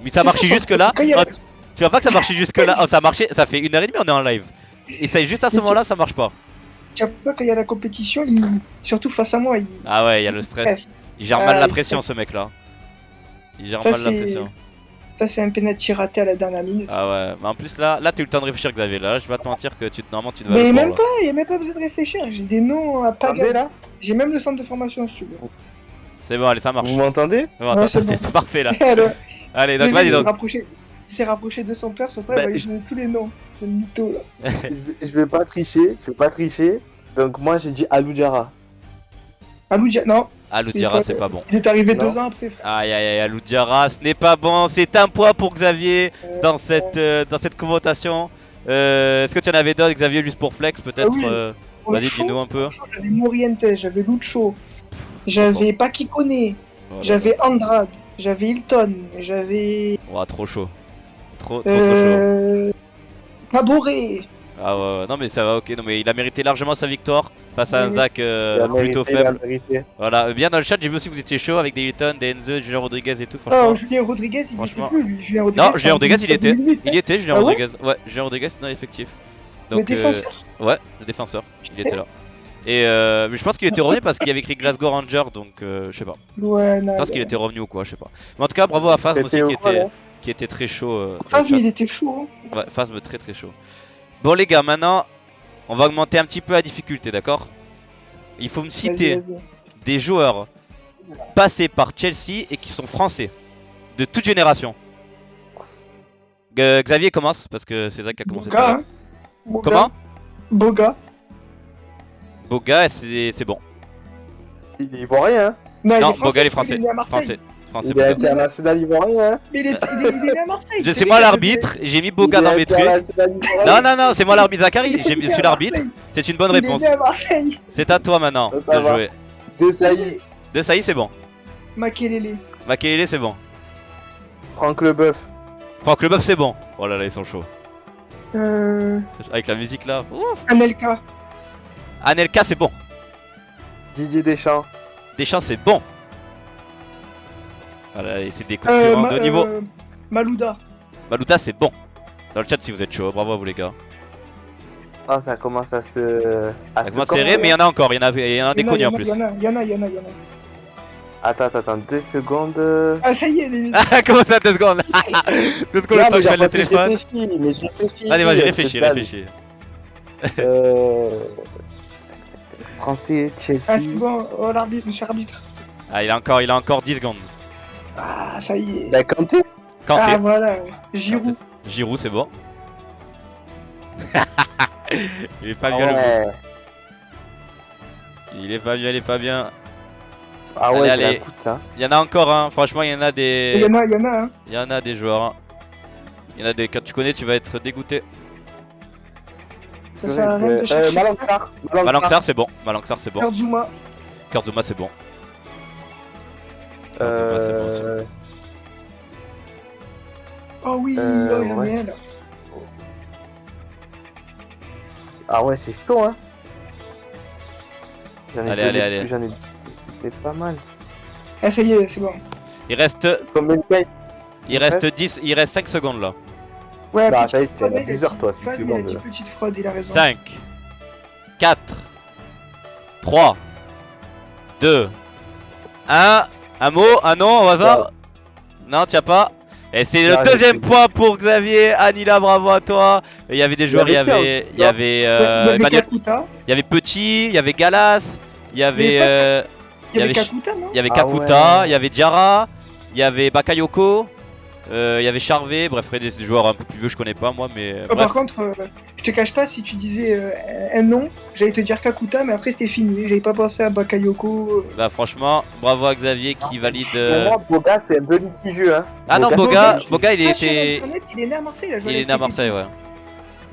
Mais ça C'est marchait ça, jusque là. quand il y a- Oh, tu vois pas que ça marchait jusque là? Oh, ça marchait, ça fait 1h30, on est en live. Et ça, juste à ce Mais moment-là, ça marche pas. Tu vois pas, quand il y a la compétition, surtout face à moi, il. Ah ouais, il y a le stress. stresse. Il gère Ah, mal la il pression stresse. ce mec là. Il gère Ça, mal la c'est- pression. Ça, c'est un penalty raté à la dernière minute. Ah ouais, mais en plus là t'as eu le temps de réfléchir Xavier, là je vais pas te mentir que normalement tu devais Mais aller le même voir, pas, il n'y a même pas besoin de réfléchir. J'ai des noms à pas Attendez, là. J'ai même le centre de formation si tu veux. là. C'est bon, allez ça marche. Vous m'entendez? Bon, attends, c'est bon. c'est parfait là. Alors, Allez, donc le vas-y mec s'est donc. rapproché. Il s'est rapproché de son père il va lui donner tous les noms. C'est le mytho là. Je vais pas tricher. Donc moi j'ai dit Alou Diarra. Alou Diarra, non. Alou Diarra, c'est pas bon. Il est arrivé Non. 2 ans après, frère. Aïe aïe aïe, Alou Diarra, ce n'est pas bon. C'est un point pour Xavier dans cette convotation. Est-ce que tu en avais d'autres, Xavier, juste pour flex peut-être? Ah oui. Pour le Vas-y, show, dis-nous un peu. J'avais Morientes, j'avais Lucho, j'avais Pakikone, Voilà. j'avais Andrade, j'avais Hilton, j'avais. Ouah, trop chaud. Trop chaud. Paboré. Ah ouais, non mais ça va, ok. Non mais il a mérité largement sa victoire face à un Oui. Zach Il a plutôt mérité, il a faible. mérité. Voilà, bien dans le chat, j'ai vu aussi que vous étiez chaud avec des Hilton, des Enzo, Julien Rodriguez et tout, franchement. Oh, Julien Rodriguez, il était Franchement. plus lui. Julien Rodriguez, Non, Julien Rodriguez, il était. 2007-2008, Il y était, Julien Ah ouais Rodriguez. Ouais, Julien Rodriguez, non, effectif. Le Donc, défenseur. ouais, le défenseur, il était là. Et mais je pense qu'il était revenu parce qu'il y avait écrit Glasgow Rangers, donc je sais pas. Ouais, non. Je pense qu'il était revenu ou quoi, je sais pas. Mais en tout cas, bravo à Phasm aussi C'était qui était très chaud. dans le Phasm, chat. il était chaud. Hein. Ouais, Phasm très très chaud. Bon les gars, maintenant, on va augmenter un petit peu la difficulté, d'accord? Il faut me citer Vas-y. des joueurs passés par Chelsea et qui sont français, de toute génération. Xavier commence, parce que c'est Zach qui a commencé tout à Boga, l'heure. hein. Boga. Comment? Boga. Boga, c'est bon. Il est ivoirien, hein. Non, il Boga, il est français. Il est né à Marseille. Français, Il est Boga. international ivoirien, hein. Mais il est né à Marseille. Je c'est sais lui moi qui a fait l'arbitre, j'ai mis Boga Il est dans mes trucs. international ivoirien. Non, c'est moi l'arbitre Zachary, Il est je né suis à l'arbitre. Marseille. C'est une bonne Il est réponse. né à Marseille. C'est à toi maintenant Ça de va. jouer. De Saïd, De ça y est, c'est bon. Makelele. Makelele, c'est bon. Franck Leboeuf. Franck Leboeuf, c'est bon. Oh là là, ils sont chauds. Euh... Avec la musique là. Ouf. Anelka. Anelka, c'est bon. Didier Deschamps. Deschamps, c'est bon. Voilà, et c'est des concurrents de haut niveau. Malouda. Malouta, c'est bon. Dans le chat, si vous êtes chaud, bravo à vous les gars. Ah, ça commence à se. Ça commence serré, mais il y en a encore. Il y en a des connus en plus. Il y en a. Attends, 2 secondes. Ah, ça y est, les... Ah, comment ça, 2 secondes? 2 secondes, le temps que je mette le téléphone. Mais je réfléchis. Allez, vas-y, réfléchis. Français, Chelsea. Ah, c'est bon. Oh, l'arbitre, monsieur arbitre. Ah, il a encore 10 secondes. Ah, ça y est. Bah, Kanté. Kanté. Ah, voilà. Giroud. Giroud, c'est bon. Il est pas bien le ouais. coup. Il est pas bien. Ah ouais, Allez, j'ai allez. un coup de ça. Il y en a encore, hein. Franchement, il y en a Il des. y en a, hein. Il y en a des joueurs. Hein. Il y en a des. Quand tu connais, tu vas être dégoûté. Ça sert à rien de chercher. Malanxar. Malanxar, c'est bon. Malanxar, c'est bon. Kardjouma. Kardjouma, c'est bon. Kardjouma, c'est bon aussi. Oh oui, oh, il y en a ouais. un, là. Ah ouais, c'est chaud, hein. Allez. J'en ai c'est pas mal. Ah, ça y est, c'est bon. Il reste Combien de temps? 10, il reste 5 secondes là. Ouais, Bah, petite ça y est, tu en as fraude, plusieurs, toi, 5 Phasm, il a secondes, dit là. petite fraude, il a raison. 5 4 3 2 1. Un mot, un nom au hasard? Non, tiens pas. Et c'est le Non, deuxième j'ai- point pour Xavier. Anila, bravo à toi. Et il y avait des joueurs, il y avait Il y avait Emmanuel- Kakuta. il y avait Petit, il y avait Galas, il y avait Il y avait il y avait Kakuta, non? il y avait Ah Kakuta, ouais. il y avait Diarra, il y avait Bakayoko, il y avait Charvet, bref, des joueurs un peu plus vieux, je connais pas moi, mais Oh, bref. par contre, je te cache pas, si tu disais un nom, j'allais te dire Kakuta, mais après c'était fini. J'avais pas pensé à Bakayoko. Bah franchement, bravo à Xavier qui valide. Pour moi, Boga, c'est un peu litigieux, hein. Ah non, Boga, Boga, il Ah, sur était, Internet, il est né à Marseille. Il a joué il est né à Marseille, ouais.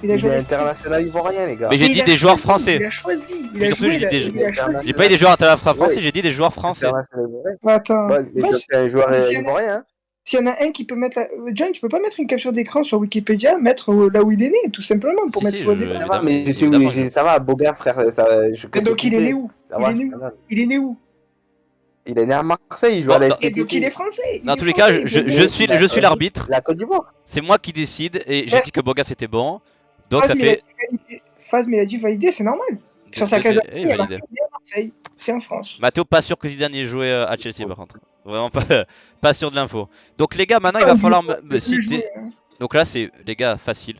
Il a Il joué est à international ivoirien, les gars. Mais j'ai il dit a des joueurs choisi, français. Il a choisi. Il Puis a surtout, joué. j'ai dit Il a choisi. J'ai pas dit des joueurs internationaux français, Ouais. j'ai dit des joueurs français. International ivoirien. Attends. Ouais, mais Vache, c'est un joueur Mais s'il y en a- ivoirien, hein. s'il y en a un qui peut mettre la... John, tu peux pas mettre une capture d'écran sur Wikipédia, mettre là où il est né, tout simplement, pour Si, mettre si, sur je- le Ça débat. va, mais je sais Évidemment, où, ça va, Boga, frère. Ça, Et donc il est né où? Ça va, Il est né c'est où? pas mal. Il est né où? Il est né à Marseille, il joue Bon, à la dans- Et donc il est SPTT. français. Dans tous les cas, je suis l'arbitre. La Côte d'Ivoire. C'est moi qui décide et j'ai Ouais. dit que Boga c'était bon. Donc ça Phasm, il a fait. dit validé. Phasm, il a dit validé, c'est normal. Sur sa Eh, carte eh, il a validé. marqué né à Marseille. C'est en France. Mathéo, pas sûr que Zidane ait joué à Chelsea par contre. Vraiment pas sûr de l'info. Donc les gars, maintenant il va falloir me citer. Donc là c'est les gars facile.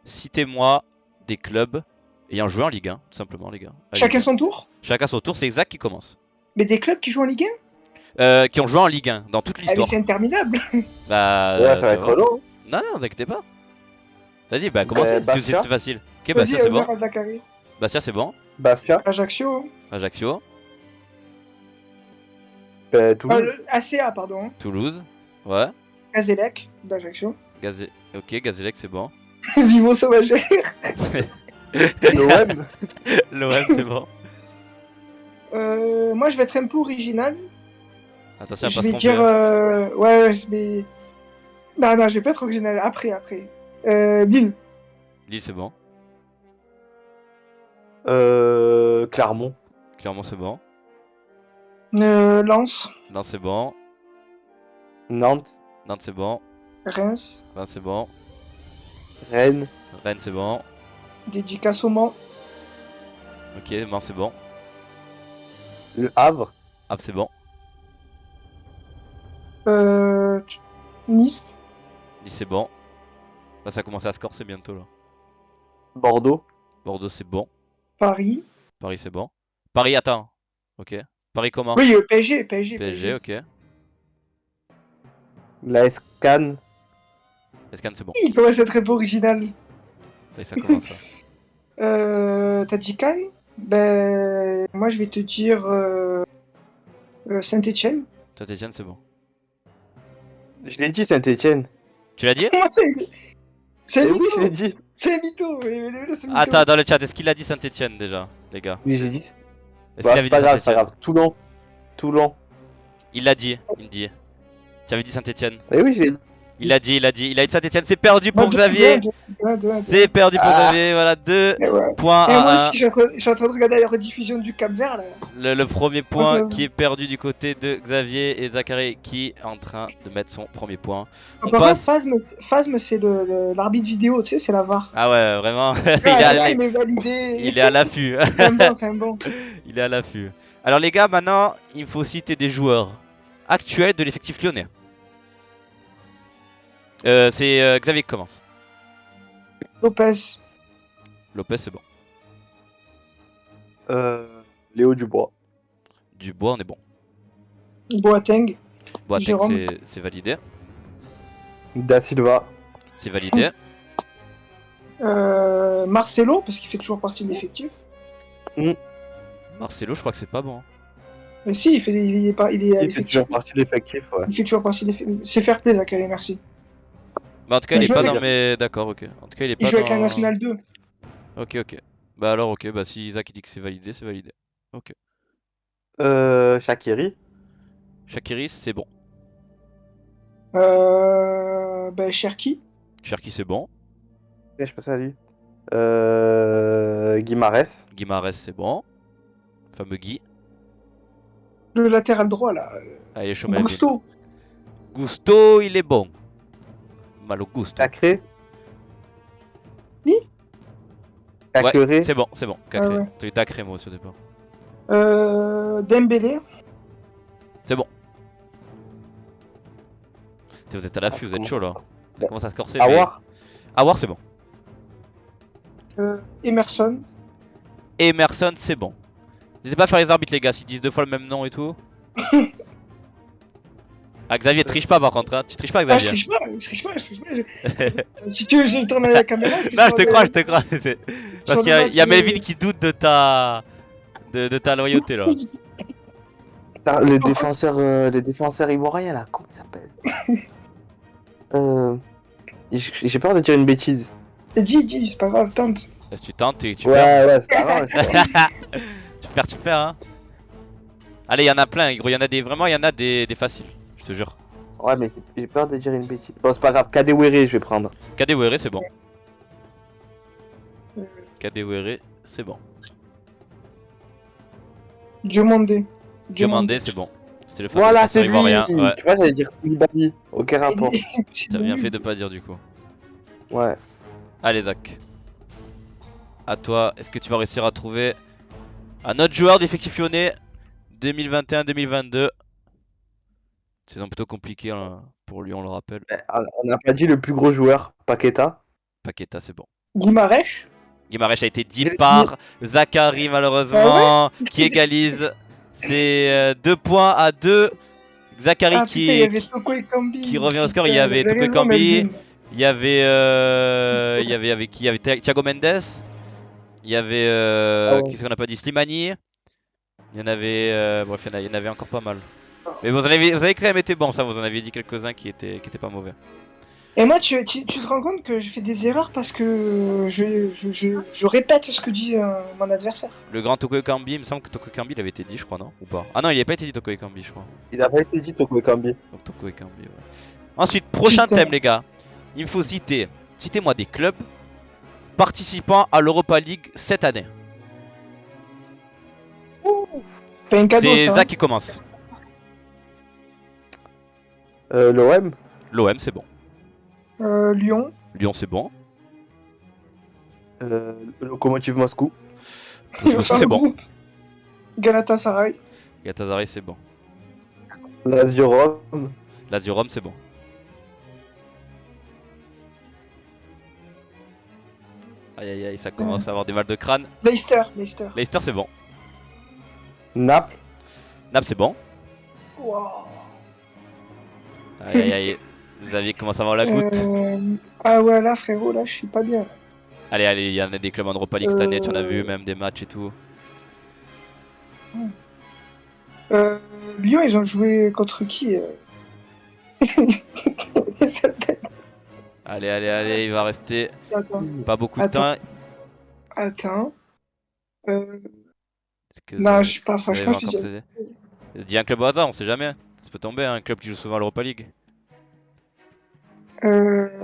Citez-moi des clubs ayant joué en Ligue 1, tout simplement les gars. Allez. Chacun son tour. Chacun son tour, c'est Zach qui commence. Mais des clubs qui jouent en Ligue 1? Qui ont joué en Ligue 1 dans toute Ah, mais l'histoire. c'est interminable. Bah, Ouais, ça va être long. Non, non, t'inquiète pas. Vas-y, bah commencez, Bastia. c'est facile. Ok, Vas-y, Bastia, c'est bon. honneur à Zachary. Bastia, c'est bon. Bastia. Ajaccio. Ajaccio, Toulouse. ACA, pardon. Toulouse, ouais. Gazélec d'Ajaccio. Ok, Gazélec, c'est bon. Vivo Sauvager. L'OM. L'OM, c'est bon. Moi, je vais être un peu original. Attention à Je pas se vais tromper. dire. Hein. Ouais, je vais. Non, je vais pas être original. Après. Lille. Lille, c'est bon. Clermont. Clermont, c'est bon. Lens. Lens, c'est bon. Nantes. Nantes, c'est bon. Reims. Reims, c'est bon. Rennes. Rennes, c'est bon. Dédicace au Mans. Ok, Mans, c'est bon. Le Havre. Ah, c'est bon. Nice. Nice, c'est bon. Là, ça commence à se corser bientôt, là. Bordeaux. Bordeaux, c'est bon. Paris. Paris, c'est bon. Paris, attends. Ok. Paris, comment? Oui, PSG. PSG, ok. L'AS Cannes. Escan, c'est bon. Il commence à être un peu original. Ça commence, ça. T'as dit Cannes? Ben, moi, je vais te dire Saint-Etienne. Saint-Etienne, c'est bon. Je l'ai dit Saint-Etienne. Tu l'as dit? C'est un Eh oui, mytho. je l'ai dit. C'est un mytho. Mais c'est mytho. Attends, dans le chat, est-ce qu'il a dit Saint-Etienne déjà, les gars? Oui, j'ai dit. Est-ce Bah, qu'il avait c'est pas dit grave, c'est pas Saint-Etienne? grave. Toulon. Toulon. Il l'a dit, il me dit. Tu avais dit Saint-Etienne. Eh oui, j'ai dit. Il a dit Saint-Etienne. C'est perdu Moi, pour Xavier. deux. C'est perdu pour Ah. Xavier. Voilà, 2 Et ouais. points Et moi à aussi, 1. je suis en train de regarder la rediffusion du Cap Vert là. Le premier point ça- qui est perdu du côté de Xavier et Zachary qui est en train de mettre son premier point. On Par contre, passe. Phasme, c'est l'arbitre vidéo, tu sais, c'est la VAR. Ah ouais, vraiment. Il m'est validé. Il est à l'affût. C'est un bon. Il est à l'affût. Alors les gars, maintenant, il me faut citer des joueurs actuels de l'effectif lyonnais. C'est Xavier qui commence. Lopez. Lopez, c'est bon. Léo Dubois. Dubois, on est bon. Boateng. Boateng, Jérôme. c'est validé. Da Silva. C'est validé. Marcelo, parce qu'il fait toujours partie de l'effectif. Marcelo, je crois que c'est pas bon. Mais si, il est à Il fait l'effectif. toujours partie de l'effectif, ouais. Il fait toujours partie de l'effectif. C'est fair play, Zachary, merci. Bah en tout cas, il Il est joue pas avec- dans mes. D'accord, ok. En tout cas, il est Il pas joue avec la dans. National 2. Ok, ok. Bah alors, ok. Bah si Isaac il dit que c'est validé, c'est validé. Ok. Shaqiri. Shakiris, c'est bon. Cherki. Cherki, c'est bon. Je passe à lui. Guimarès. Guimarães, c'est bon. Fameux Guy. Le latéral droit, là. Allez, chaud, Melvin. Gusto. Gusto, il est bon. Malo Gusto. Cacré. Qui Cacré. C'est bon, c'est bon. Cacré. Ah ouais. T'as eu Dacré, moi aussi au départ. Dembélé. C'est bon. Vous êtes à l'affût, vous êtes chaud là. Ça commence à se corser. mais- Awar. Awar, c'est bon. Emerson. Emerson, c'est bon. N'hésitez pas à faire les arbitres, les gars, s'ils disent 2 fois le même nom et tout. Ah, Xavier, triche pas par contre, hein. Tu triches pas, Ah, Xavier. je triche pas. Si tu veux, je tourne la caméra. Non, je te crois, je te crois. C'est- Parce qu'il y a Melvin qui doute de ta loyauté là. Ah, le défenseur ivoirien là, comment il s'appelle J'ai peur de dire une bêtise. Dis, c'est pas grave, tente. Si tu tentes, tu perds. Ouais, c'est pas grave. Tu perds, hein. Allez, il y en a plein, gros. Il y en a des. Vraiment, il y en a des faciles. Je te jure. Ouais, mais j'ai peur de dire une bêtise. Bon, c'est pas grave. Kadewere, je vais prendre. Kadewere, c'est bon. Kadewere, c'est bon. Diomandé. Diomandé, c'est bon. C'était le fameux Voilà, défenseur c'est lui. ivoirien. Ouais. Tu vois, j'allais dire Koulibaly. Aucun rapport. T'as bien fait de pas dire du coup. Ouais. Allez, Zach. À toi, est-ce que tu vas réussir à trouver un autre joueur d'effectif lyonnais 2021-2022? Saison plutôt compliquée hein, pour lui, on le rappelle. On n'a pas dit le plus gros joueur, Paqueta. Paqueta, c'est bon. Guimarães. Guimarães a été dit Il- par Zachary malheureusement, qui égalise. C'est 2 points à 2. Zachary Ah, qui, putain, il y avait Toko Ekambi. qui revient au score, il y Putain, avait t'avais Toko raison, Ekambi. Melvin. Il y avait qui? Il y avait Thiago Mendes. Il y avait Ah ouais. qui est-ce qu'on n'a pas dit? Slimani. Il y en avait bref, il y en avait encore pas mal. Mais vous avez quand même été bon, ça. Vous en aviez dit quelques-uns qui étaient pas mauvais. Et moi, tu te rends compte que je fais des erreurs parce que je répète ce que dit mon adversaire. Le grand Toko Ekambi, il me semble que Toko Ekambi il avait été dit, je crois, non? Ou pas? Ah non, il avait pas été dit Toko Ekambi, je crois. Il a pas été dit Toko Ekambi. Donc Toko Ekambi, ouais. Ensuite, prochain Putain. thème, les gars. Il me faut citez-moi des clubs participant à l'Europa League cette année. Fais un cadeau, C'est ça. Zach qui commence. L'OM. L'OM, c'est bon. Lyon. Lyon, c'est bon. Lokomotiv Moscou. Moscou, c'est bon. Galatasaray. Galatasaray, c'est bon. Lazio Rome. Lazio Rome, c'est bon. Aïe aïe aïe, ça commence à avoir des mal de crâne. Leicester. Leicester, c'est bon. Naples. Naples, c'est bon. Wow. Aïe aïe aïe, vous aviez commencé à avoir la goutte. Ah ouais, là, frérot, là, je suis pas bien. Allez, allez, il y en a des clubs en Europa League cette année, tu en as vu, même des matchs et tout. Lyon, ils ont joué contre qui Allez, allez, allez, il va rester Attends. pas beaucoup de temps. Attends. Est-ce que Non, vous- je sais pas, vous avez franchement, je encore te dis. cédé Dis un club au hasard, on sait jamais. Ça peut tomber, un club qui joue souvent à l'Europa League.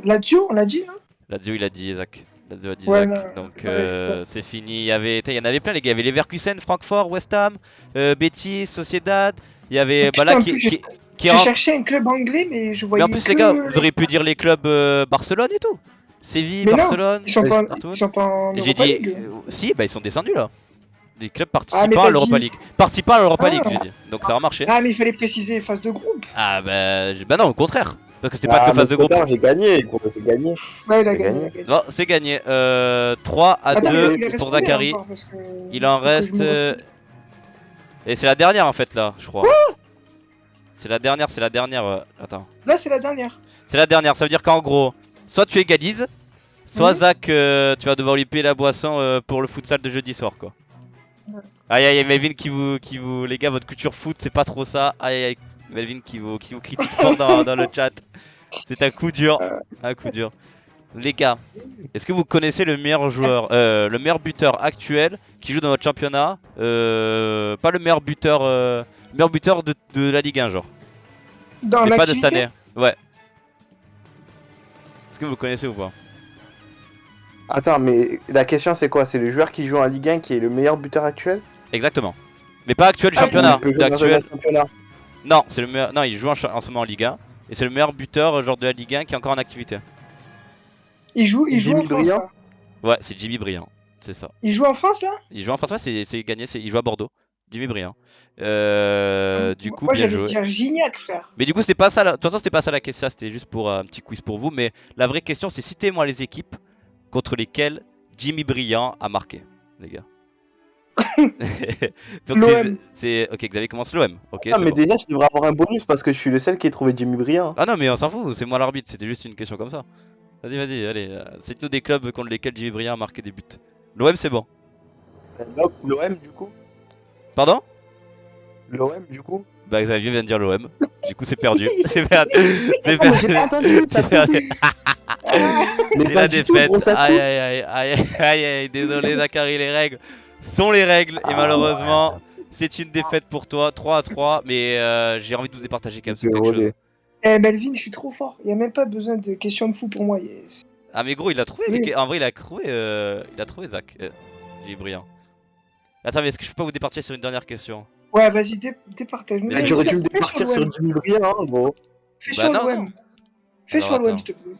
Lazio, on l'a dit, non Lazio, il a dit Isaac. Lazio a dit Ouais, Isaac. non, Donc ouais, c'est fini. Il y en avait plein, les gars. Il y avait Leverkusen, Francfort, West Ham, Betis, Sociedad. Il y avait Putain, bah là en qui, plus, qui, qui J'ai rentre. cherché un club anglais, mais je voyais Mais en plus, que les gars, vous auriez pu dire les clubs Barcelone et tout. Séville, Mais non, Barcelone, ils sont pas, Dortmund. ils sont pas en Et j'ai Europa dit, League. si, bah ils sont descendus là. Des clubs mais participant à t'as l'Europa dit- League. Participant à l'Europa Ah. League, j'ai dit. Donc ça a marché. Ah, mais il fallait préciser phase de groupe. Ah bah non, au contraire. Parce que c'était pas que phase de groupe. J'ai gagné, gros, j'ai gagné. Ouais, il a T'as gagné. gagné. Bon, c'est gagné. 3 à Attends, 2 il reste pour combien Zachary. encore, parce que- Il en faut que je reste. me reste- Et c'est la dernière en fait là, je crois. C'est la dernière. Attends. Là, c'est la dernière. C'est la dernière, ça veut dire qu'en gros, soit tu égalises, soit Mhm. Zach, tu vas devoir lui payer la boisson pour le futsal de jeudi soir quoi. Ouais. Aïe aïe, Melvin qui vous. Les gars, votre culture foot, c'est pas trop ça. Aïe aïe, Melvin qui vous critique fort dans le chat. C'est un coup dur. Un coup dur. Les gars, est-ce que vous connaissez le meilleur joueur, le meilleur buteur actuel qui joue dans votre championnat pas le meilleur buteur de la Ligue 1, genre. Dans Mais pas de cette l'activité. année. Ouais. Est-ce que vous le connaissez ou pas? Attends, mais la question c'est quoi? C'est le joueur qui joue en Ligue 1 qui est le meilleur buteur actuel? Exactement. Mais pas actuel du Ah, championnat. Il peut jouer dans un Actuel. autre championnat. Non, c'est le meilleur. Non, il joue en ce moment en Ligue 1. Et c'est le meilleur buteur genre de la Ligue 1 qui est encore en activité. Il joue en Jimmy France. Briand. là. Ouais, c'est Jimmy Briand. C'est ça. Il joue en France, là Il joue en France, ouais, c'est gagné. Il joue à Bordeaux. Jimmy Briand. Du coup, Moi, bien j'allais joué. dire Gignac, frère. Mais du coup, c'était pas ça. De toute façon, c'était pas ça la question. C'était juste pour un petit quiz pour vous. Mais la vraie question, c'est citez-moi les équipes contre lesquelles Jimmy Briand a marqué, les gars. Donc L'OM. ok, Xavier commence l'OM. Ok, Ah, c'est mais bon. déjà, je devrais avoir un bonus parce que je suis le seul qui ait trouvé Jimmy Briand. Ah non, mais on s'en fout. C'est moi l'arbitre. C'était juste une question comme ça. Vas-y, vas-y, allez. C'est tous des clubs contre lesquels Jimmy Briand a marqué des buts. L'OM, c'est bon. L'OM, du coup? Pardon? L'OM, du coup? Bah, Xavier vient de dire l'OM. Du coup, c'est perdu. C'est perdu. C'est Ah, mais j'ai perdu. pas entendu, t'as C'est perdu. coupé. Mais C'est pas la du tout, défaite. gros, ça Aïe coupe. aïe aïe aïe aïe aïe. Désolé Zachary, les règles sont les règles et malheureusement c'est une défaite pour toi, 3 à 3. Mais j'ai envie de vous départager quand même sur quelque chose. Eh, Melvin, je suis trop fort. Il n'y a même pas besoin de questions de fou pour moi. Ah mais gros, il a trouvé. Oui. En vrai, il a trouvé Zach. J'ai brillant. Attends, mais est-ce que je peux pas vous départir sur une dernière question? Ouais, vas-y, départage. Mais Mais tu aurais dû me départir sur Jimmy Briand, hein, gros. Fais Bah sur non, l'OM. non. Fais Alors, sur l'OM, attends. s'il te plaît.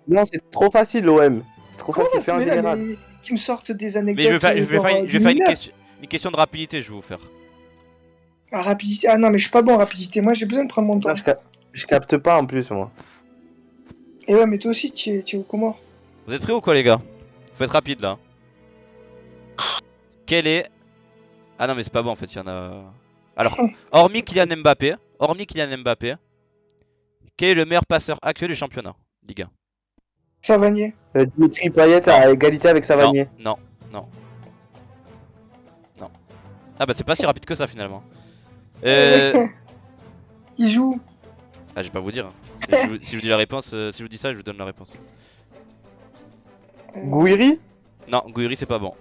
Non, c'est trop facile, l'OM. C'est trop Comment facile, ça fais se en met là, général. mais qui me sortent des anecdotes. Mais je vais faire une mineurs. question. Une question de rapidité, je vais vous faire. Ah, rapidité. Ah non, mais je suis pas bon en rapidité. Moi, j'ai besoin de prendre mon temps. Là, je capte pas en plus, moi. Et ouais, mais toi aussi, tu es au Comores. Vous êtes prêts ou quoi, les gars? Faut être rapide là. Quel est. Ah non, mais c'est pas bon en fait, il y en a. Alors, hormis Kylian Mbappé, quel est le meilleur passeur actuel du championnat Ligue 1? Savanier. Dimitri Payet Non. à égalité avec Savanier. Non, non, non. Ah bah c'est pas si rapide que ça finalement. Il joue. Ah, je vais pas vous dire. Si je vous dis la réponse, si je vous dis ça, je vous donne la réponse. Gouiri. Non, Gouiri c'est pas bon.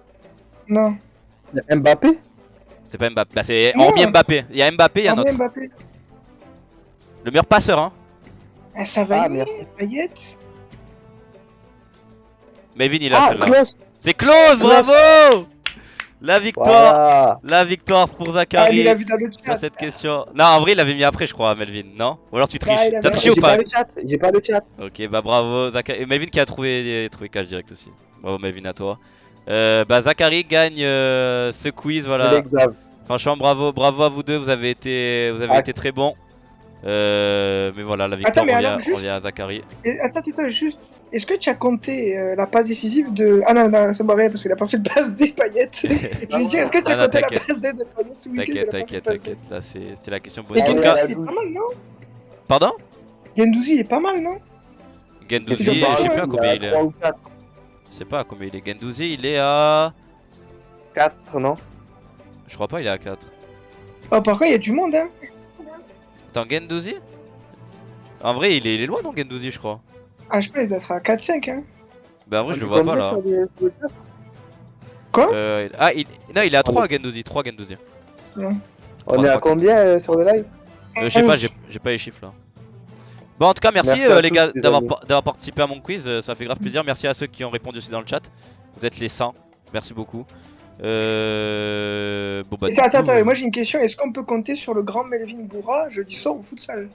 Non. Mbappé. C'est pas Mbappé. Bah, c'est Non. hormis Mbappé. Il y a Mbappé, il y a un Hormis autre. Mbappé. Le meilleur passeur, hein. Ah, Savanier, merci. Payet. Melvin il a Ah, celle-là. Klaus. C'est close, bravo. La victoire. Voilà. La victoire pour Ah, mais Zachary il a vu dans le sur chat. cette question. Non, en vrai, il l'avait mis après, je crois, Melvin, non? Ou alors tu triches. il avait- T'as triché ou J'ai pas? pas le chat. J'ai pas le chat. Ok, bah bravo, Zachary. Et Melvin qui a trouvé cash direct aussi. Bravo, Melvin, à toi. Bah, Zachary gagne ce quiz, C'est voilà. l'examen. Franchement, bravo à vous deux, vous avez été très bons. Mais voilà, la victoire Attends, mais revient, alors, juste- revient à Zachary. Attends, juste. Est-ce que tu as compté la passe décisive de. Ah non, c'est pas vrai parce qu'il a pas fait de passe des paillettes. Je veux dire, est-ce que tu as Non, compté la t'inquiète. passe des de paillettes ce week-end? Il a pas fait de passe D. T'inquiète. Là, c'était la question Mais bonus. En tout Gendouzi, cas, il est pas mal, non? pardon? Gendouzi, il est pas mal, non? Gendouzi, Il doit je sais pas, plus à combien il est. 3 ou 4. Je sais pas à combien il est. Gendouzi, il est à. 4, non? Je crois pas, il est à 4. Oh, par contre, il y a du monde, hein. Attends, Gendouzi? En vrai, il est loin, non, Gendouzi, je crois. Ah, je pense qu'il doit être à 4-5, hein. Bah, en vrai, On je le dit vois pas combien là. sur le chat? Quoi? Non, il est à 3 Gendouzi. 3 Gendouzi. On est à combien sur le live? Je sais pas, j'ai pas les chiffres là. Bon, en tout cas, merci, Merci à les tous, gars les d'avoir amis. participé à mon quiz. Ça fait grave plaisir. Merci à ceux qui ont répondu aussi dans le chat. Vous êtes les 100. Merci beaucoup. Bon, bah, Et du ça, attends, coup, moi j'ai une question. Est-ce qu'on peut compter sur le grand Melvin Bourra jeudi soir au futsal?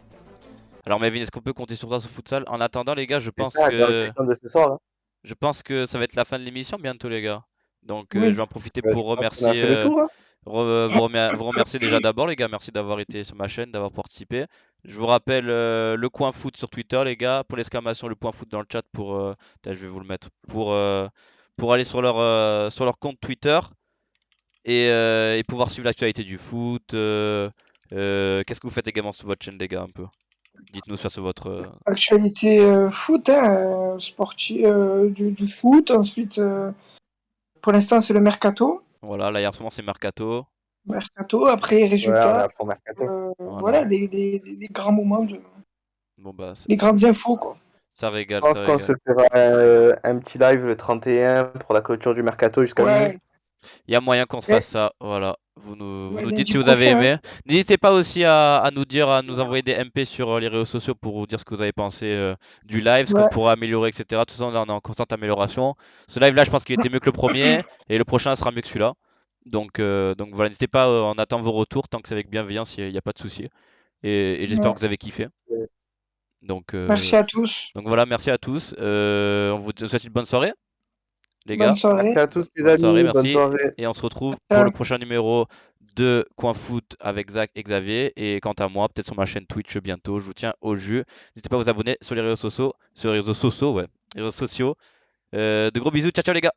Alors, Melvin, est-ce qu'on peut compter sur toi sur futsal? En attendant, les gars, C'est ça, la grande question de ce soir. Hein. je pense que ça va être la fin de l'émission bientôt, les gars. Donc, Oui. je vais en profiter Je pour pense qu'on a remercier. fait le tour. Hein. Vous remercier déjà d'abord, les gars. Merci d'avoir été sur ma chaîne, d'avoir participé. Je vous rappelle le coin foot sur Twitter, les gars. Pour l'exclamation, le point foot dans le chat pour. Je vais vous le mettre. Pour aller sur leur compte Twitter et pouvoir suivre l'actualité du foot. Qu'est-ce que vous faites également sur votre chaîne, les gars, un peu? Dites-nous ça sur votre. Actualité foot, hein, sportif, du foot. Ensuite, pour l'instant, c'est le mercato. Voilà, là, hier, en ce moment, c'est Mercato. Mercato, après, Ouais, on est résultats. à fond mercato. Voilà, les grands moments, Bon, bah, les grandes infos, quoi. ça régale, Je pense ça qu'on régale. se fera un petit live le 31 pour la clôture du mercato jusqu'à Ouais. minuit. Il y a moyen qu'on se Ouais. fasse ça, voilà. Vous nous lundi dites si vous avez prochain, aimé. N'hésitez pas aussi à nous dire, à nous envoyer des MP sur les réseaux sociaux pour vous dire ce que vous avez pensé du live, ce Ouais. qu'on pourrait améliorer, etc. De toute façon, là, on est en constante amélioration. Ce live là, je pense qu'il était mieux que le premier et le prochain sera mieux que celui-là. Donc voilà, n'hésitez pas, on attend vos retours tant que c'est avec bienveillance, il n'y a pas de souci. Et j'espère Ouais. que vous avez kiffé. Yes. Donc Merci à tous. voilà, merci à tous. On vous souhaite une bonne soirée, les gars. Bonne soirée. Merci à tous les Bonne amis, soirée, bonne merci. soirée. Et on se retrouve Ciao. pour le prochain numéro de Coin Foot avec Zach et Xavier. Et quant à moi, peut-être sur ma chaîne Twitch bientôt. Je vous tiens au jus. N'hésitez pas à vous abonner sur les réseaux sociaux. De gros bisous. Ciao, ciao, les gars.